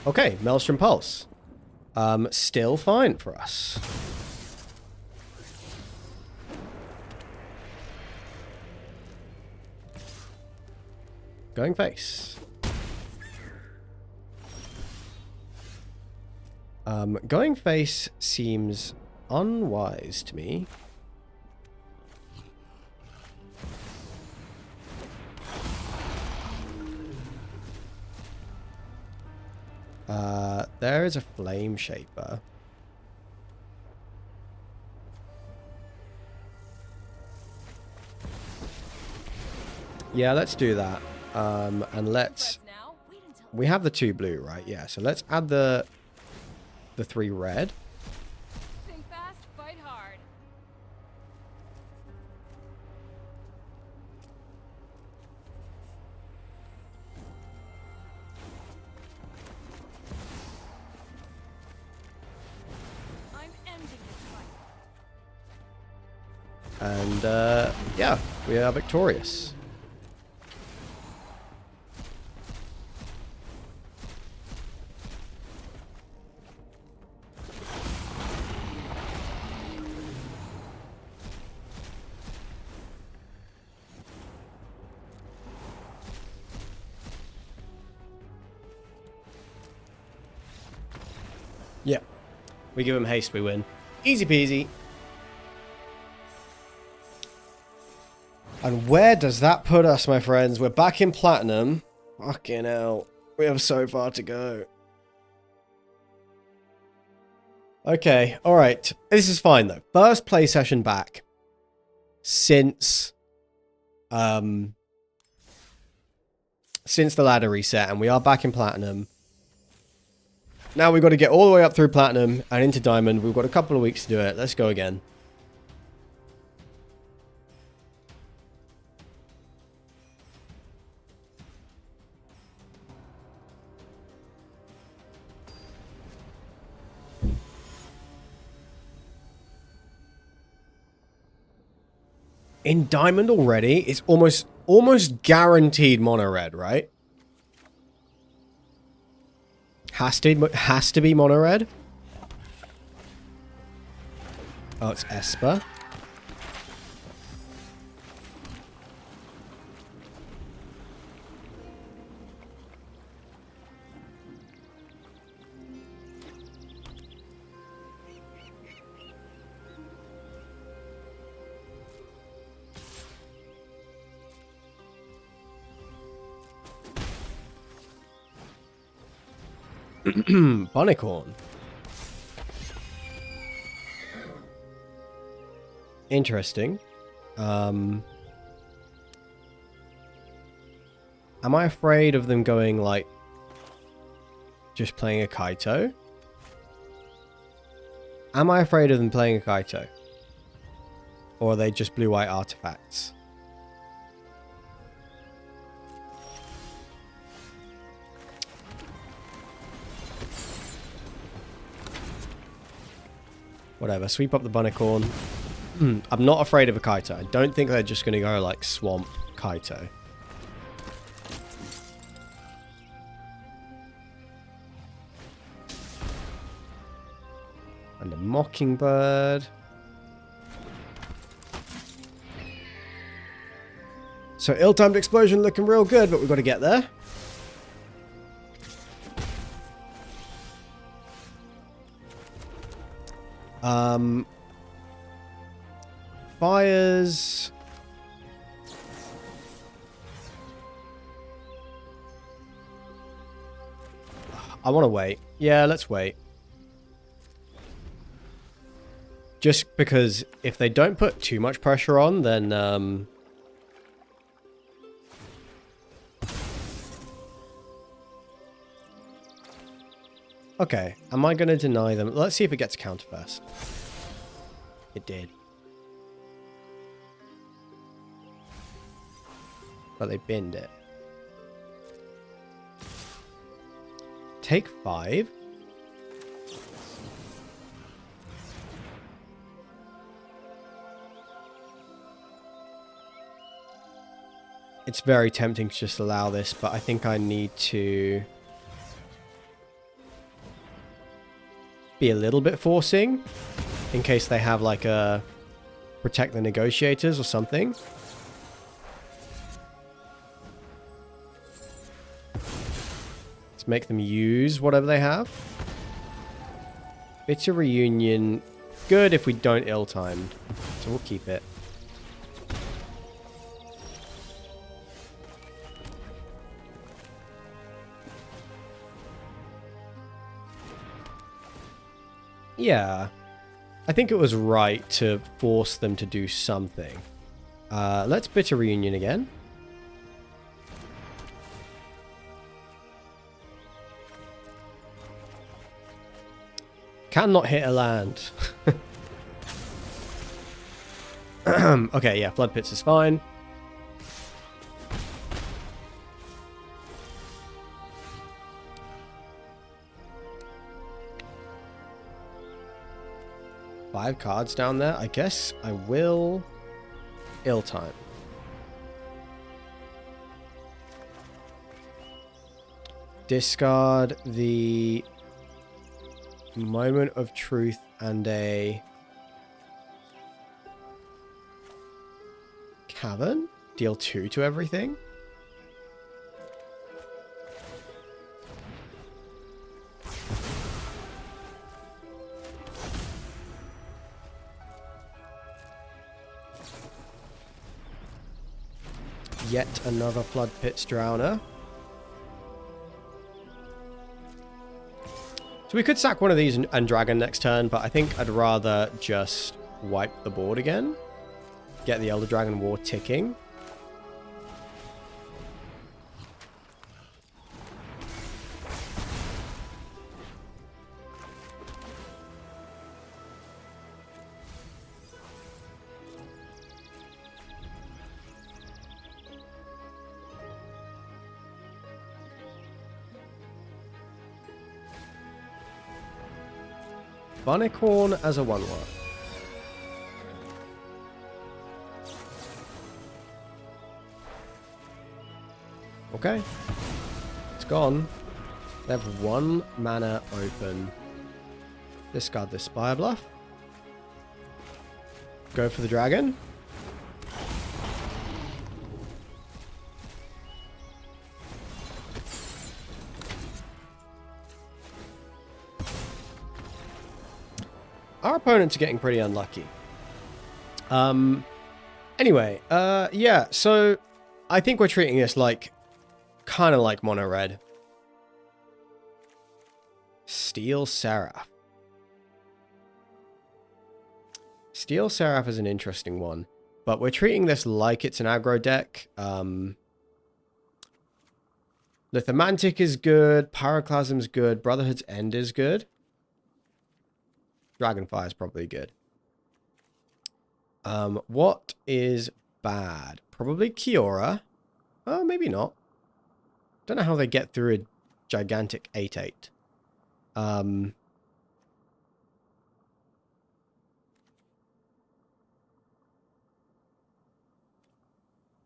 Okay, Maelstrom Pulse. Still fine for us. Going face. Going face seems unwise to me. There is a Flame Shaper. Yeah, let's do that. And let's... Press now. Wait until We have the 2 blue, right? Yeah, so let's add the 3 red. think fast, fight hard. I'm ending this fight. And, yeah, we are victorious. Yeah. We give him haste, we win. Easy peasy. And where does that put us, my friends? We're back in platinum. Fucking hell. We have so far to go. Okay, alright. This is fine, though. First play session back. Since the ladder reset, and we are back in platinum. Now we've got to get all the way up through platinum and into diamond. We've got a couple of weeks to do it. Let's go again. In diamond already, it's almost guaranteed mono red, right? Has to be mono red. Oh, it's Esper. Bonicorn. Interesting. Am I afraid of them going, like, just playing a Kaito? Am I afraid of them playing a Kaito? Or are they just blue-white artifacts? Whatever, sweep up the Bunicorn. I'm not afraid of a Kaito. I don't think they're just going to go, like, swamp Kaito. And a Mockingbird. So, ill-timed explosion looking real good, but we've got to get there. Fires. I want to wait. Yeah, let's wait. Just because if they don't put too much pressure on, then okay, am I going to deny them? Let's see if it gets counter first. It did. But they binned it. Take 5. It's very tempting to just allow this, but I think I need to be a little bit forcing in case they have like a protect the negotiators or something. Let's make them use whatever they have. Bitter reunion. Good if we don't ill-timed. So we'll keep it. Yeah. I think it was right to force them to do something. Let's bitter reunion again. Cannot hit a land. Okay, yeah, Flood Pits is fine. Five cards down there. I guess I will ill time. Discard the Moment of Truth and a Cavern. Deal 2 to everything. Yet another Flood Pits Drowner. So we could sack one of these and Dragon next turn, but I think I'd rather just wipe the board again. Get the Elder Dragon War ticking. Bunnicorn as a 1/1. Okay. It's gone. They have 1 mana open. Discard this Spire Bluff. Go for the dragon. Our opponents are getting pretty unlucky. Anyway, yeah, so I think we're treating this like, kind of like mono red. Steel Seraph. Steel Seraph is an interesting one, but we're treating this like it's an aggro deck. Lithomantic is good, Pyroclasm's good, Brotherhood's End is good. Dragonfire is probably good. What is bad? Probably Kiora. Oh, maybe not. Don't know how they get through a gigantic 8/8.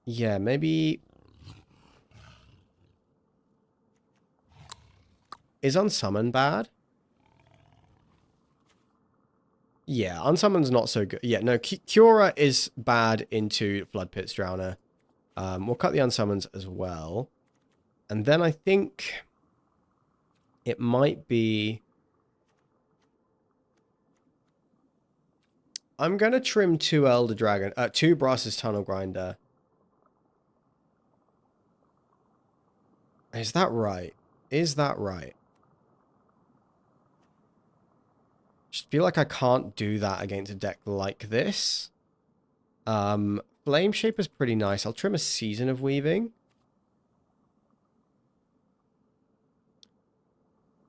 Yeah, maybe... Is Unsummon bad? Yeah, Unsummon's not so good. Yeah, no, Kiora is bad into Flood Pits Drowner. We'll cut the Unsummons as well. And then I think it might be... I'm going to trim 2 Elder Dragon, 2 Brass's Tunnel Grinder. Is that right? Is that right? Just feel like I can't do that against a deck like this. Flame Shaper's pretty nice. I'll trim a Season of Weaving.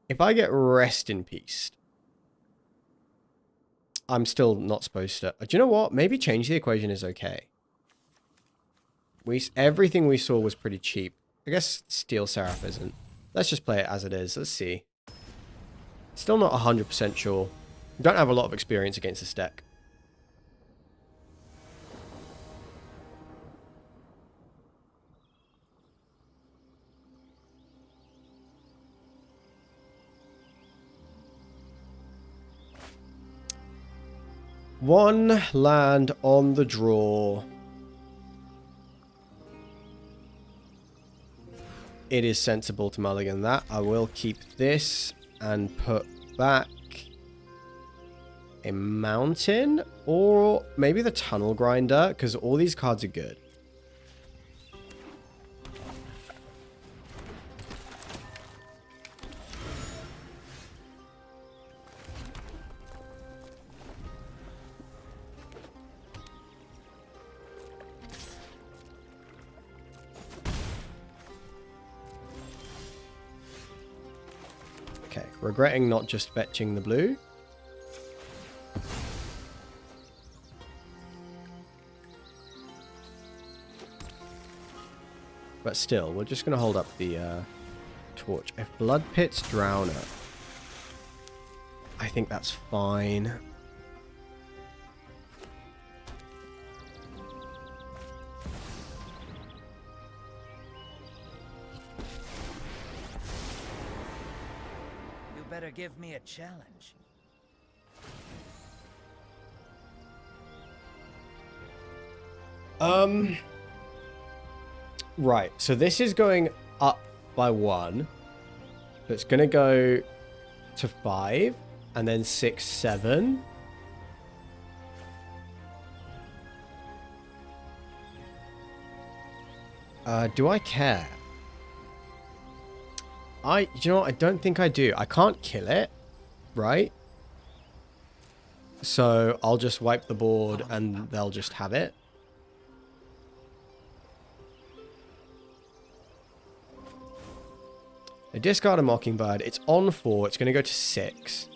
If I get Rest in Peace, I'm still not supposed to... Do you know what? Maybe change the equation is okay. Everything we saw was pretty cheap. I guess Steel Seraph isn't. Let's just play it as it is. Let's see. Still not 100% sure. Don't have a lot of experience against this deck. One land on the draw. It is sensible to mulligan that. I will keep this and put back a mountain, or maybe the Tunnel Grinder, because all these cards are good. Okay, regretting not just fetching the blue. But still, we're just going to hold up the torch. If Blood Pit's Drowner, I think that's fine. You better give me a challenge. Right, so this is going up by 1. So it's going to go to 5, and then 6, 7. Do I care? You know what? I don't think I do. I can't kill it, right? So I'll just wipe the board and they'll just have it. I discard a Mockingbird. It's on 4. It's going to go to 6.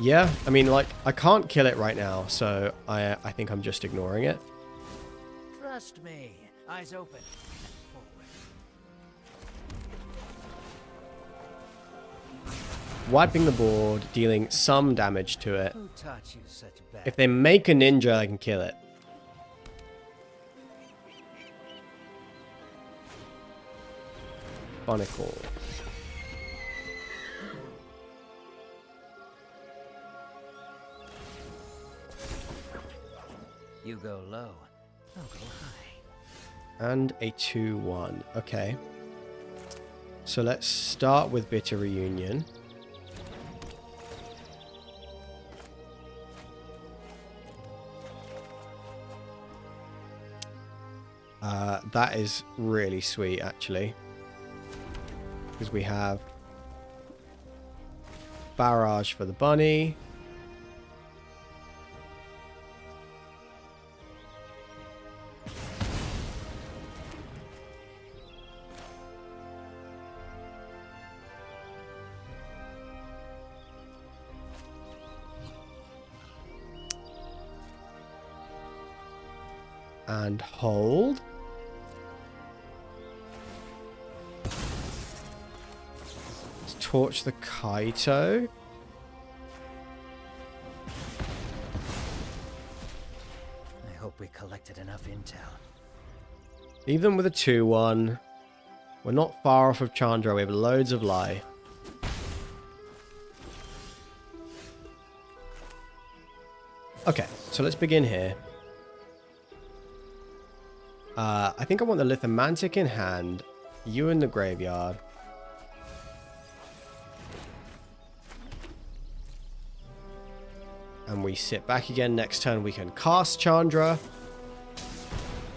Yeah, I mean, like, I can't kill it right now, so I think I'm just ignoring it. Trust me. Eyes open. Forward. Wiping the board, dealing some damage to it. Who taught you such bad? If they make a ninja, I can kill it. Barnacle. You go low, I'll go high. And a 2-1. Okay. So let's start with Bitter Reunion. That is really sweet, actually. Because we have Barrage for the bunny. And hold. Let's torch the Kaito. I hope we collected enough intel. Even with a 2-1, we're not far off of Chandra. We have loads of Lie. Okay, so let's begin here. I think I want the Lithomantic in hand. You in the graveyard. And we sit back again. Next turn we can cast Chandra.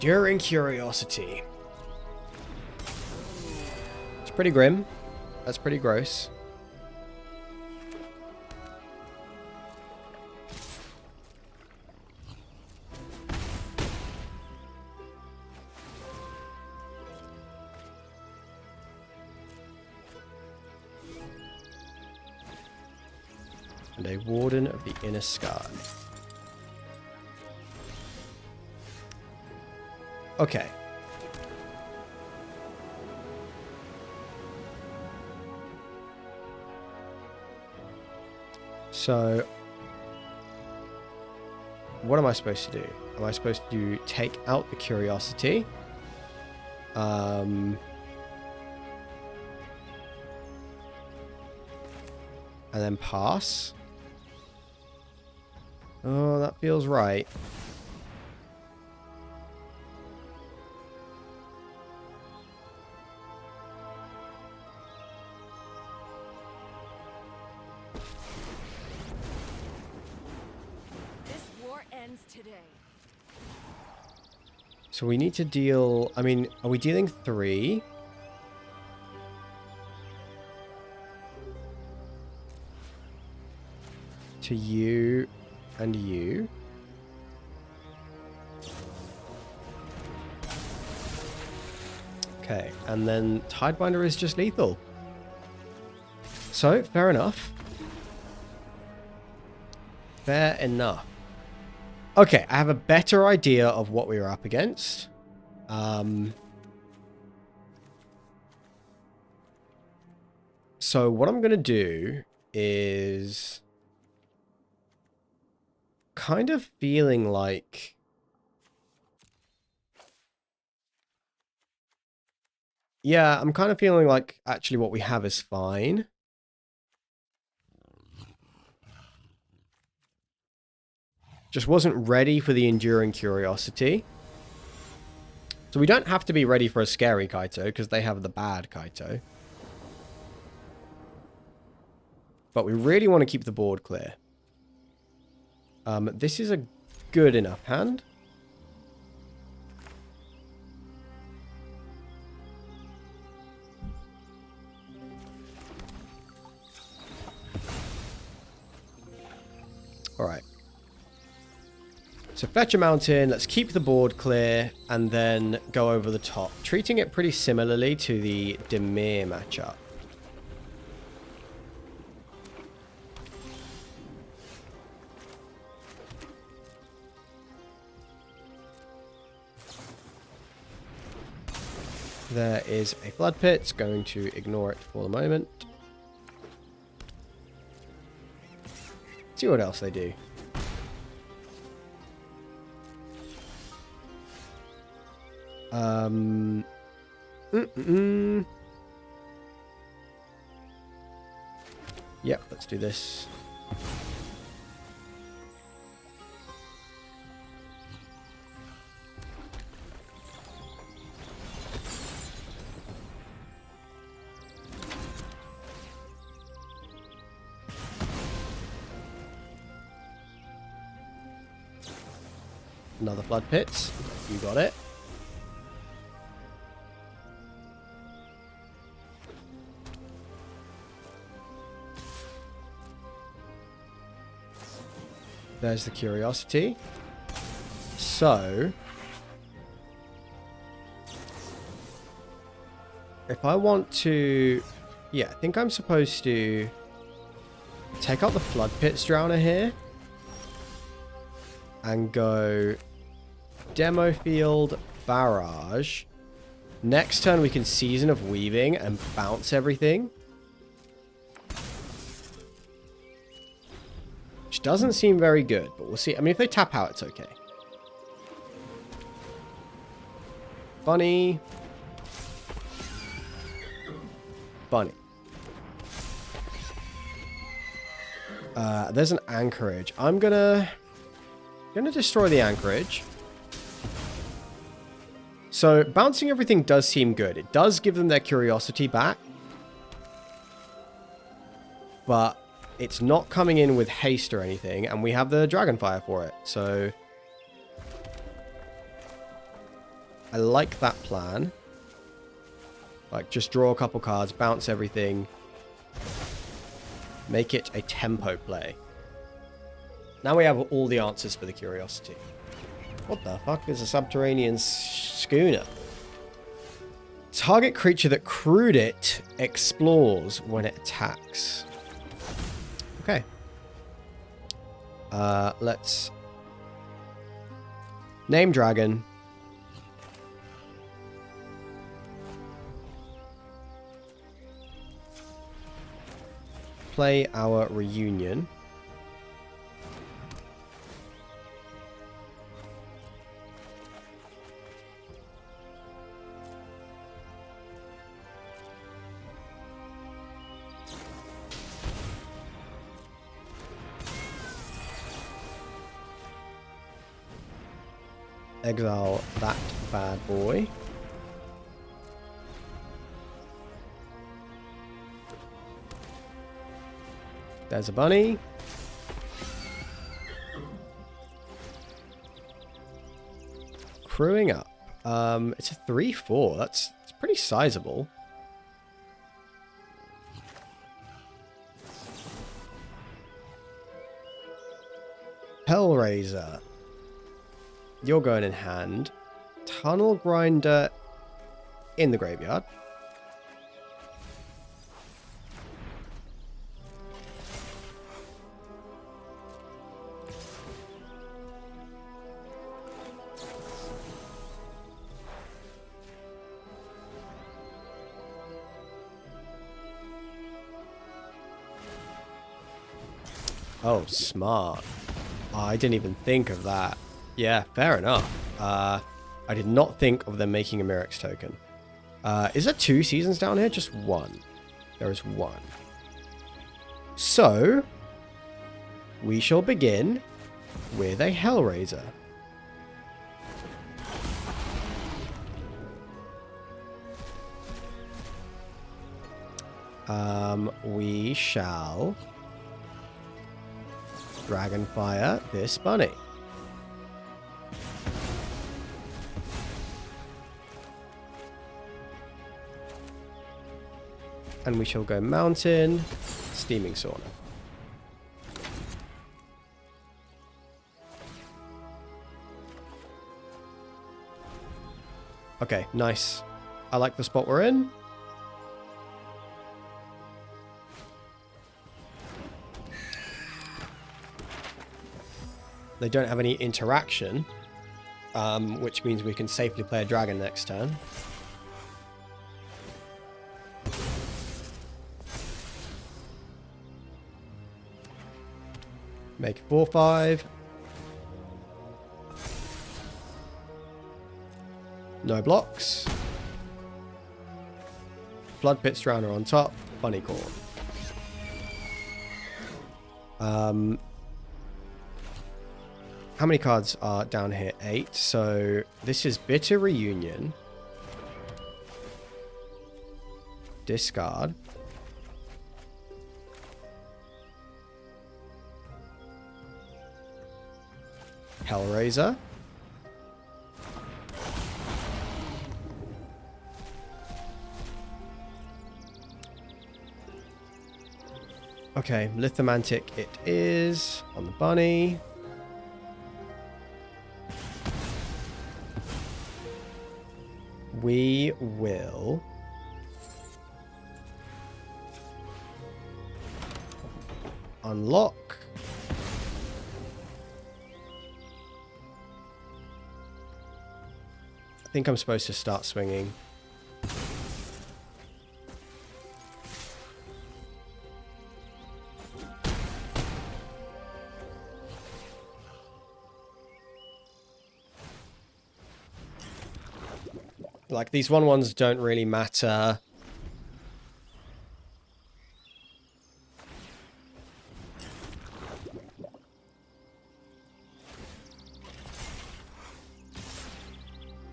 During Curiosity. It's pretty grim. That's pretty gross. And a Warden of the Inner Sky. Okay. So, what am I supposed to do? Am I supposed to take out the Curiosity? And then pass? Oh, that feels right. This war ends today. So we need to deal... I mean, are we dealing 3? To you and you. Okay, and then Tidebinder is just lethal. So, fair enough. Fair enough. Okay, I have a better idea of what we were up against. So what I'm going to do is kind of feeling like yeah, I'm kind of feeling like actually what we have is fine. Just wasn't ready for the Enduring Curiosity. So we don't have to be ready for a scary Kaito, because they have the bad Kaito. But we really want to keep the board clear. This is a good enough hand. Alright. So fetch a mountain, let's keep the board clear, and then go over the top. Treating it pretty similarly to the Demir matchup. There is a Flood Pit, going to ignore it for the moment. See what else they do. Yep, let's do this. Another Flood Pit. You got it. There's the Curiosity. So, if I want to... Yeah, I think I'm supposed to take out the Flood Pits Drowner here. And go Demo Field, Barrage. Next turn we can Season of Weaving and bounce everything. Which doesn't seem very good, but we'll see. I mean, if they tap out, it's okay. Bunny. Bunny. There's an Anchorage. I'm gonna destroy the Anchorage. So, bouncing everything does seem good. It does give them their Curiosity back. But it's not coming in with haste or anything, and we have the Dragonfire for it. So, I like that plan. Like, just draw a couple cards, bounce everything. Make it a tempo play. Now we have all the answers for the Curiosity. What the fuck is a subterranean schooner? Target creature that crewed it explores when it attacks. Okay. Let's name dragon. Play our reunion. Exile that bad boy. There's a bunny. Crewing up. It's a 3/4. It's pretty sizable. Hellraiser. You're going in hand. Tunnel Grinder in the graveyard. Oh, smart. Oh, I didn't even think of that. Yeah, fair enough. I did not think of them making a Mirrex token. Is there 2 seasons down here? Just 1. There is 1. So, we shall begin with a Hellraiser. We shall Dragonfire this bunny. And we shall go mountain, steaming sauna. Okay, nice. I like the spot we're in. They don't have any interaction, which means we can safely play a dragon next turn. Make it 4/5. No blocks. Flood Pit Drowner on top. Bunny Corn. How many cards are down here? 8. So this is Bitter Reunion. Discard. Hellraiser. Okay, Lithomantic it is on the bunny. We will unlock. I think I'm supposed to start swinging. Like, these 1/1s don't really matter.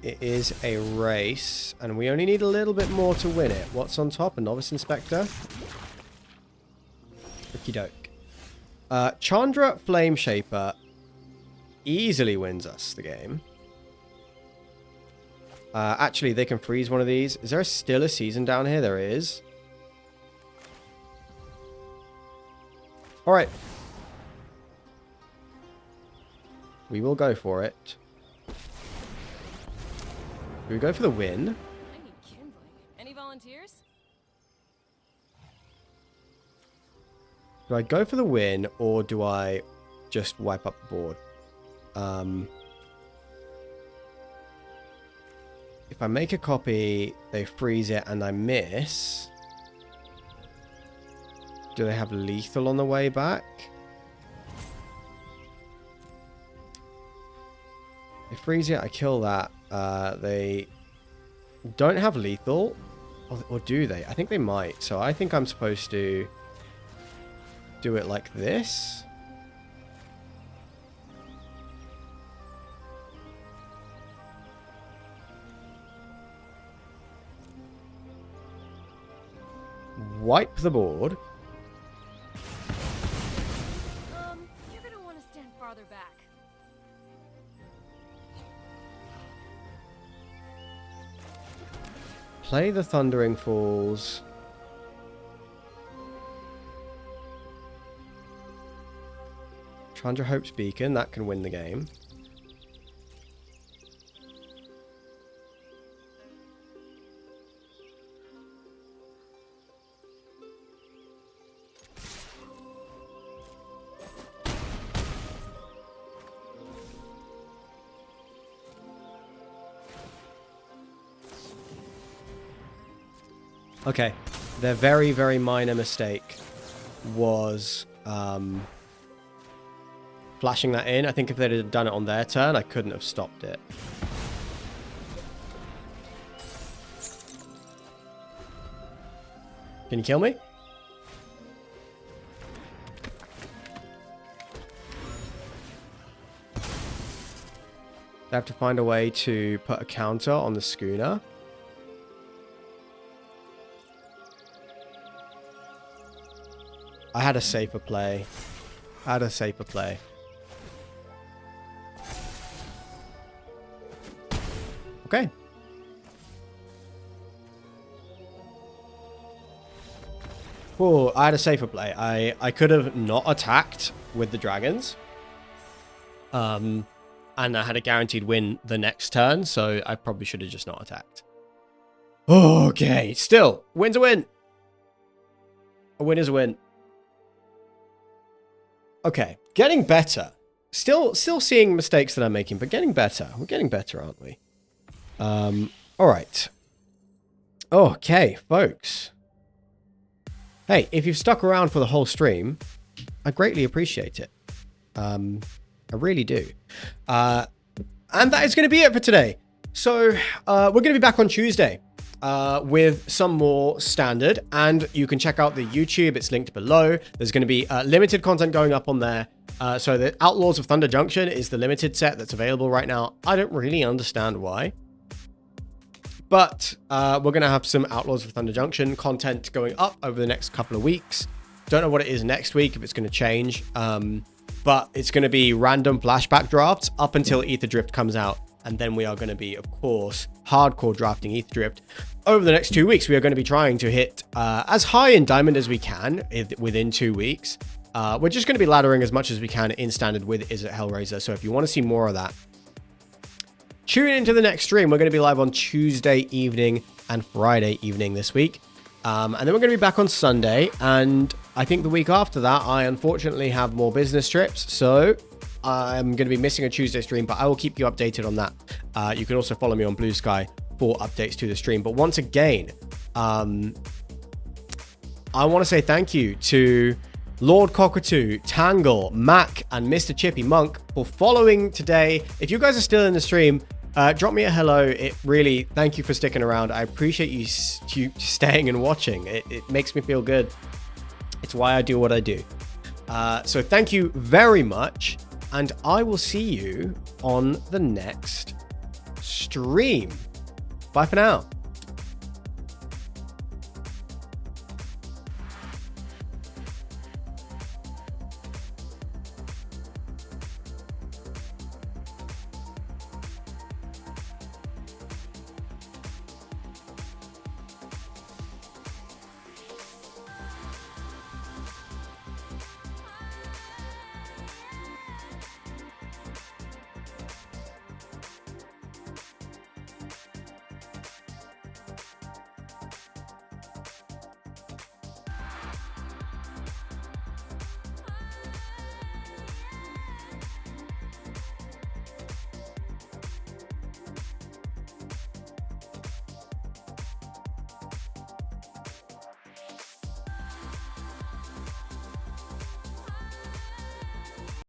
It is a race, and we only need a little bit more to win it. What's on top? A Novice Inspector? Okie doke. Chandra Flame Shaper easily wins us the game. Actually, they can freeze one of these. Is there still a season down here? There is. Alright. We will go for it. Do we go for the win? I need kindling. Any volunteers? Do I go for the win, or do I just wipe up the board? If I make a copy, they freeze it, and I miss. Do they have lethal on the way back? They freeze it, I kill that. They don't have lethal. Or do they? I think they might. So I think I'm supposed to do it like this. Wipe the board. You're gonna want to stand farther back. Play the Thundering Falls. Chandra Hope's Beacon, that can win the game. Okay, their very, very minor mistake was flashing that in. I think if they'd have done it on their turn, I couldn't have stopped it. Can you kill me? I have to find a way to put a counter on the schooner. I had a safer play. Okay. Oh, I had a safer play. I could have not attacked with the dragons. And I had a guaranteed win the next turn, so I probably should have just not attacked. Okay, still, win's a win. A win is a win. Okay, getting better. Still seeing mistakes that I'm making, but getting better. We're getting better, aren't we? All right. Okay, folks. Hey, if you've stuck around for the whole stream, I greatly appreciate it. I really do. And that is going to be it for today. So we're going to be back on Tuesday with some more standard. And you can check out the YouTube. It's linked below. There's going to be limited content going up on there. So the Outlaws of Thunder Junction is the limited set that's available right now. I don't really understand why. But we're going to have some Outlaws of Thunder Junction content going up over the next couple of weeks. Don't know what it is next week, if it's going to change. But it's going to be random flashback drafts up until Ether Drift comes out. And then we are going to be, of course, hardcore drafting Ether Drift. Over the next 2 weeks, we are going to be trying to hit as high in Diamond as we can within 2 weeks. We're just going to be laddering as much as we can in Standard with Izzet Hellraiser. So if you want to see more of that, tune into the next stream. We're going to be live on Tuesday evening and Friday evening this week. And then we're going to be back on Sunday. And I think the week after that, I unfortunately have more business trips. So I'm going to be missing a Tuesday stream, but I will keep you updated on that. You can also follow me on Blue Sky for updates to the stream. But once again, I want to say thank you to Lord Cockatoo, Tangle, Mac, and Mr. Chippy Monk for following today. If you guys are still in the stream, drop me a hello. It really, thank you for sticking around. I appreciate you staying and watching. It makes me feel good. It's why I do what I do. So thank you very much. And I will see you on the next stream. Bye for now.